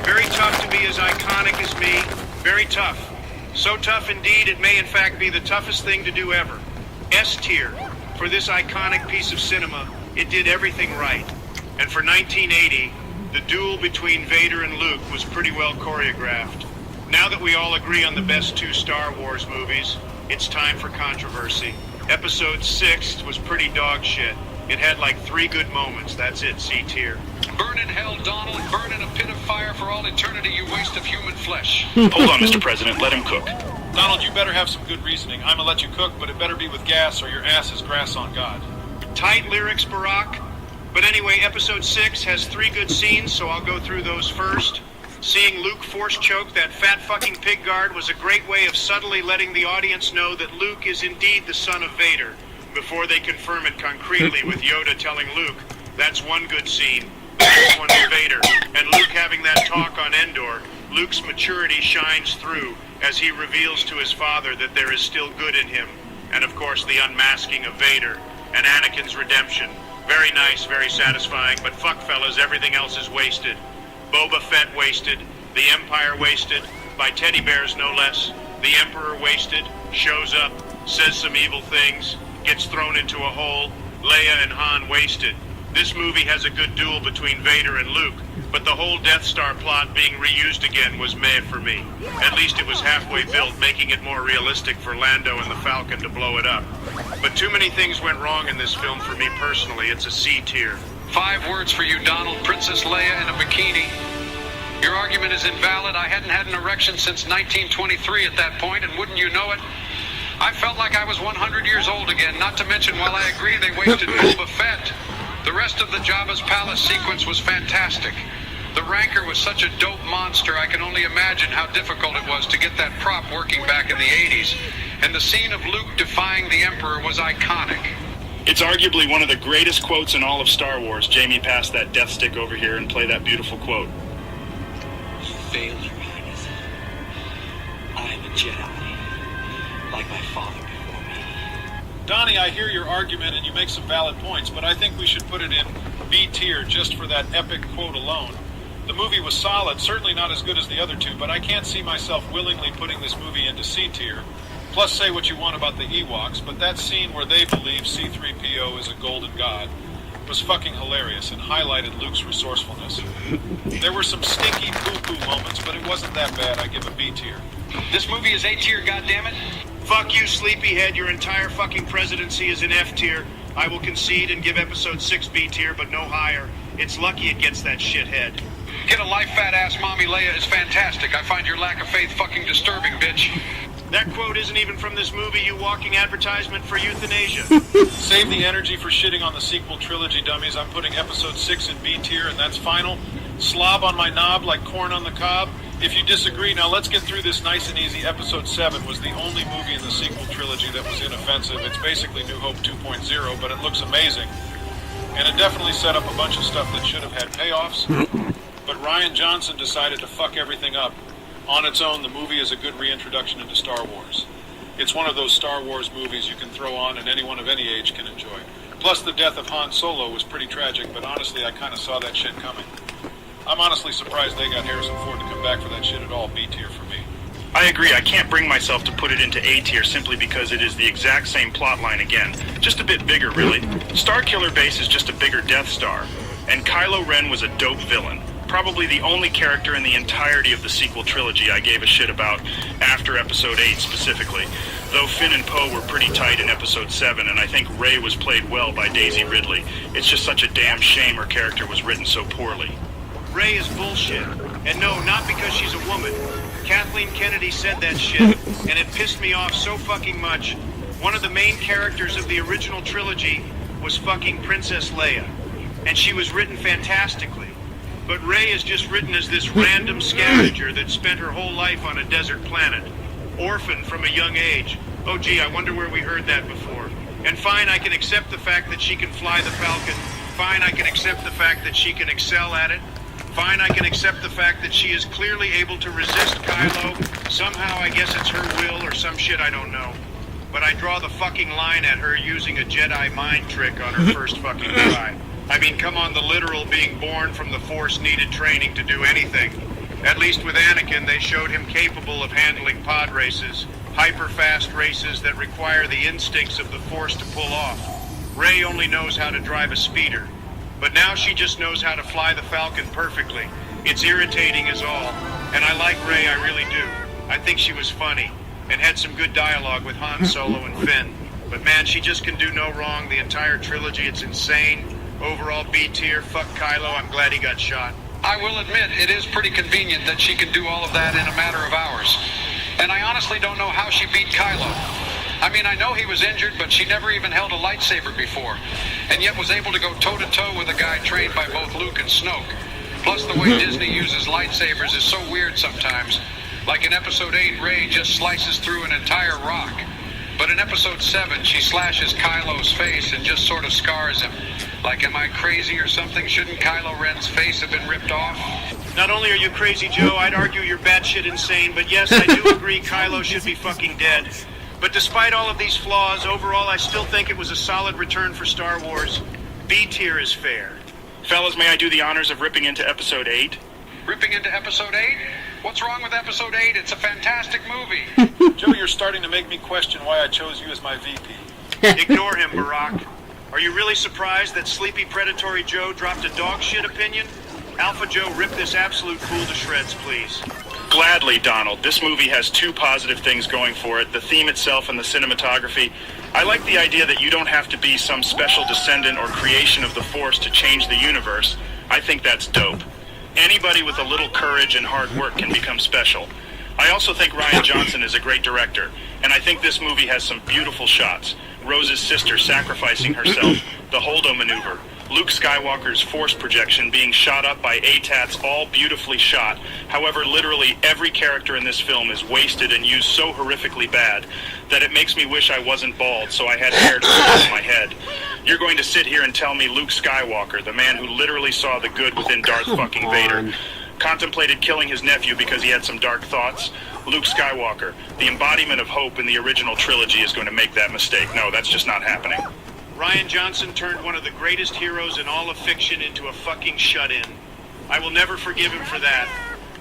Very tough to be as iconic as me. Very tough. So tough indeed, it may in fact be the toughest thing to do ever. S tier. For this iconic piece of cinema, it did everything right. And for 1980, the duel between Vader and Luke was pretty well choreographed. Now that we all agree on the best 2 Star Wars movies, it's time for controversy. Episode 6 was pretty dog shit. It had like 3 good moments. That's it, C tier. Burn in hell, Donald. Burn in a pit of fire for all eternity, you waste of human flesh. Hold on, Mr. President. Let him cook. Donald, you better have some good reasoning. I'ma let you cook, but it better be with gas or your ass is grass on God. Tight lyrics, Barack. But anyway, episode 6 has 3 good scenes, so I'll go through those first. Seeing Luke force choke that fat fucking pig guard was a great way of subtly letting the audience know that Luke is indeed the son of Vader, before they confirm it concretely with Yoda telling Luke, that's one good scene, this one's Vader. And Luke having that talk on Endor, Luke's maturity shines through as he reveals to his father that there is still good in him. And of course the unmasking of Vader, and Anakin's redemption. Very nice, very satisfying, but fuck fellas, everything else is wasted. Boba Fett wasted, the Empire wasted, by teddy bears no less. The Emperor wasted, shows up, says some evil things, gets thrown into a hole. Leia and Han wasted. This movie has a good duel between Vader and Luke, but the whole Death Star plot being reused again was meh for me. At least it was halfway built, making it more realistic for Lando and the Falcon to blow it up. But too many things went wrong in this film for me personally. It's a C tier. 5 words for you, Donald. Princess Leia in a bikini. Your argument is invalid. I hadn't had an erection since 1923 at that point, and wouldn't you know it, I felt like I was 100 years old again, not to mention, while I agree they wasted Boba Fett, the rest of the Jabba's palace sequence was fantastic. The Rancor was such a dope monster, I can only imagine how difficult it was to get that prop working back in the 80s. And the scene of Luke defying the Emperor was iconic. It's arguably one of the greatest quotes in all of Star Wars. Jamie, pass that death stick over here and play that beautiful quote. You failed, Your Highness. I am a Jedi, like my father before me. Donnie, I hear your argument and you make some valid points, but I think we should put it in B tier just for that epic quote alone. The movie was solid, certainly not as good as the other 2, but I can't see myself willingly putting this movie into C tier. Plus, say what you want about the Ewoks, but that scene where they believe C-3PO is a golden god was fucking hilarious and highlighted Luke's resourcefulness. There were some stinky poo-poo moments, but it wasn't that bad. I give a B tier. This movie is A tier, goddammit. Fuck you, sleepyhead. Your entire fucking presidency is in F tier. I will concede and give episode 6 B tier, but no higher. It's lucky it gets that shithead. Get a life, fat ass mommy Leia is fantastic. I find your lack of faith fucking disturbing, bitch. That quote isn't even from this movie, you walking advertisement for euthanasia. Save the energy for shitting on the sequel trilogy, dummies. I'm putting episode 6 in B tier, and that's final. Slob on my knob like corn on the cob. If you disagree, now let's get through this nice and easy. Episode 7 was the only movie in the sequel trilogy that was inoffensive. It's basically New Hope 2.0, but it looks amazing. And it definitely set up a bunch of stuff that should have had payoffs. But Rian Johnson decided to fuck everything up. On its own, the movie is a good reintroduction into Star Wars. It's one of those Star Wars movies you can throw on and anyone of any age can enjoy. Plus, the death of Han Solo was pretty tragic, but honestly, I kind of saw that shit coming. I'm honestly surprised they got Harrison Ford to come back for that shit at all. B tier for me. I agree. I can't bring myself to put it into A tier simply because it is the exact same plot line again. Just a bit bigger, really. Starkiller Base is just a bigger Death Star. And Kylo Ren was a dope villain. Probably the only character in the entirety of the sequel trilogy I gave a shit about after Episode 8 specifically. Though Finn and Poe were pretty tight in Episode 7, and I think Rey was played well by Daisy Ridley. It's just such a damn shame her character was written so poorly. Rey is bullshit. And no, not because she's a woman. Kathleen Kennedy said that shit, and it pissed me off so fucking much. One of the main characters of the original trilogy was fucking Princess Leia. And she was written fantastically. But Rey is just written as this random scavenger that spent her whole life on a desert planet. Orphaned from a young age. Oh gee, I wonder where we heard that before. And fine, I can accept the fact that she can fly the Falcon. Fine, I can accept the fact that she can excel at it. Fine, I can accept the fact that she is clearly able to resist Kylo. Somehow, I guess it's her will or some shit I don't know. But I draw the fucking line at her using a Jedi mind trick on her first fucking try. I mean, come on, the literal being born from the Force needed training to do anything. At least with Anakin, they showed him capable of handling pod races, hyper-fast races that require the instincts of the Force to pull off. Rey only knows how to drive a speeder, but now she just knows how to fly the Falcon perfectly. It's irritating is all, and I like Rey, I really do. I think she was funny, and had some good dialogue with Han Solo and Finn. But man, she just can do no wrong. The entire trilogy, it's insane. Overall B tier, fuck Kylo, I'm glad he got shot. I will admit, it is pretty convenient that she can do all of that in a matter of hours. And I honestly don't know how she beat Kylo. I mean, I know he was injured, but she never even held a lightsaber before, and yet was able to go toe-to-toe with a guy trained by both Luke and Snoke. Plus, the way Disney uses lightsabers is so weird sometimes. Like in Episode 8, Rey just slices through an entire rock. But in Episode 7, she slashes Kylo's face and just sort of scars him. Like, am I crazy or something? Shouldn't Kylo Ren's face have been ripped off? Not only are you crazy, Joe, I'd argue you're batshit insane, but yes, I do agree Kylo should be fucking dead. But despite all of these flaws, overall I still think it was a solid return for Star Wars. B tier is fair. Fellas, may I do the honors of ripping into Episode 8? Ripping into Episode 8? What's wrong with Episode 8? It's a fantastic movie. Joe, you're starting to make me question why I chose you as my VP. Ignore him, Barack. Are you really surprised that Sleepy Predatory Joe dropped a dog shit opinion? Alpha Joe, rip this absolute fool to shreds, please. Gladly, Donald. This movie has two positive things going for it, the theme itself and the cinematography. I like the idea that you don't have to be some special descendant or creation of the Force to change the universe. I think that's dope. Anybody with a little courage and hard work can become special. I also think Rian Johnson is a great director, and I think this movie has some beautiful shots. Rose's sister sacrificing herself, the Holdo maneuver, Luke Skywalker's force projection being shot up by ATATs, all beautifully shot. However, literally every character in this film is wasted and used so horrifically bad that it makes me wish I wasn't bald, so I had hair to put on my head. You're going to sit here and tell me Luke Skywalker, the man who literally saw the good within Darth fucking Vader, contemplated killing his nephew because he had some dark thoughts? Luke Skywalker, the embodiment of hope in the original trilogy, is going to make that mistake. No, that's just not happening. Rian Johnson turned one of the greatest heroes in all of fiction into a fucking shut-in. I will never forgive him for that.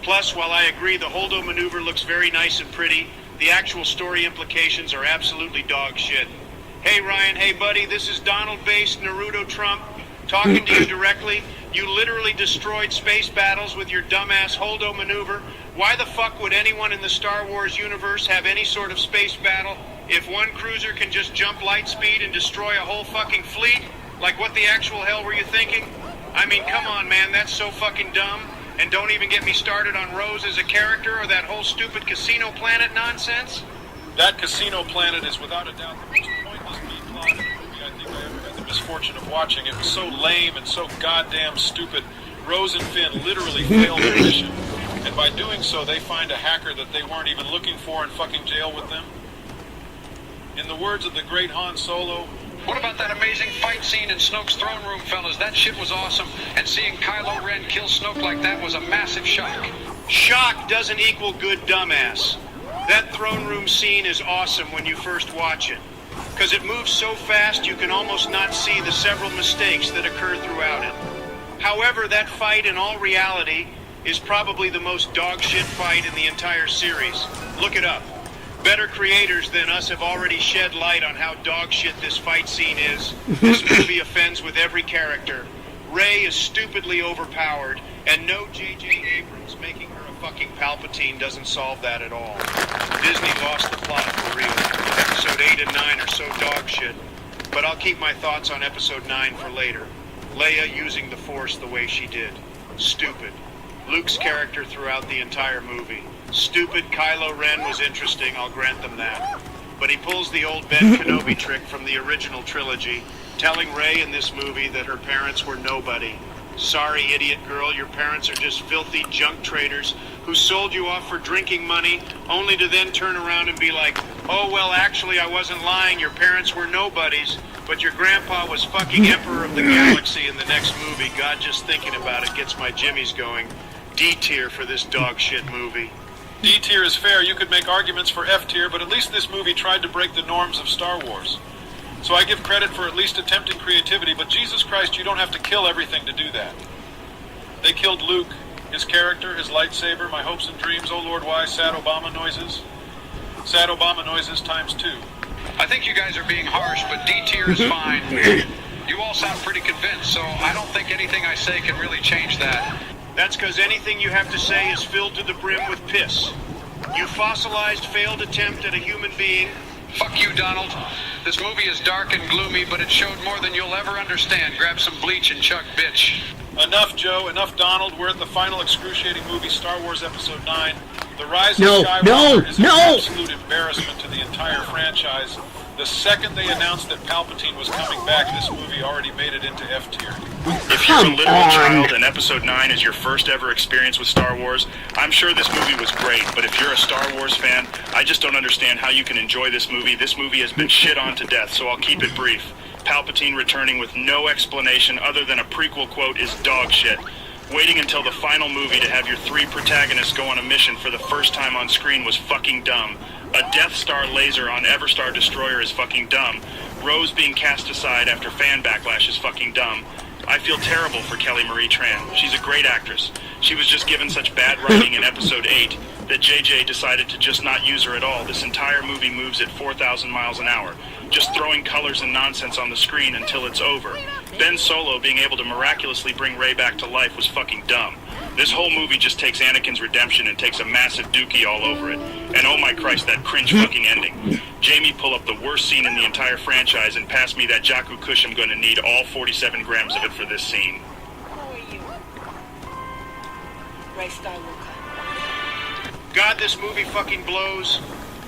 Plus, while I agree the Holdo maneuver looks very nice and pretty, the actual story implications are absolutely dog shit. Hey Ryan, hey buddy, this is Donald-based Naruto Trump, talking to you directly. You literally destroyed space battles with your dumbass Holdo maneuver. Why the fuck would anyone in the Star Wars universe have any sort of space battle if one cruiser can just jump light speed and destroy a whole fucking fleet? Like, what the actual hell were you thinking? I mean, come on, man, that's so fucking dumb. And don't even get me started on Rose as a character or that whole stupid Casino Planet nonsense. That Casino Planet is without a doubt the most pointless B-plot in a movie I think I ever had the misfortune of watching. It was so lame and so goddamn stupid. Rose and Finn literally failed their mission. And by doing so, they find a hacker that they weren't even looking for and fucking jail with them. In the words of the great Han Solo, what about that amazing fight scene in Snoke's throne room, fellas? That shit was awesome. And seeing Kylo Ren kill Snoke like that was a massive shock. Shock doesn't equal good dumbass. That throne room scene is awesome when you first watch it, because it moves so fast you can almost not see the several mistakes that occur throughout it. However, that fight in all reality is probably the most dog shit fight in the entire series. Look it up. Better creators than us have already shed light on how dog shit this fight scene is. This movie offends with every character. Rey is stupidly overpowered, and no J.J. Abrams making her a fucking Palpatine doesn't solve that at all. Disney lost the plot for real. Episode 8 and 9 are so dog shit. But I'll keep my thoughts on Episode 9 for later. Leia using the Force the way she did. Stupid. Luke's character throughout the entire movie. Stupid. Kylo Ren was interesting, I'll grant them that. But he pulls the old Ben Kenobi trick from the original trilogy, telling Rey in this movie that her parents were nobody. Sorry, idiot girl, your parents are just filthy junk traders who sold you off for drinking money, only to then turn around and be like, oh, well, actually, I wasn't lying, your parents were nobodies, but your grandpa was fucking Emperor of the Galaxy in the next movie. God, just thinking about it gets my jimmies going. D tier for this dog shit movie. D tier is fair. You could make arguments for F tier, but at least this movie tried to break the norms of Star Wars. So I give credit for at least attempting creativity, but Jesus Christ, you don't have to kill everything to do that. They killed Luke, His character, his lightsaber, my hopes and dreams, oh Lord, why, sad Obama noises. Sad Obama noises times 2. I think you guys are being harsh, but D tier is fine. You all sound pretty convinced, so I don't think anything I say can really change that. That's because anything you have to say is filled to the brim with piss. You fossilized failed attempt at a human being. Fuck you, Donald. This movie is dark and gloomy, but it showed more than you'll ever understand. Grab some bleach and chug, bitch. Enough, Joe. Enough, Donald. We're at the final excruciating movie, Star Wars Episode 9. The Rise of Skywalker is an absolute embarrassment to the entire franchise. The second they announced that Palpatine was coming back, this movie already made it into F tier. If you're a literal child and Episode 9 is your first ever experience with Star Wars, I'm sure this movie was great, but if you're a Star Wars fan, I just don't understand how you can enjoy this movie. This movie has been shit on to death, so I'll keep it brief. Palpatine returning with no explanation other than a prequel quote is dog shit. Waiting until the final movie to have your 3 protagonists go on a mission for the first time on screen was fucking dumb. A Death Star laser on Everstar Destroyer is fucking dumb. Rose being cast aside after fan backlash is fucking dumb. I feel terrible for Kelly Marie Tran. She's a great actress. She was just given such bad writing in Episode 8 that JJ decided to just not use her at all. This entire movie moves at 4,000 miles an hour, just throwing colors and nonsense on the screen until it's over. Ben Solo being able to miraculously bring Rey back to life was fucking dumb. This whole movie just takes Anakin's redemption and takes a massive dookie all over it. And oh my Christ, that cringe fucking ending. Jamie pull up the worst scene in the entire franchise and pass me that Jakku Kush. I'm going to need all 47 grams of it for this scene. Who are you? Rey Skywalker. God, this movie fucking blows.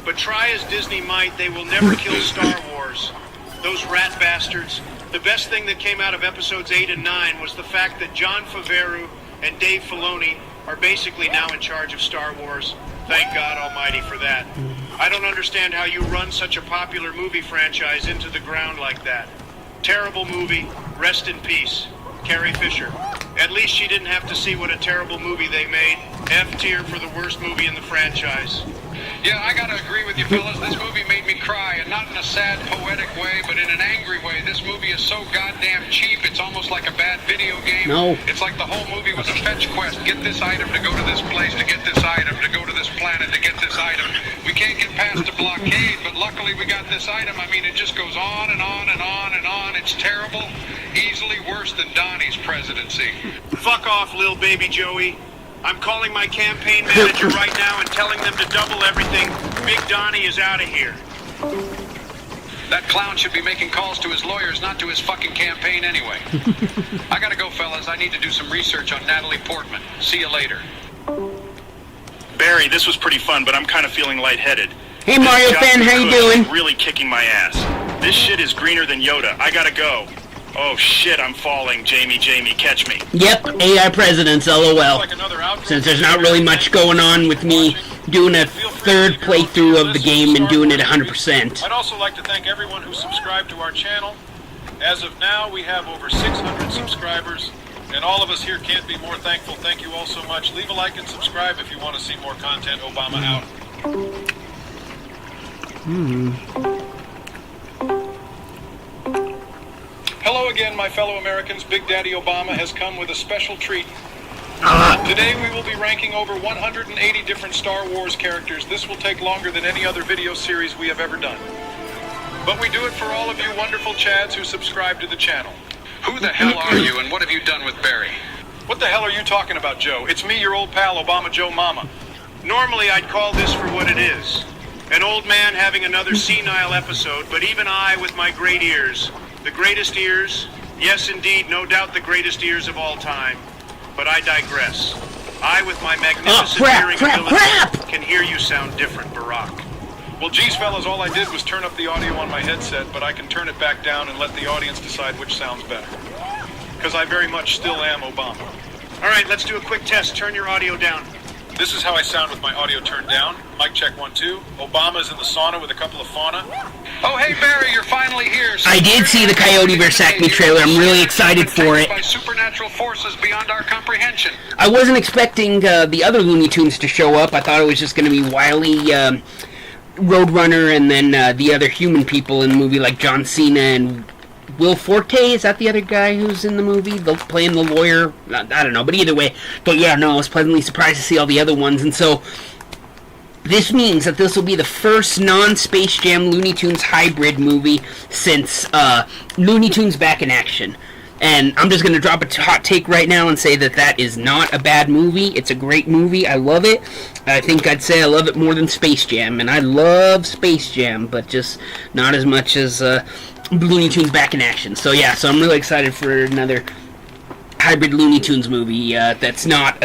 But try as Disney might, they will never kill Star Wars. Those rat bastards. The best thing that came out of Episodes 8 and 9 was the fact that Jon Favreau and Dave Filoni are basically now in charge of Star Wars. Thank God Almighty for that. I don't understand how you run such a popular movie franchise into the ground like that. Terrible movie. Rest in peace. Carrie Fisher. At least she didn't have to see what a terrible movie they made. F tier for the worst movie in the franchise. Yeah, I gotta agree with you fellas. This movie made me cry, and not in a sad, poetic way, but in an angry way. This movie is so goddamn cheap, it's almost like a bad video game. No. It's like the whole movie was a fetch quest. Get this item to go to this place, to get this item, to go to this planet, to get this item. We can't get past the blockade, but luckily we got this item. I mean, it just goes on and on and on and on. It's terrible. Easily worse than Donnie's presidency. Fuck off, lil baby Joey. I'm calling my campaign manager right now and telling them to double everything. Big Donnie is out of here. That clown should be making calls to his lawyers, not to his fucking campaign anyway. I gotta go, fellas. I need to do some research on Natalie Portman. See you later. Barry, this was pretty fun, but I'm kind of feeling lightheaded. Hey Mario fan, how you doing? Really kicking my ass. This shit is greener than Yoda. I gotta go. Oh shit, I'm falling. Jamie, catch me. Yep, AI presidents, LOL. Since there's not really much going on with me doing a third playthrough of the game and doing it 100%. I'd also like to thank everyone who subscribed to our channel. As of now, we have over 600 subscribers, and all of us here can't be more thankful. Thank you all so much. Leave a like and subscribe if you want to see more content. Obama out. Hello again, my fellow Americans. Big Daddy Obama has come with a special treat. Today we will be ranking over 180 different Star Wars characters. This will take longer than any other video series we have ever done. But we do it for all of you wonderful Chads who subscribe to the channel. Who the hell are you, and what have you done with Barry? What the hell are you talking about, Joe? It's me, your old pal, Obama Joe Mama. Normally I'd call this for what it is. An old man having another senile episode, but even I with my great ears. The greatest ears, yes indeed, no doubt the greatest ears of all time. But I digress. I, with my magnificent hearing ability, can hear you sound different, Barack. Well, geez, fellas, all I did was turn up the audio on my headset, but I can turn it back down and let the audience decide which sounds better. Because I very much still am Obama. All right, let's do a quick test. Turn your audio down. This is how I sound with my audio turned down. Mic check 1, 2. Obama's in the sauna with a couple of fauna. Oh, hey, Barry, you're finally here. So I did see the Coyote vs. Acme trailer. I'm really excited for it. By supernatural forces beyond our comprehension. I wasn't expecting the other Looney Tunes to show up. I thought it was just going to be Wile E. Roadrunner and then the other human people in the movie like John Cena and Will Forte, is that the other guy who's in the movie? Playing the lawyer? I don't know, but either way. But yeah, no, I was pleasantly surprised to see all the other ones, and so this means that this will be the first non-Space Jam Looney Tunes hybrid movie since Looney Tunes Back in Action. And I'm just going to drop a hot take right now and say that that is not a bad movie. It's a great movie. I love it. I think I'd say I love it more than Space Jam. And I love Space Jam, but just not as much as Looney Tunes Back in Action. So yeah, so I'm really excited for another hybrid Looney Tunes movie that's not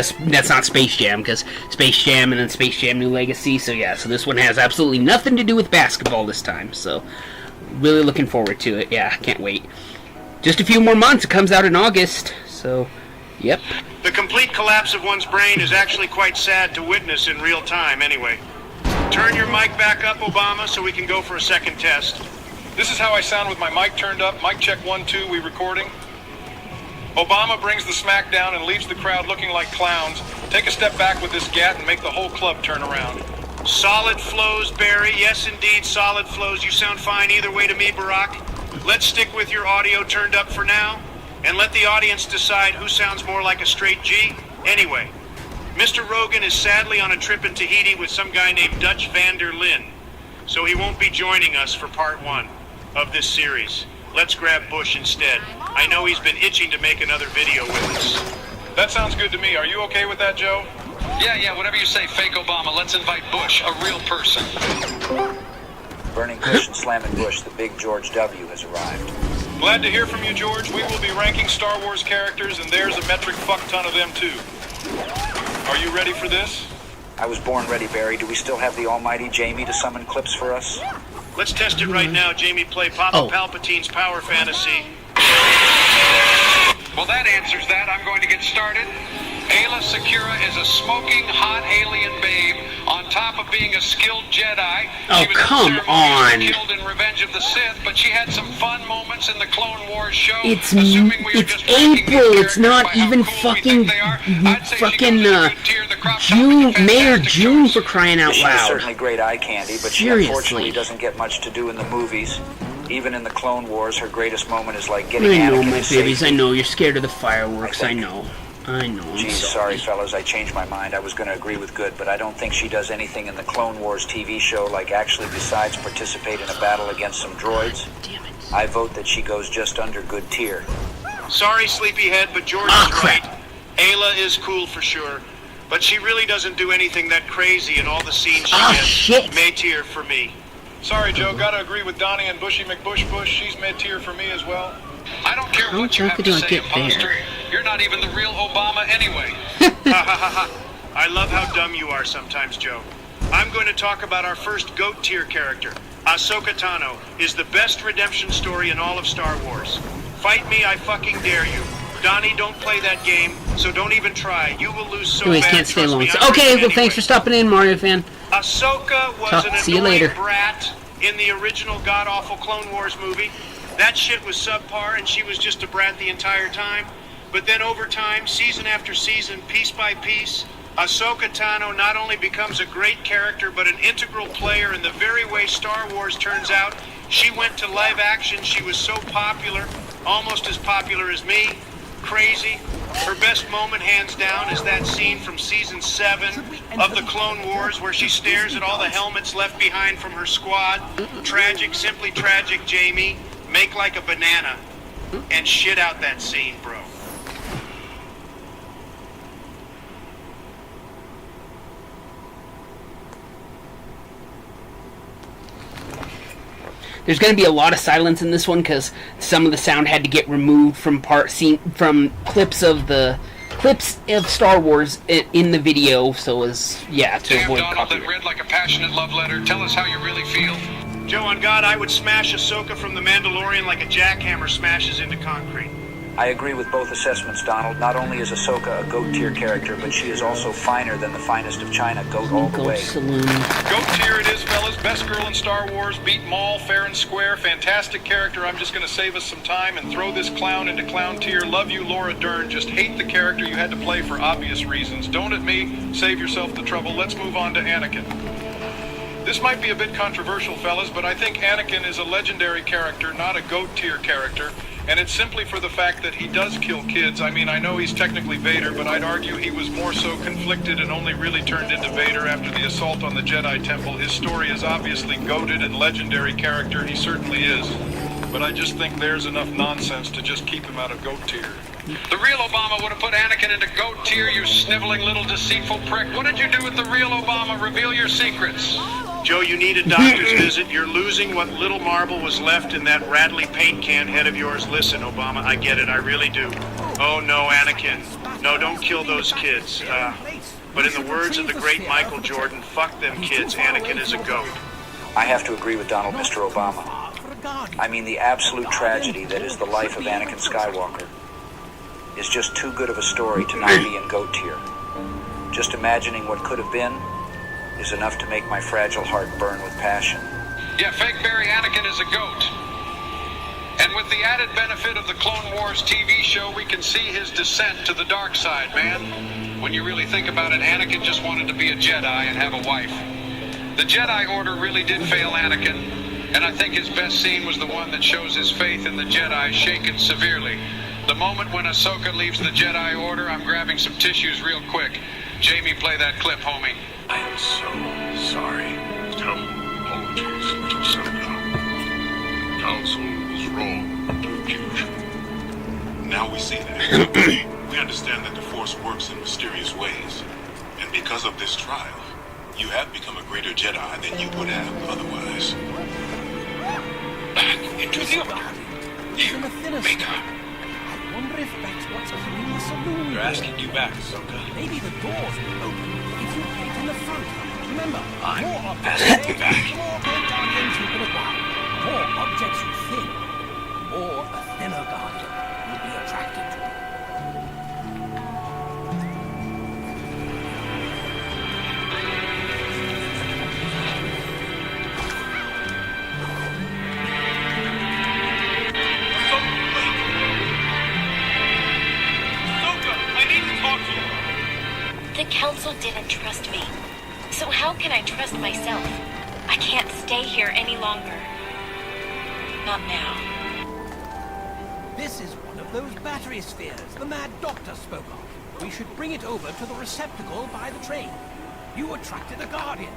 Space Jam, because Space Jam and then Space Jam New Legacy. So yeah, so this one has absolutely nothing to do with basketball this time. So really looking forward to it. Yeah, can't wait. Just a few more months. It comes out in August. So, yep. The complete collapse of one's brain is actually quite sad to witness in real time anyway. Turn your mic back up, Obama, so we can go for a second test. This is how I sound with my mic turned up. Mic check 1, 2, we recording. Obama brings the smack down and leaves the crowd looking like clowns. Take a step back with this gat and make the whole club turn around. Solid flows, Barry. Yes, indeed, solid flows. You sound fine either way to me, Barack. Let's stick with your audio turned up for now, and let the audience decide who sounds more like a straight G. Anyway, Mr. Rogan is sadly on a trip in Tahiti with some guy named Dutch van der Linde, so he won't be joining us for part 1 of this series. Let's grab Bush instead. I know he's been itching to make another video with us. That sounds good to me. Are you okay with that, Joe? Yeah, whatever you say, fake Obama. Let's invite Bush, a real person. Burning Kush and slamming Bush, the big George W. has arrived. Glad to hear from you, George. We will be ranking Star Wars characters, and there's a metric fuck ton of them, too. Are you ready for this? I was born ready, Barry. Do we still have the almighty Jamie to summon clips for us? Let's test it right now. Jamie, play Papa Palpatine's Power Fantasy. Well, that answers that. I'm going to get started. Ayla Secura is a smoking, hot alien babe. On top of being a skilled Jedi, she was come on. Killed in Revenge of the Sith, but she had some fun moments in the Clone Wars show. It's April. It's not even fucking June, May or June, for crying out loud. She's certainly great eye candy, but she unfortunately doesn't get much to do in the movies. Even in the Clone Wars, her greatest moment is like getting Anakin. I know, Anakin my babies. I know you're scared of the fireworks. I know. Geez, sorry, fellas, I changed my mind. I was going to agree with Good, but I don't think she does anything in the Clone Wars TV show like actually besides participate in a battle against some droids. Damn it. I vote that she goes just under good tier. Sorry, sleepyhead, but George is right. Ayla is cool for sure, but she really doesn't do anything that crazy in all the scenes she gets. Shit. Mid-tier for me. Sorry, Joe, gotta agree with Donnie and Bushy McBush. She's mid-tier for me as well. I don't care what you have to say, imposter. You're not even the real Obama anyway. I love how dumb you are sometimes, Joe. I'm going to talk about our first GOAT tier character. Ahsoka Tano is the best redemption story in all of Star Wars. Fight me, I fucking dare you. Donnie, don't play that game, so don't even try. You will lose so bad. Can't stay long. Okay, well, thanks for stopping in, Mario fan. Ahsoka was an annoying brat in the original god-awful Clone Wars movie. That shit was subpar, and she was just a brat the entire time. But then over time, season after season, piece by piece, Ahsoka Tano not only becomes a great character, but an integral player in the very way Star Wars turns out. She went to live action. She was so popular, almost as popular as me. Crazy. Her best moment, hands down, is that scene from season 7 of the Clone Wars where she stares at all the helmets left behind from her squad. Tragic, simply tragic, Jamie. Make like a banana and shit out that scene, bro. There's going to be a lot of silence in this one because some of the sound had to get removed from clips of Star Wars in the video. So to avoid Donald, copyright. that read like a passionate love letter. Tell us how you really feel. Joe, on God, I would smash Ahsoka from The Mandalorian like a jackhammer smashes into concrete. I agree with both assessments, Donald. Not only is Ahsoka a GOAT tier character, but she is also finer than the finest of China. GOAT all the way. GOAT tier it is, fellas. Best girl in Star Wars. Beat Maul, fair and square. Fantastic character. I'm just going to save us some time and throw this clown into clown tier. Love you, Laura Dern. Just hate the character you had to play for obvious reasons. Don't at me. Save yourself the trouble. Let's move on to Anakin. This might be a bit controversial, fellas, but I think Anakin is a legendary character, not a GOAT-tier character. And it's simply for the fact that he does kill kids. I mean, I know he's technically Vader, but I'd argue he was more so conflicted and only really turned into Vader after the assault on the Jedi Temple. His story is obviously goated and legendary character. He certainly is. But I just think there's enough nonsense to just keep him out of GOAT tier. The real Obama would have put Anakin into GOAT tier, you sniveling little deceitful prick. What did you do with the real Obama? Reveal your secrets. Joe, you need a doctor's visit. You're losing what little marble was left in that Radley paint can head of yours. Listen, Obama, I get it. I really do. Oh, no, Anakin. No, don't kill those kids. But in the words of the great Michael Jordan, fuck them kids. Anakin is a goat. I have to agree with Donald, Mr. Obama. I mean, the absolute tragedy that is the life of Anakin Skywalker is just too good of a story to not be in GOAT tier. Just imagining what could have been is enough to make my fragile heart burn with passion. Yeah, fake Barry Anakin is a goat. And with the added benefit of the Clone Wars TV show, we can see his descent to the dark side, man. When you really think about it, Anakin just wanted to be a Jedi and have a wife. The Jedi Order really did fail Anakin, and I think his best scene was the one that shows his faith in the Jedi shaken severely. The moment when Ahsoka leaves the Jedi Order, I'm grabbing some tissues real quick. Jamie, play that clip, homie. I am so sorry. Apologies to Ahsoka. Council was wrong to accuse you. Now we see that. We understand that the Force works in mysterious ways. And because of this trial, you have become a greater Jedi than you would have otherwise. Back into the Order. You, Maker. I wonder if that's what's killing the saloon. They're asking you back, Ahsoka. Maybe the doors will open if you wait in the front. Remember, I'm more objects asking you back. the more great guardians you can acquire. More objects you thin, the more a thinner guardian will be attracted to. The council didn't trust me. So how can I trust myself? I can't stay here any longer. Not now. This is one of those battery spheres the Mad Doctor spoke of. We should bring it over to the receptacle by the train. You attracted a guardian.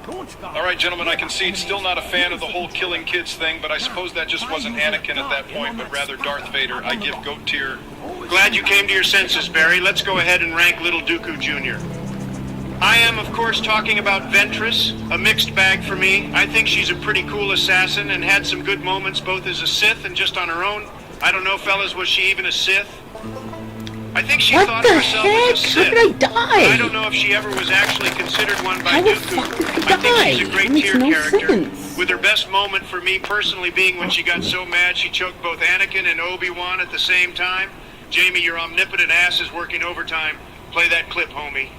Launch guardian. All right, gentlemen, I concede still not a fan of the whole killing kids thing, but I suppose that just wasn't Anakin at that point, but rather Darth Vader. I give GOAT tier. Glad you came to your senses, Barry. Let's go ahead and rank Little Dooku Jr. I am, of course, talking about Ventress, a mixed bag for me. I think she's a pretty cool assassin and had some good moments both as a Sith and just on her own. I don't know, fellas, was she even a Sith? I think she thought of herself as a Sith. How did I die? I don't know if she ever was actually considered one by Dooku. I think she's a great tier character, with her best moment for me personally being when she got so mad she choked both Anakin and Obi-Wan at the same time. Jamie, your omnipotent ass is working overtime. Play that clip, homie.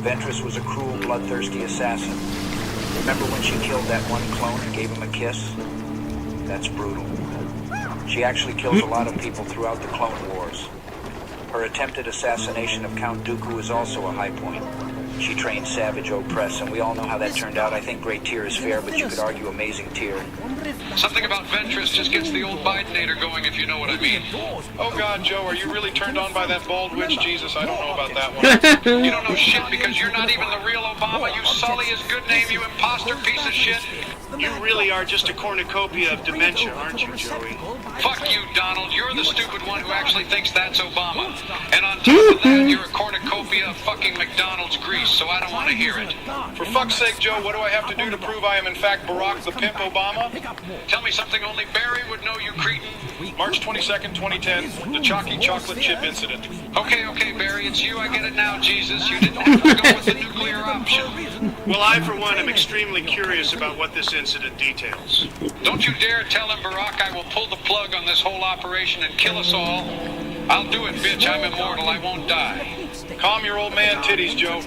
Ventress was a cruel, bloodthirsty assassin. Remember when she killed that one clone and gave him a kiss? That's brutal. She actually kills a lot of people throughout the Clone Wars. Her attempted assassination of Count Dooku is also a high point. She trained Savage Opress, and we all know how that turned out. I think great tier is fair, but you could argue amazing tier. Something about Ventress just gets the old Bidenator going, if you know what I mean. Oh God, Joe, are you really turned on by that bald witch? Jesus, I don't know about that one. You don't know shit because you're not even the real Obama. You sully his good name, you imposter piece of shit. You really are just a cornucopia of dementia, aren't you, Joey? Fuck you, Donald. You're the stupid one who actually thinks that's Obama. And on top of that, you're a cornucopia of fucking McDonald's grease, so I don't want to hear it. For fuck's sake, Joe, what do I have to do to prove I am in fact Barack the Pimp Obama? Tell me something only Barry would know, you cretin. March 22nd, 2010, the Chalky Chocolate Chip Incident. Okay, Barry, it's you. I get it now, Jesus. You didn't have to go with the nuclear option. Well, I, for one, am extremely curious about what this incident details. Don't you dare tell him, Barack, I will pull the plug on this whole operation and kill us all. I'll do it, bitch. I'm immortal. I won't die. Calm your old man titties, Joe.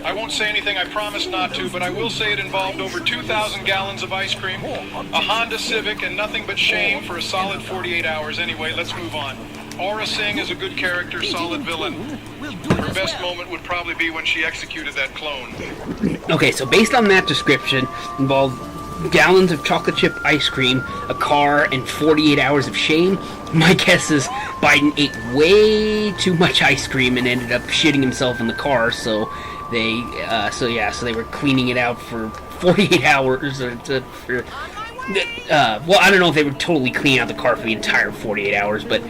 I won't say anything I promised not to, but I will say it involved over 2,000 gallons of ice cream, a Honda Civic, and nothing but shame for a solid 48 hours. Anyway, let's move on. Aura Singh is a good character, solid villain. Her best moment would probably be when she executed that clone. Okay, so based on that description, involved gallons of chocolate chip ice cream, a car, and 48 hours of shame. My guess is Biden ate way too much ice cream and ended up shitting himself in the car, so they were cleaning it out for 48 hours. Well, I don't know if they were totally cleaning out the car for the entire 48 hours, but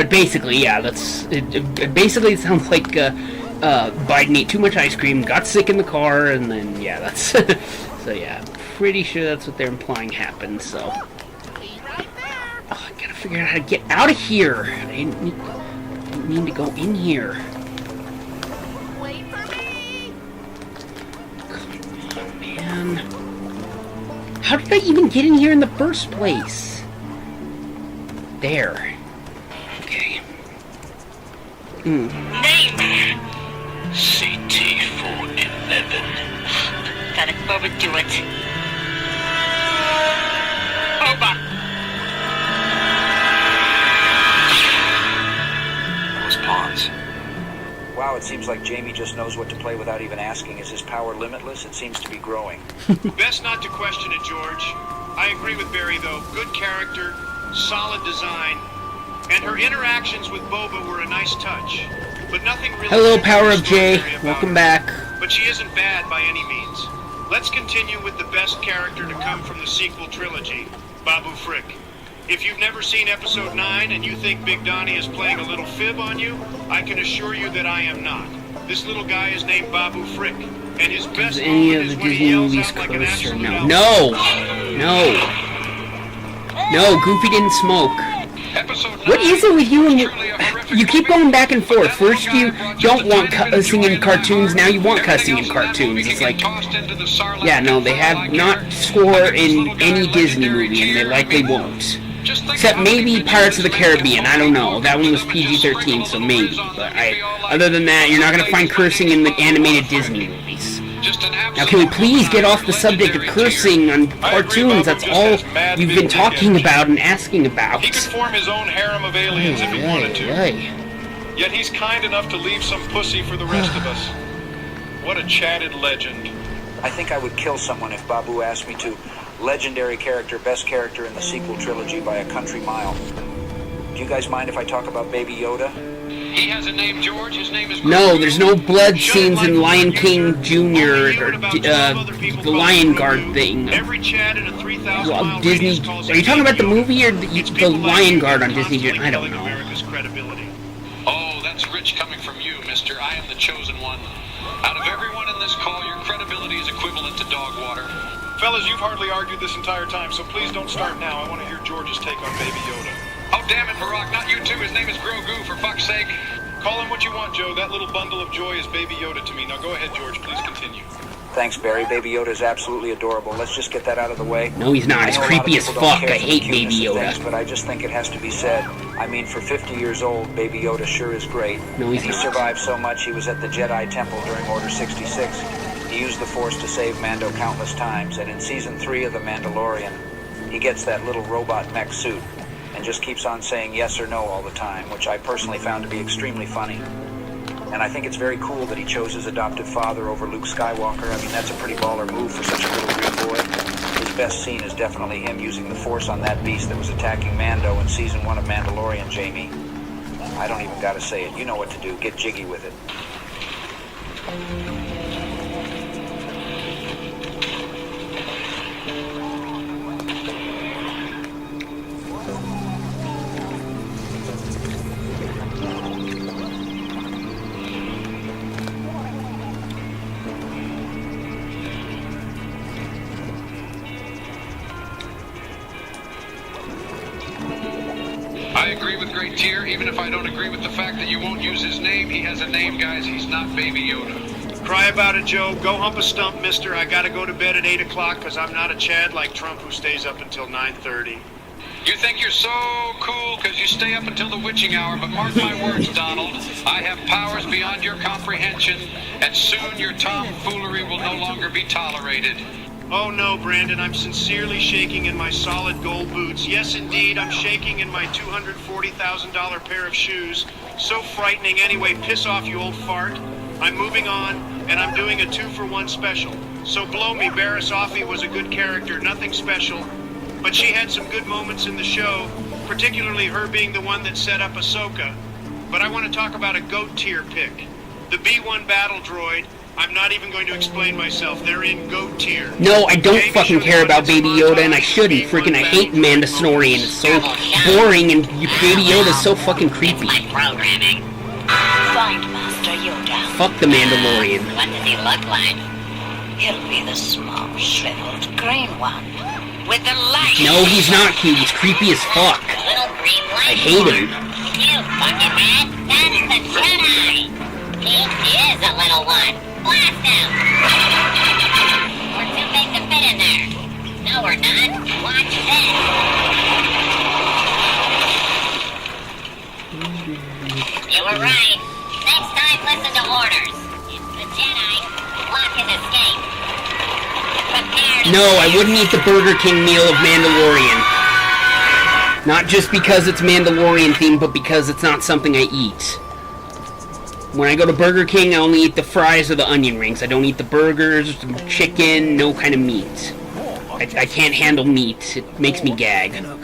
basically, yeah, basically it sounds like Biden ate too much ice cream, got sick in the car, and then, yeah, that's, so yeah, pretty sure that's what they're implying happened, so. Oh, I gotta figure out how to get out of here. I need to go in here. Wait for me! Come on, man. How did I even get in here in the first place? There. Okay. Name! CT-411. Gotta overdo it. Over! Those pawns. Wow, it seems like Jamie just knows what to play without even asking. Is his power limitless? It seems to be growing. Best not to question it, George. I agree with Barry, though. Good character, solid design, and her interactions with Boba were a nice touch. But nothing really... Hello, Power of J. Welcome back. But she isn't bad by any means. Let's continue with the best character to come from the sequel trilogy, Babu Frick. If you've never seen Episode 9 and you think Big Donnie is playing a little fib on you, I can assure you that I am not. This little guy is named Babu Frick, and his best moment is when he yells out like an absolute alpha. No, Goofy didn't smoke. What is it with you and you keep going back and forth. First you don't want cussing in cartoons, now you want cussing in cartoons. It's like, yeah, no, they have not swore in any Disney movie, and they likely won't. Except maybe Pirates of the Caribbean, I don't know. That one was PG-13, so maybe. But other than that, you're not going to find cursing in the animated Disney movies. Now, can we please get off the subject of cursing on cartoons? That's all we've been talking about and asking about. He could form his own harem of aliens if he wanted to. Yet he's kind enough to leave some pussy for the rest of us. What a chatted legend. I think I would kill someone if Babu asked me to. Legendary character, best character in the sequel trilogy by a country mile. Do you guys mind if I talk about Baby Yoda? He has a name, George. His name is... No, there's no blood scenes in Lion King Jr. or the Lion Guard thing. Well, Disney... Are you talking about the movie or the Lion Guard on Disney Jr.? I don't know. Oh, that's rich coming from you, mister. I am the chosen one. Out of everyone in this call, your credibility is equivalent to dog water. Fellas, you've hardly argued this entire time, so please don't start now. I want to hear George's take on Baby Yoda. Oh, damn it, Barack, not you too. His name is Grogu, for fuck's sake. Call him what you want, Joe. That little bundle of joy is Baby Yoda to me. Now go ahead, George. Please continue. Thanks, Barry. Baby Yoda is absolutely adorable. Let's just get that out of the way. No, he's not. He's creepy as fuck. I hate Baby Yoda. Things, but I just think it has to be said. I mean, for 50 years old, Baby Yoda sure is great. No, he's not. He survived so much, he was at the Jedi Temple during Order 66. He used the Force to save Mando countless times, and in Season 3 of The Mandalorian, he gets that little robot mech suit and just keeps on saying yes or no all the time, which I personally found to be extremely funny. And I think it's very cool that he chose his adoptive father over Luke Skywalker. I mean, that's a pretty baller move for such a little green boy. His best scene is definitely him using the Force on that beast that was attacking Mando in Season 1 of Mandalorian, Jamie. I don't even gotta say it. You know what to do. Get jiggy with it. I agree with Great Tier, even if I don't agree with the fact that you won't use his name. He has a name, guys. He's not Baby Yoda. Cry about it, Joe. Go hump a stump, mister. I gotta go to bed at 8 o'clock because I'm not a Chad like Trump who stays up until 9:30. You think you're so cool because you stay up until the witching hour, but mark my words, Donald, I have powers beyond your comprehension, and soon your tomfoolery will no longer be tolerated. Oh no, Brandon, I'm sincerely shaking in my solid gold boots. Yes, indeed, I'm shaking in my $240,000 pair of shoes. So frightening anyway, piss off, you old fart. I'm moving on, and I'm doing a 2-for-1 special. So blow me, Barris Offee was a good character, nothing special. But she had some good moments in the show, particularly her being the one that set up Ahsoka. But I want to talk about a GOAT tier pick. The B-1 battle droid. I'm not even going to explain myself. They're in GOAT tier. No, I don't fucking care about Baby Yoda, and I shouldn't. Freaking, I hate Mandalorian. It's so boring, and Baby Yoda's so fucking creepy. Programming. Find Master Yoda. Fuck the Mandalorian. What does he look like? He'll be the small, shriveled green one. With the light. No, he's not cute. He's creepy as fuck. Little green light. I hate him. You fucking rat. That's the Jedi. He is a little one. Blast him! We're too big to fit in there. No, we're not. Watch this. You were right. Next time, listen to orders. It's the Jedi. Block his escape. Prepare to... No, I wouldn't eat the Burger King meal of Mandalorian. Not just because it's Mandalorian themed, but because it's not something I eat. When I go to Burger King, I only eat the fries or the onion rings. I don't eat the burgers, chicken, no kind of meat. I can't handle meat. It makes me gag. Supreme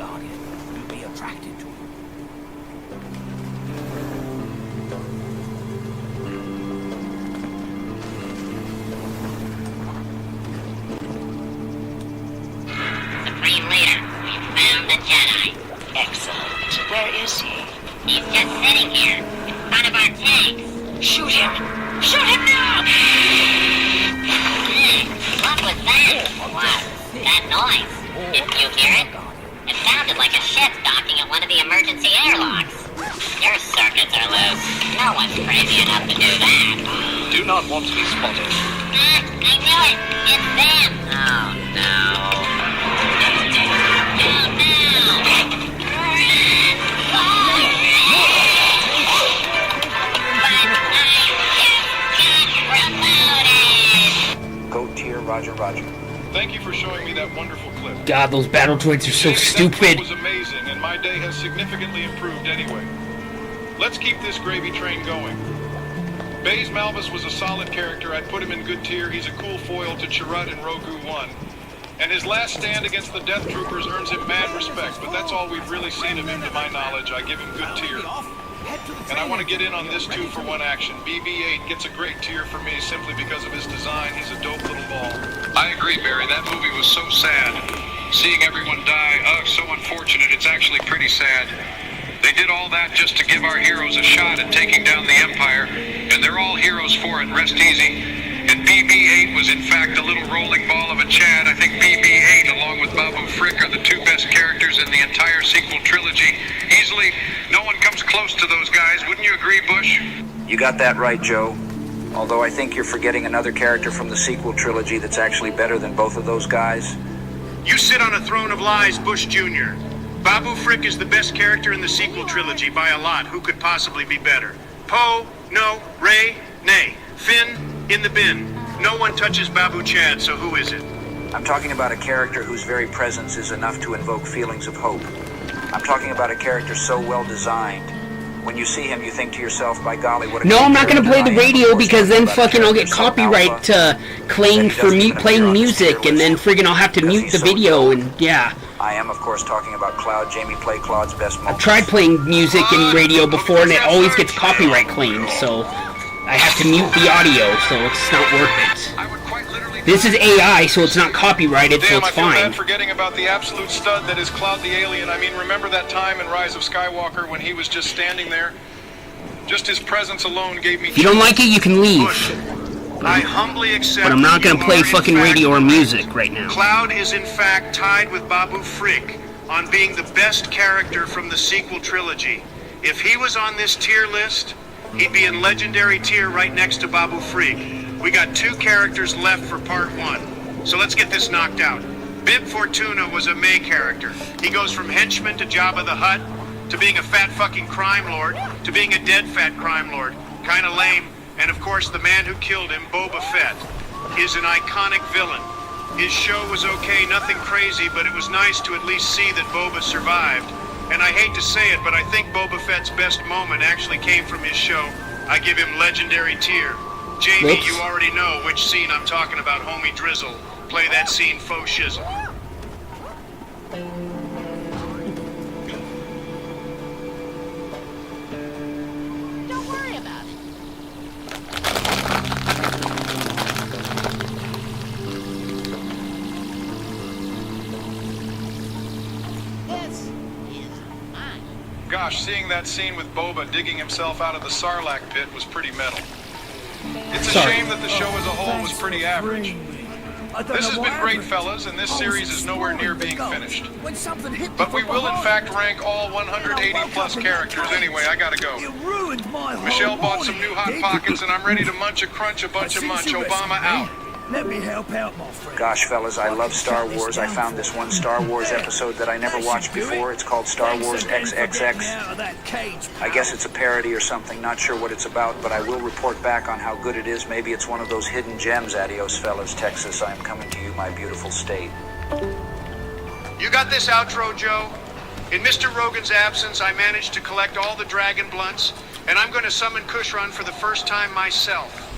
Leader, we found the Jedi. Excellent. Where is he? He's just sitting here, in front of our tanks. Shoot him! Shoot him now! What was that? What? That noise. Didn't you hear it? It sounded like a ship docking at one of the emergency airlocks. Your circuits are loose. No one's crazy enough to do that. Do not want to be spotted. I knew it! It's them! Oh no. GOAT tier, Roger, Roger. Thank you for showing me that wonderful clip. God, those battle droids are so stupid. That was amazing, and my day has significantly improved anyway. Let's keep this gravy train going. Baze Malbus was a solid character. I'd put him in good tier. He's a cool foil to Chirrut in Rogue One. And his last stand against the Death Troopers earns him mad respect, but that's all we've really seen of him to my knowledge. I give him good tier. And I want to get in on this 2-for-1 action. BB-8 gets a great tier for me simply because of his design. He's a dope little ball. I agree, Barry. That movie was so sad. Seeing everyone die, so unfortunate. It's actually pretty sad. They did all that just to give our heroes a shot at taking down the Empire, and they're all heroes for it. Rest easy. And BB-8 was in fact a little rolling ball of a Chad. I think BB-8 along with Babu Frick are the two best characters in the entire sequel trilogy. Easily, no one comes close to those guys. Wouldn't you agree, Bush? You got that right, Joe. Although I think you're forgetting another character from the sequel trilogy that's actually better than both of those guys. You sit on a throne of lies, Bush Jr. Babu Frick is the best character in the sequel trilogy by a lot. Who could possibly be better? Poe? No. Rey? Nay. Finn? In the bin. No one touches Babu Chad, so who is it? I'm talking about a character whose very presence is enough to invoke feelings of hope. I'm talking about a character so well designed. When you see him, you think to yourself, by golly, what a... No, I'm not gonna play the radio because then fucking I'll get copyright claimed for playing music, and then friggin' I'll have to mute the video, and yeah. I am, of course, talking about Cloud. Jamie play Claude's best moment. I've tried playing music and radio before, and it always gets copyright claimed, so I have to mute the audio, so it's not worth it. This is AI, so it's not copyrighted, so it's I feel fine. bad forgetting about the absolute stud that is Cloud the Alien. I mean, remember that time in Rise of Skywalker when he was just standing there? Just his presence alone gave me... If you don't like it, you can leave. I humbly accept. But I'm not gonna play fucking radio or music right now. Cloud is in fact tied with Babu Frick on being the best character from the sequel trilogy. If he was on this tier list, he'd be in legendary tier right next to Babu Frick. We got 2 characters left for part 1. So let's get this knocked out. Bib Fortuna was a May character. He goes from henchman to Jabba the Hutt, to being a fat fucking crime lord, to being a dead fat crime lord. Kinda lame. And of course, the man who killed him, Boba Fett, is an iconic villain. His show was okay, nothing crazy, but it was nice to at least see that Boba survived. And I hate to say it, but I think Boba Fett's best moment actually came from his show. I give him legendary tier. Jamie, Whoops. you already know which scene I'm talking about, homie Drizzle. Play that scene, faux shizzle. Don't worry about it. This is mine. Gosh, seeing that scene with Boba digging himself out of the Sarlacc pit was pretty metal. It's a shame that the show as a whole was pretty average. This has been great, fellas, and this series is nowhere near being finished. But we will, in fact, rank all 180-plus characters. Anyway, I gotta go. Michelle bought some new Hot Pockets, and I'm ready to munch a crunch, a bunch of munch. Obama out. Let me help out, my friend. Gosh, fellas, I love Star Wars. I found this one Star Wars episode that I never watched before. It's called Star Wars XXX. I guess it's a parody or something. Not sure what it's about, but I will report back on how good it is. Maybe it's one of those hidden gems. Adios, fellas. Texas, I am coming to you, my beautiful state. You got this outro, Joe? In Mr. Rogan's absence, I managed to collect all the dragon blunts, and I'm going to summon Kushrun for the first time myself.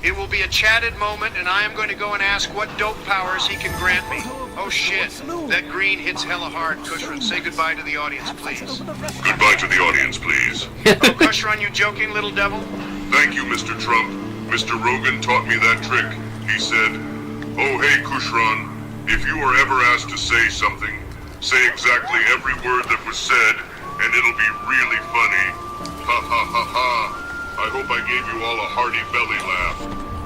It will be a chatted moment, and I am going to go and ask what dope powers he can grant me. Oh shit, that green hits hella hard, Kushrun. Say goodbye to the audience, please. Goodbye to the audience, please. Oh, Kushrun, you joking, little devil? Thank you, Mr. Trump. Mr. Rogan taught me that trick. He said, "Oh, hey, Kushrun, if you are ever asked to say something, say exactly every word that was said, and it'll be really funny. Ha ha ha ha. I hope I gave you all a hearty belly laugh.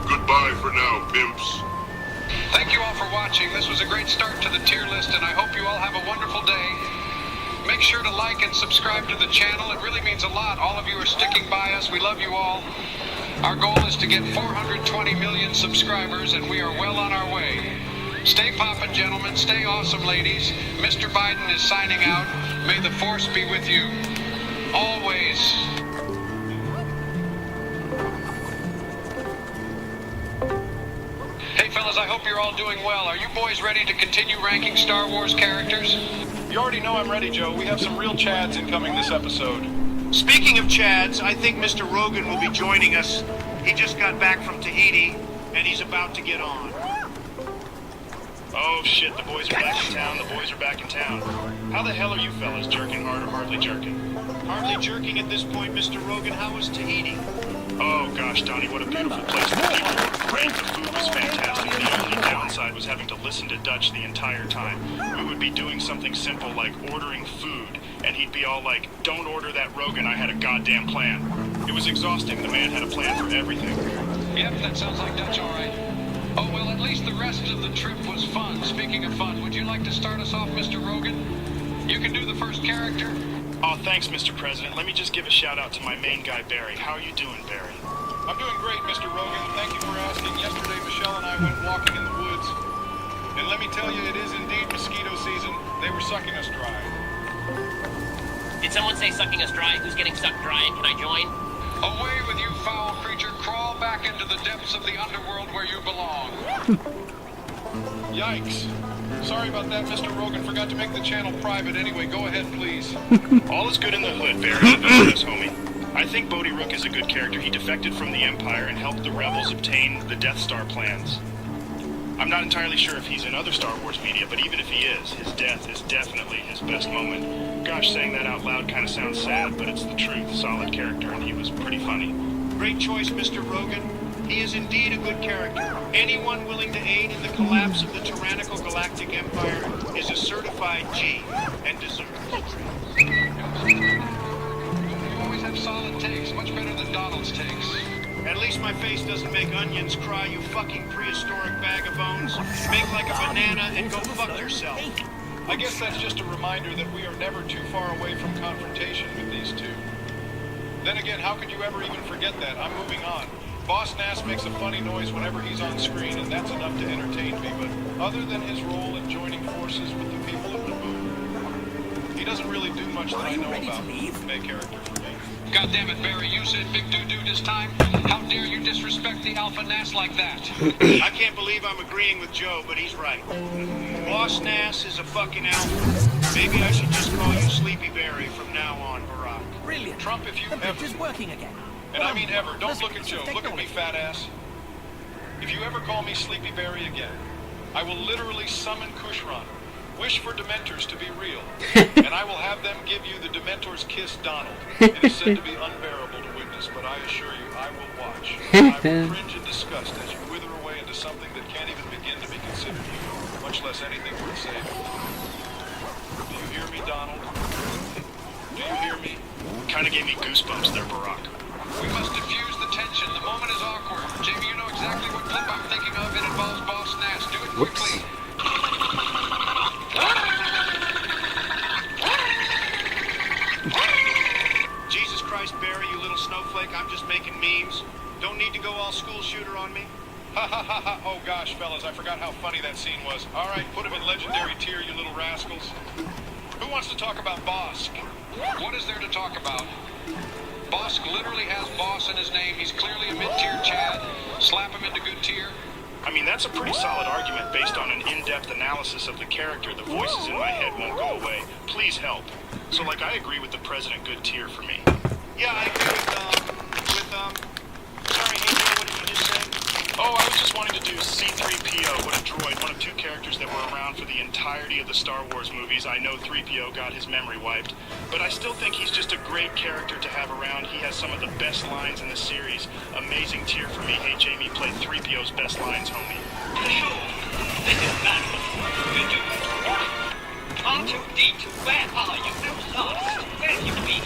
Goodbye for now, pimps." Thank you all for watching. This was a great start to the tier list, and I hope you all have a wonderful day. Make sure to like and subscribe to the channel. It really means a lot. All of you are sticking by us. We love you all. Our goal is to get 420 million subscribers, and we are well on our way. Stay poppin', gentlemen. Stay awesome, ladies. Mr. Biden is signing out. May the force be with you. Always. Hey fellas, I hope you're all doing well. Are you boys ready to continue ranking Star Wars characters? You already know I'm ready, Joe. We have some real chads incoming this episode. Speaking of chads, I think Mr. Rogan will be joining us. He just got back from Tahiti, and he's about to get on. Oh shit, the boys are back in town. The boys are back in town. How the hell are you fellas jerking hard or hardly jerking? Hardly jerking at this point, Mr. Rogan. How was Tahiti? Oh gosh, Donnie, what a beautiful place. The people were great. The food was fantastic. The only downside was having to listen to Dutch the entire time. We would be doing something simple like ordering food, and he'd be all like, "Don't order that Rogan, I had a goddamn plan." It was exhausting. The man had a plan for everything. Yep, that sounds like Dutch, all right. Oh, well, at least the rest of the trip was fun. Speaking of fun, would you like to start us off, Mr. Rogan? You can do the first character. Oh, thanks, Mr. President. Let me just give a shout out to my main guy, Barry. How are you doing, Barry? I'm doing great, Mr. Rogan. Thank you for asking. Yesterday, Michelle and I went walking in the woods. And let me tell you, it is indeed mosquito season. They were sucking us dry. Did someone say sucking us dry? Who's getting sucked dry, and can I join? Away with you, foul creature. Crawl back into the depths of the underworld where you belong. Yikes. Sorry about that, Mr. Rogan. Forgot to make the channel private. Anyway, go ahead, please. All is good in the hood, Barry. This, homie. I think Bodhi Rook is a good character. He defected from the Empire and helped the rebels obtain the Death Star plans. I'm not entirely sure if he's in other Star Wars media, but even if he is, his death is definitely his best moment. Gosh, saying that out loud kind of sounds sad, but it's the truth. Solid character, and he was pretty funny. Great choice, Mr. Rogan. He is indeed a good character. Anyone willing to aid in the collapse of the tyrannical galactic empire is a certified G and deserves it. You always have solid takes, much better than Donald's takes. At least my face doesn't make onions cry, you fucking prehistoric bag of bones. Make like a banana and go fuck yourself. I guess that's just a reminder that we are never too far away from confrontation with these two. Then again, how could you ever even forget that? I'm moving on. Boss Nass makes a funny noise whenever he's on screen, and that's enough to entertain me, but other than his role in joining forces with the people of Naboo, he doesn't really do much that I know about. Make character for me. God damn it, Barry, you said Big Doo-Doo this time? How dare you disrespect the Alpha Nass like that? I can't believe I'm agreeing with Joe, but he's right. Boss Nass is a fucking alpha. Maybe I should just call you Sleepy Barry from now on, Barack. Brilliant. Trump, if you The bridge is working again. And I mean ever, don't look at Joe, look at me, fat ass. If you ever call me Sleepy Barry again, I will literally summon Kushran, wish for Dementors to be real, and I will have them give you the Dementor's kiss, Donald. It is said to be unbearable to witness, but I assure you, I will watch. I will cringe in disgust as you wither away into something that can't even begin to be considered human, much less anything worth saving. Do you hear me, Donald? Do you hear me? Kinda gave me goosebumps there, Barack. We must diffuse the tension. The moment is awkward. Jamie, you know exactly what clip I'm thinking of. It involves Boss Nass. Do it quickly. Jesus Christ, Barry, you little snowflake, I'm just making memes. Don't need to go all school shooter on me. Ha ha ha ha. Oh gosh, fellas, I forgot how funny that scene was. All right, put him in legendary tier, you little rascals. Who wants to talk about Bosk? What is there to talk about? Bosk literally has boss in his name. He's clearly a mid-tier Chad. Slap him into good tier. I mean, that's a pretty solid argument based on an in-depth analysis of the character. The voices in my head won't go away. Please help. So, like, I agree with the President good tier for me. Yeah, I agree sorry, Angel, what did you just say? Oh, I was just wanting to do C-3PO, what a droid, one of two characters that were around for the entirety of the Star Wars movies. I know 3PO got his memory wiped, but I still think he's just a great character to have around. He has some of the best lines in the series. Amazing tier for me. Hey, Jamie, played 3PO's best lines, homie. This is bad. R2-D2, where are you? No lost. Where have you been?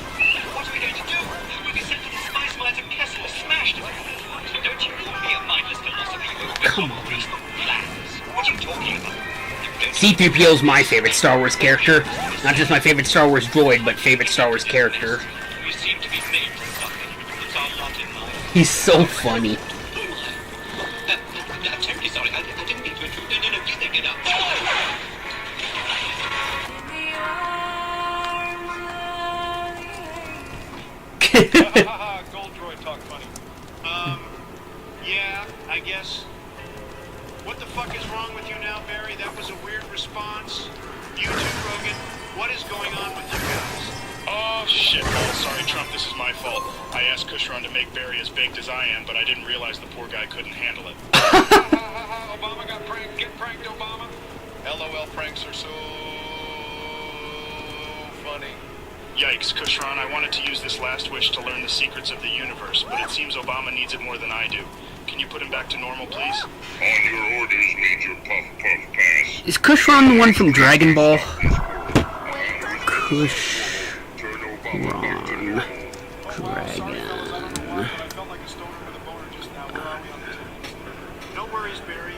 What are we going to do? We'll be sent to the spice mines of Kessel, smashed to death. Don't you call me a mindless philosophy? Come on. What are you talking about? C-3PO's my favorite Star Wars character. Not just my favorite Star Wars droid, but favorite Star Wars character. You seem to be made for something. It's our lot in life. He's so funny. I'm terribly sorry. I didn't mean to intrude. No, get up. Gold droid talk funny. Yeah, I guess. What the fuck is wrong with you now, Barry? That was a weird response. You too, Rogan. What is going on with you guys? Oh, shit. Oh, sorry, Trump, this is my fault. I asked Kushran to make Barry as baked as I am, but I didn't realize the poor guy couldn't handle it. Obama got pranked. Get pranked, Obama. LOL pranks are so funny. Yikes, Kushran, I wanted to use this last wish to learn the secrets of the universe, but it seems Obama needs it more than I do. Can you put him back to normal, please? On your orders, Major Puff Puff Pass. Is Kushran the one from Dragon Ball? Kushran. Dragon. No worries, Barry.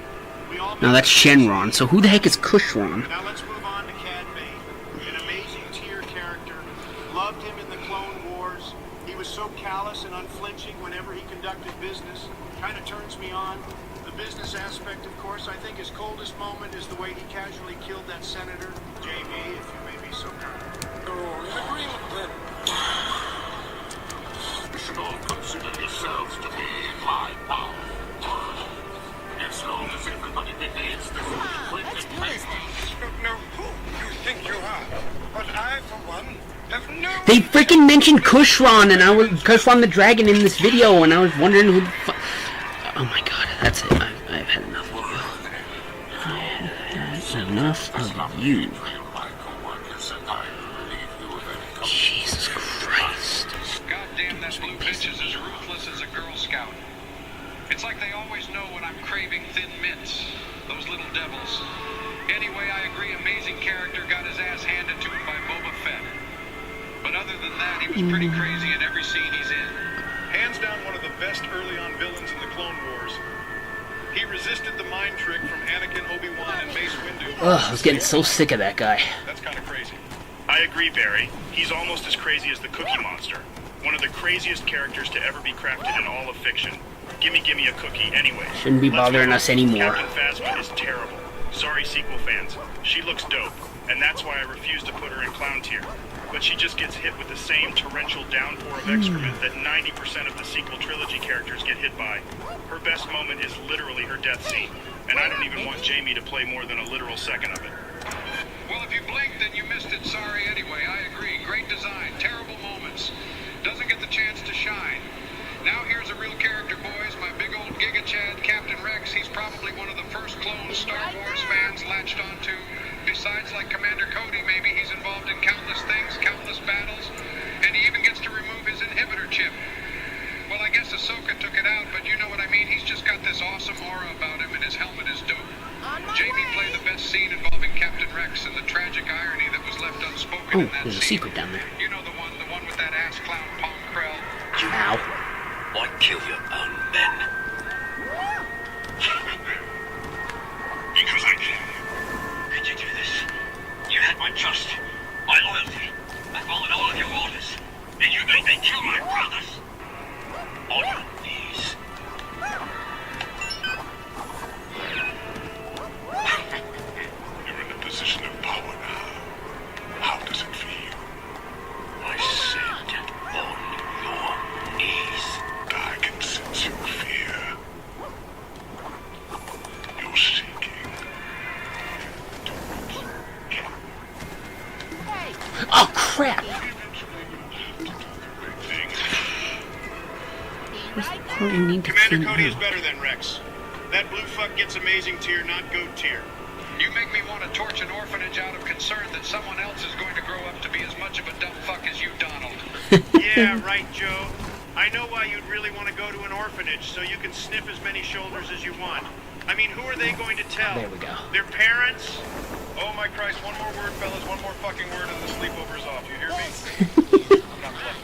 We all No, that's Shenron. So who the heck is Kushran? Now let's move on to Cad Bane. An amazing tier character. Loved him in the Clone Wars. He was so callous and unflinching whenever he conducted business. Kind of turns me on. The business aspect, of course. I think his coldest moment is the way he casually killed that senator. JB, if you may be so kind. Oh, in agreement then. You should all consider yourselves to be in my power. As long as everybody behaves this quick and painless. No, who you think you are? But I, for one, have no... They freaking mentioned Kushran, and I was Kushran the Dragon in this video, and I was wondering who the fuck. Oh my god, that's it. I've had enough of you. I have had enough of you. Jesus Christ. Goddamn, that blue bitch is as ruthless as a Girl Scout. It's like they always know when I'm craving thin mints. Those little devils. Anyway, I agree, amazing character, got his ass handed to him by Boba Fett. But other than that, he was pretty crazy in every scene he's in. Hands down one of the best early-on villains in the Clone Wars. He resisted the mind trick from Anakin, Obi-Wan, and Mace Windu. Ugh, I was getting so sick of that guy. That's kind of crazy. I agree, Barry. He's almost as crazy as the Cookie Monster. One of the craziest characters to ever be crafted in all of fiction. Gimme a cookie anyway. Shouldn't be bothering us anymore. Captain Phasma is terrible. Sorry, sequel fans. She looks dope, and that's why I refuse to put her in clown tier. But she just gets hit with the same torrential downpour of excrement that 90% of the sequel trilogy characters get hit by. Her best moment is literally her death scene, and I don't even want Jamie to play more than a literal second of it. Well, if you blinked, then you missed it. Sorry anyway. I agree. Great design. Terrible moments. Doesn't get the chance to shine. Now here's a real character, boys. My big old Giga Chad, Captain Rex. He's probably one of the first clone Star Wars fans latched onto. Besides, like Commander Cody, maybe he's involved in countless things, countless battles, and he even gets to remove his inhibitor chip. Well, I guess Ahsoka took it out, but you know what I mean. He's just got this awesome aura about him, and his helmet is dope. Jamie played the best scene involving Captain Rex and the tragic irony that was left unspoken in that there's a scene. secret down there. You know the one with that ass clown Palm Krell. Ow. Why kill your own men? Because I care. Could you do this? You had my trust, my loyalty. I followed all of your orders. And you made me kill my brothers. On your knees. You're in a position of power now. How does it feel? I said on your knees. I can sense your fear. You're shaking. Oh, crap! Commander Cody is better than Rex. That blue fuck gets amazing tier, not goat tier. You make me want to torch an orphanage out of concern that someone else is going to grow up to be as much of a dumb fuck as you, Donald. Yeah, right, Joe. I know why you'd really want to go to an orphanage, so you can sniff as many shoulders as you want. I mean, who are they going to tell? There we go. Their parents? Oh my Christ, one more word, fellas, one more fucking word and the sleepover's off. You hear me? I'm not playing.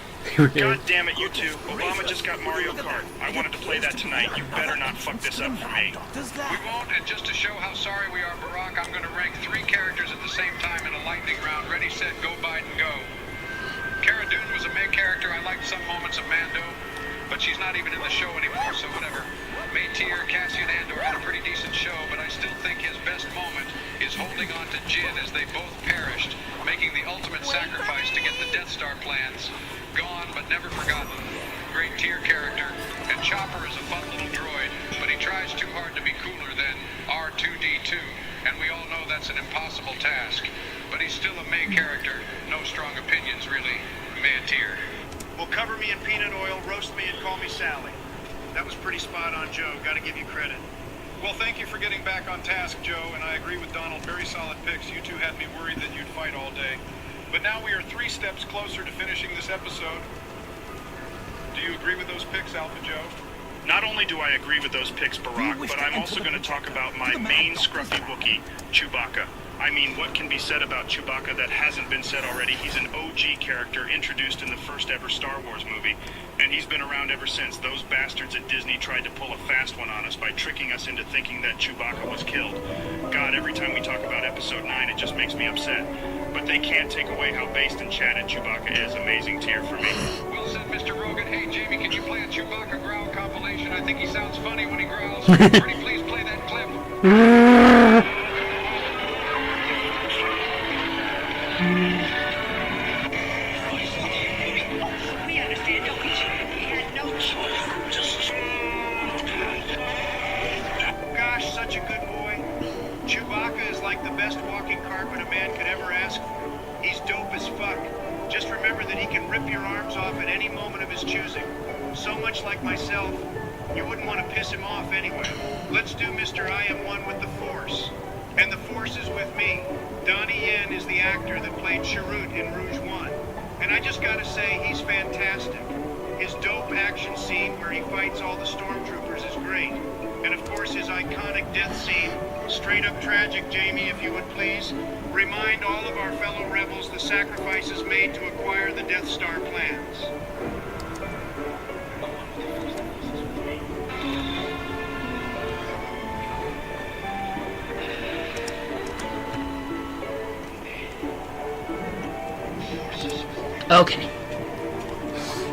God damn it, you two. Obama just got Mario Kart. I wanted to play that tonight. You better not fuck this up for me. We won't, and just to show how sorry we are, Barack, I'm going to rank 3 characters at the same time in a lightning round. Ready, set, go, Biden, go. Cara Dune was a main character. I liked some moments of Mando, but she's not even in the show anymore, so whatever. Main tier, Cassian Andor had a pretty decent show, but I still think his best moment is holding on to Jin as they both perished, making the ultimate sacrifice to get the Death Star plans. Gone, but never forgotten. Great tier character. And Chopper is a fun little droid, but he tries too hard to be cooler than R2-D2, and we all know that's an impossible task. But he's still a May character. No strong opinions, really. Mid tier. Well, cover me in peanut oil, roast me, and call me Sally. That was pretty spot on, Joe. Gotta give you credit. Well, thank you for getting back on task, Joe, and I agree with Donald. Very solid picks. You two had me worried that you'd fight all day. But now we are 3 steps closer to finishing this episode. Do you agree with those picks, Alpha Joe? Not only do I agree with those picks, Barack, but I'm also going to talk about my main scruffy Wookiee, Chewbacca. I mean, what can be said about Chewbacca that hasn't been said already? He's an OG character introduced in the first ever Star Wars movie, and he's been around ever since. Those bastards at Disney tried to pull a fast one on us by tricking us into thinking that Chewbacca was killed. God, every time we talk about Episode 9, it just makes me upset. But they can't take away how based and chatted Chewbacca is. Amazing tier for me. Well said, Mr. Rogan. Hey, Jamie, can you play a Chewbacca growl compilation? I think he sounds funny when he growls. Pretty please play that clip. We understand, don't we, Jim? We had no choice. Just... Gosh, such a good boy. Chewbacca is like the best walking carpet a man could ever ask for. He's dope as fuck. Just remember that he can rip your arms off at any moment of his choosing. So much like myself, you wouldn't want to piss him off anyway. Let's do Mr. I Am One with the Force. And the Force is with me. Donnie Yen is the actor that played Chirrut in Rouge One. And I just gotta say, he's fantastic. His dope action scene where he fights all the stormtroopers is great. And of course his iconic death scene, straight up tragic, Jamie, if you would please. Remind all of our fellow rebels the sacrifices made to acquire the Death Star plans. Okay.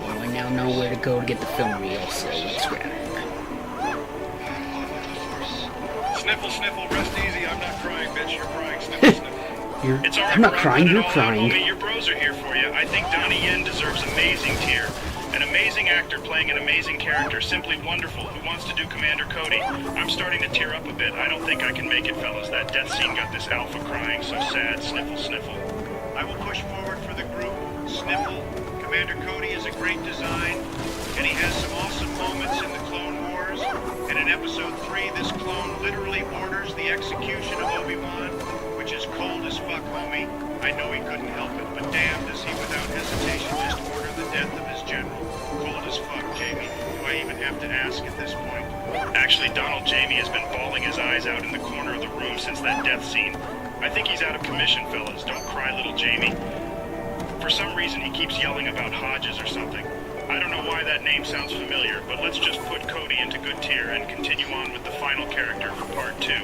Well, I now know where to go to get the film reel, so let's grab it. Sniffle, sniffle, rest easy. I'm not crying, bitch. You're crying. Sniffle, sniffle. It's all right, I'm not bro. crying, Let it you're all out, crying. homie. Your bros are here for you. I think Donnie Yen deserves amazing tier. An amazing actor playing an amazing character. Simply wonderful. Who wants to do Commander Cody? I'm starting to tear up a bit. I don't think I can make it, fellas. That death scene got this alpha crying. So sad. Sniffle, sniffle. I will push forward for the group. Sniffle. Commander Cody is a great design, and he has some awesome moments in the Clone Wars. And in Episode 3, this clone literally orders the execution of Obi-Wan, which is cold as fuck, homie. I know he couldn't help it, but damn does he without hesitation just order the death of his general. Cold as fuck, Jamie. Do I even have to ask at this point? Actually, Donald Jamie has been bawling his eyes out in the corner of the room since that death scene. I think he's out of commission, fellas. Don't cry, little Jamie. For some reason, he keeps yelling about Hodges or something. I don't know why that name sounds familiar, but let's just put Cody into good tier and continue on with the final character for Part 2.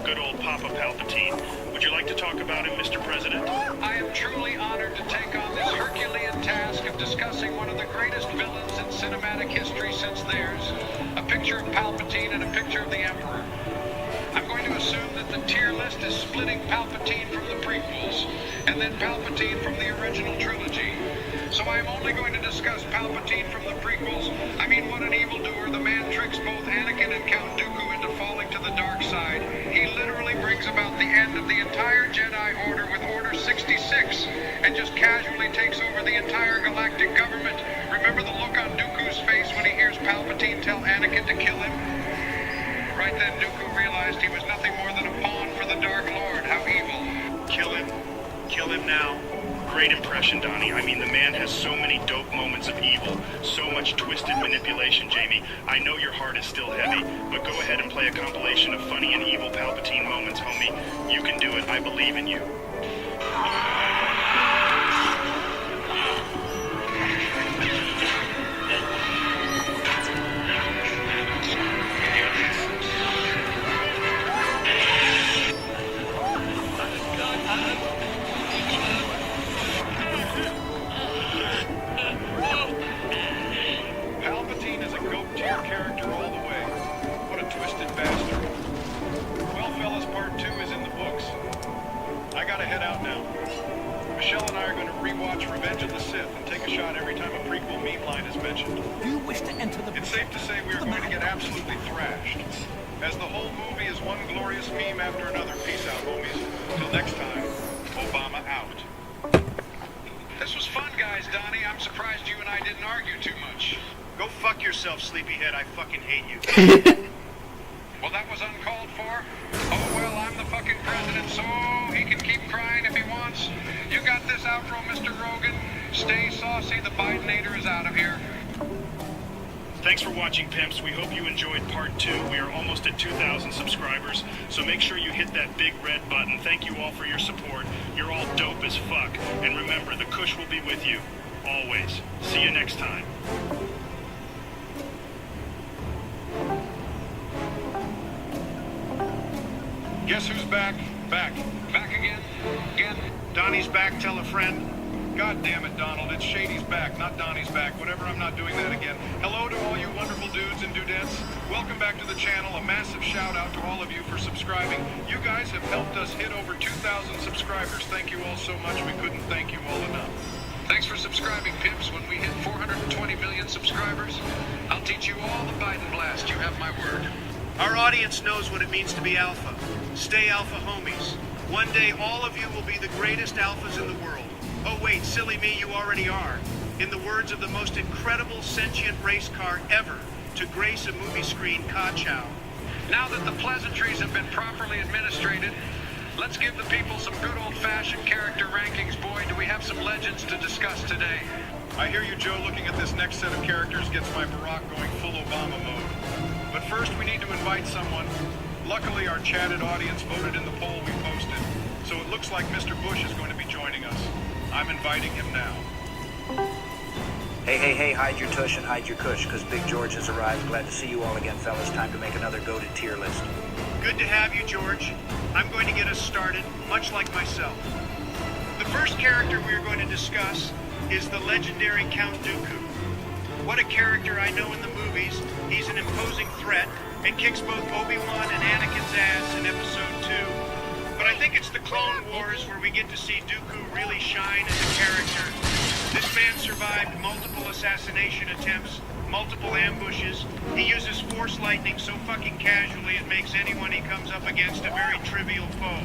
Good old Papa Palpatine. Would you like to talk about him, Mr. President? I am truly honored to take on this Herculean task of discussing one of the greatest villains in cinematic history since theirs. A picture of Palpatine and a picture of the Emperor. I'm going to assume that the tier list is splitting Palpatine from the prequels, and then Palpatine from the original trilogy. So I'm only going to discuss Palpatine from the prequels. I mean, what an evildoer. The man tricks both Anakin and Count Dooku into falling to the dark side. He literally brings about the end of the entire Jedi Order with Order 66, and just casually takes over the entire galactic government. Remember the look on Dooku's face when he hears Palpatine tell Anakin to kill him? Right then, Dooku realized he was nothing more than a pawn for the Dark Lord. How evil. Kill him. Kill him now. Great impression, Donnie. I mean, the man has so many dope moments of evil, so much twisted manipulation, Jamie. I know your heart is still heavy, but go ahead and play a compilation of funny and evil Palpatine moments, homie. You can do it. I believe in you. Palpatine is a goat-tier character all the way. What a twisted bastard. Well, fellas, Part 2 is in the books. I gotta head out now. Michelle and I are going to rewatch Revenge of the Sith and take a shot every time a prequel meme line is mentioned. Do you wish to enter the... It's safe to say we are going to get absolutely thrashed, as the whole movie is one glorious meme after another. Peace out, homies. Till next time, Obama out. This was fun, guys, Donnie. I'm surprised you and I didn't argue too much. Go fuck yourself, sleepyhead. I fucking hate you. Well, that was uncalled for. Oh, well, I'm the fucking president, so he can keep crying if he wants. You got this outro, Mr. Rogan. Stay saucy. The Bidenator is out of here. Thanks for watching, pimps. We hope you enjoyed Part 2. We are almost at 2,000 subscribers, so make sure you hit that big red button. Thank you all for your support. You're all dope as fuck. And remember, the Kush will be with you. Always. See you next time. Guess who's back? Back. Back again? Again? Donnie's back, tell a friend. God damn it, Donald. It's Shady's back, not Donnie's back. Whatever, I'm not doing that again. Hello to all you wonderful dudes and dudettes. Welcome back to the channel. A massive shout out to all of you for subscribing. You guys have helped us hit over 2,000 subscribers. Thank you all so much. We couldn't thank you all enough. Thanks for subscribing, pimps. When we hit 420 million subscribers, I'll teach you all the Biden blast. You have my word. Our audience knows what it means to be alpha. Stay alpha, homies. One day, all of you will be the greatest alphas in the world. Oh wait, silly me, you already are. In the words of the most incredible sentient race car ever to grace a movie screen, Ka-chow. Now that the pleasantries have been properly administrated, let's give the people some good old-fashioned character rankings. Boy, do we have some legends to discuss today. I hear you, Joe. Looking at this next set of characters gets my Barack going full Obama mode. But first, we need to invite someone. Luckily, our chatted audience voted in the poll we posted, so it looks like Mr. Bush is going to be joining us. I'm inviting him now. Hey, hide your tush and hide your kush, because Big George has arrived. Glad to see you all again, fellas. Time to make another goated tier list. Good to have you, George. I'm going to get us started, much like myself. The first character we are going to discuss is the legendary Count Dooku. What a character I know in the movies. He's an imposing threat and kicks both Obi-Wan and Anakin's ass in Episode 2. But I think it's the Clone Wars where we get to see Dooku really shine as a character. This man survived multiple assassination attempts, multiple ambushes. He uses Force lightning so fucking casually it makes anyone he comes up against a very trivial foe.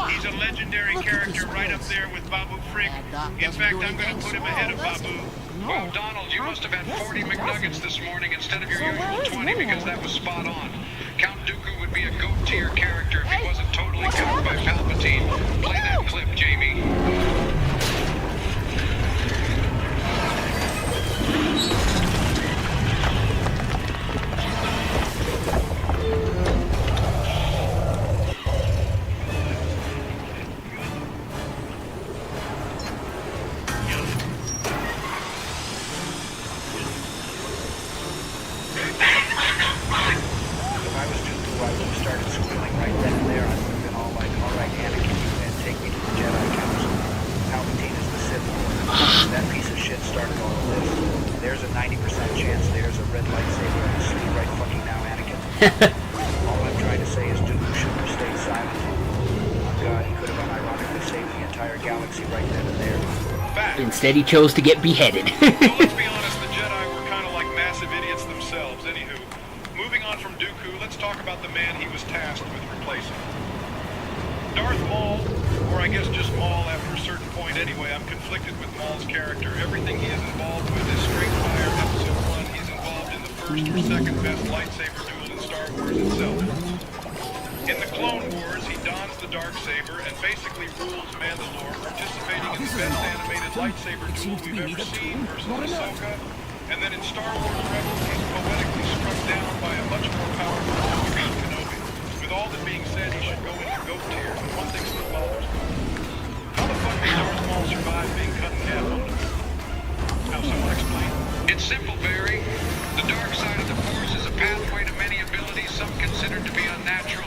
He's a legendary character right up there with Babu Frick. In fact, I'm going to put him ahead of Babu. Well, Donald, you must have had 40 McNuggets this morning instead of your usual 20 because that was spot on. Count Dooku would be a GOAT-tier character if he wasn't totally covered by Palpatine. Play that clip, Jamie. All I'm trying to say is Dooku shouldn't have stayed silent. Oh God, he could have unironically saved the entire galaxy right then and there. Fact. Instead, he chose to get beheaded. Well, let's be honest, the Jedi were kind of like massive idiots themselves. Anywho, moving on from Dooku, let's talk about the man he was tasked with replacing. Darth Maul, or I guess just Maul after a certain point anyway. I'm conflicted with Maul's character. Everything he is involved with is straight fire. Episode 1, he's involved in the first or second best lightsaber duel in Star Wars itself. In the Clone Wars, he dons the Darksaber and basically rules Mandalore, participating in the best animated lightsaber duel we've ever seen versus Ahsoka. And then in Star Wars Rebels, he's poetically struck down by a much more powerful Obi-Wan Kenobi. With all that being said, he should go into GOAT tier. One thing still bothers me. How the fuck did Darth Maul survive being cut in half on him? How someone explain? It's simple, Barry. The dark side of the Force is a pathway to many abilities some consider to be unnatural.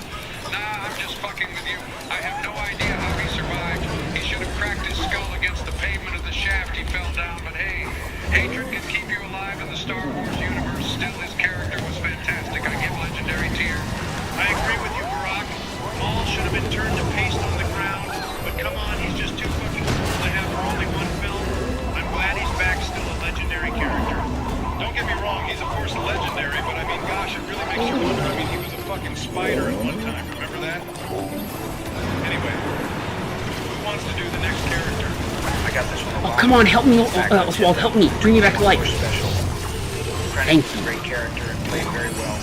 Nah, I'm just fucking with you. I have no idea how he survived. He should have cracked his skull against the pavement of the shaft he fell down, but hey, hatred can keep you alive in the Star Wars universe. Still, his character was fantastic. I give legendary tier. I agree with you, Barack. Maul should have been turned to paste on the ground, but come on, he's just too fucking cool to have for only one film. I'm glad he's back, still a legendary character. Don't get me wrong, he's of course legendary, but I mean, gosh, it really makes you wonder. I mean, he was a fucking spider at one time, remember that? Anyway, who wants to do the next character? I got this one. Oh, come on, help me, Oswald, help me. Bring me back to life. Thank you. Great character and played very well.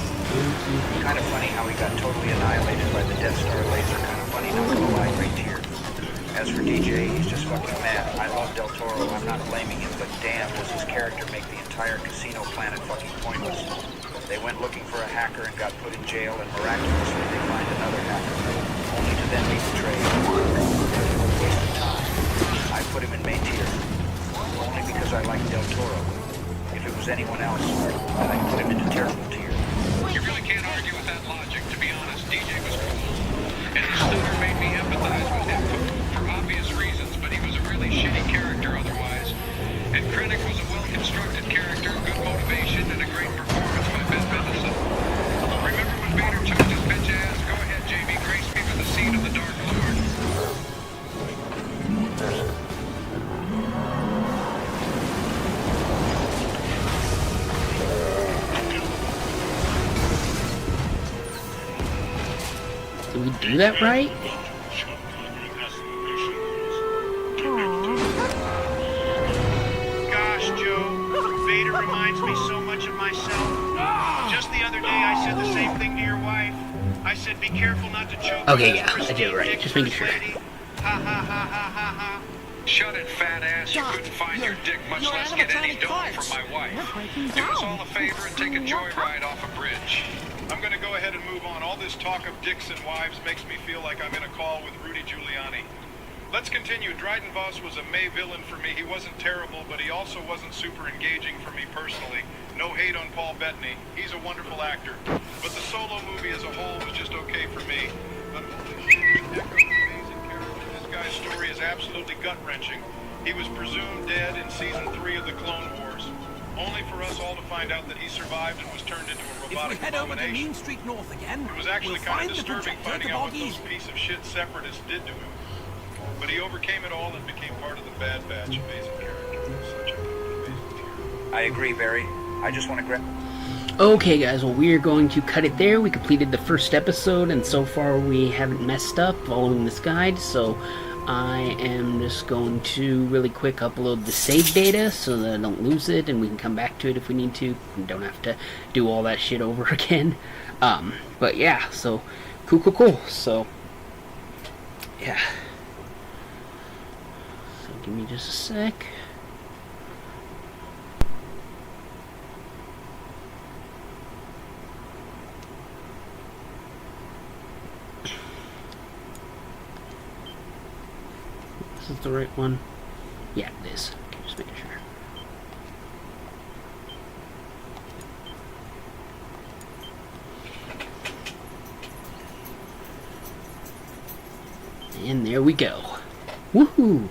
Kind of funny how he got totally annihilated by the Death Star laser. Kind of funny, not gonna lie, great tier. As for DJ, he's just fucking mad. I love Del Toro, I'm not blaming him, but damn, does his character make the entire casino planet fucking pointless. They went looking for a hacker and got put in jail, and miraculously they find another hacker, only to then be betrayed. Waste of time. I put him in main tier, only because I like Del Toro. If it was anyone else, then I'd put him into terrible tier. You really can't argue with that logic. To be honest, DJ was cool. And his stutter made me empathize with him for obvious reasons, but he was a really shitty character otherwise. And Krennic was a well-constructed character, good motivation, and a great performance by Ben Mendelsohn. Remember when Vader choked his bitch ass? Go ahead, Jamie, grace me with the seat of the Dark Lord. Did we do that right? Gosh, Joe, Vader reminds me so much of myself. Just the other day, I said the same thing to your wife. I said, be careful not to choke. Okay, yeah, I did it right. Just making sure. Ha ha ha ha ha ha. Shut it, fat ass. You couldn't find your dick, much less get any dough from my wife. Do us all a favor and take a joyride off a bridge. I'm going to go ahead and move on. All this talk of dicks and wives makes me feel like I'm in a call with Rudy Giuliani. Let's continue. Dryden Voss was a May villain for me. He wasn't terrible, but he also wasn't super engaging for me personally. No hate on Paul Bettany. He's a wonderful actor. But the Solo movie as a whole was just okay for me. But amazing character. This guy's story is absolutely gut-wrenching. He was presumed dead in Season 3 of the Clone Wars. only for us all to find out that he survived and was turned into a If we robotic head over to abomination. Mean Street North again, It was actually we'll kind find of the disturbing projector finding to out what bog those easy. piece of shit separatists did to him. But he overcame it all and became part of the Bad Batch. Amazing character. Such a amazing character. I agree, Barry. I just want to grab... Okay guys, well we're going to cut it there. We completed the first episode and so far we haven't messed up following this guide, so I am just going to really quick upload the save data so that I don't lose it and we can come back to it if we need to. We don't have to do all that shit over again. But yeah, so cool. So yeah. So give me just a sec. Is this the right one? Yeah, it is. Okay, just making sure. And there we go. Woohoo!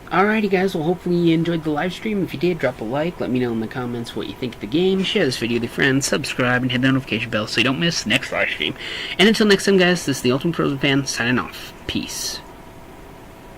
Alrighty guys, well hopefully you enjoyed the live stream. If you did, drop a like, let me know in the comments what you think of the game, share this video with your friends, subscribe, and hit the notification bell so you don't miss the next live stream. And until next time guys, this is the Ultimate Frozen Fan signing off. Peace.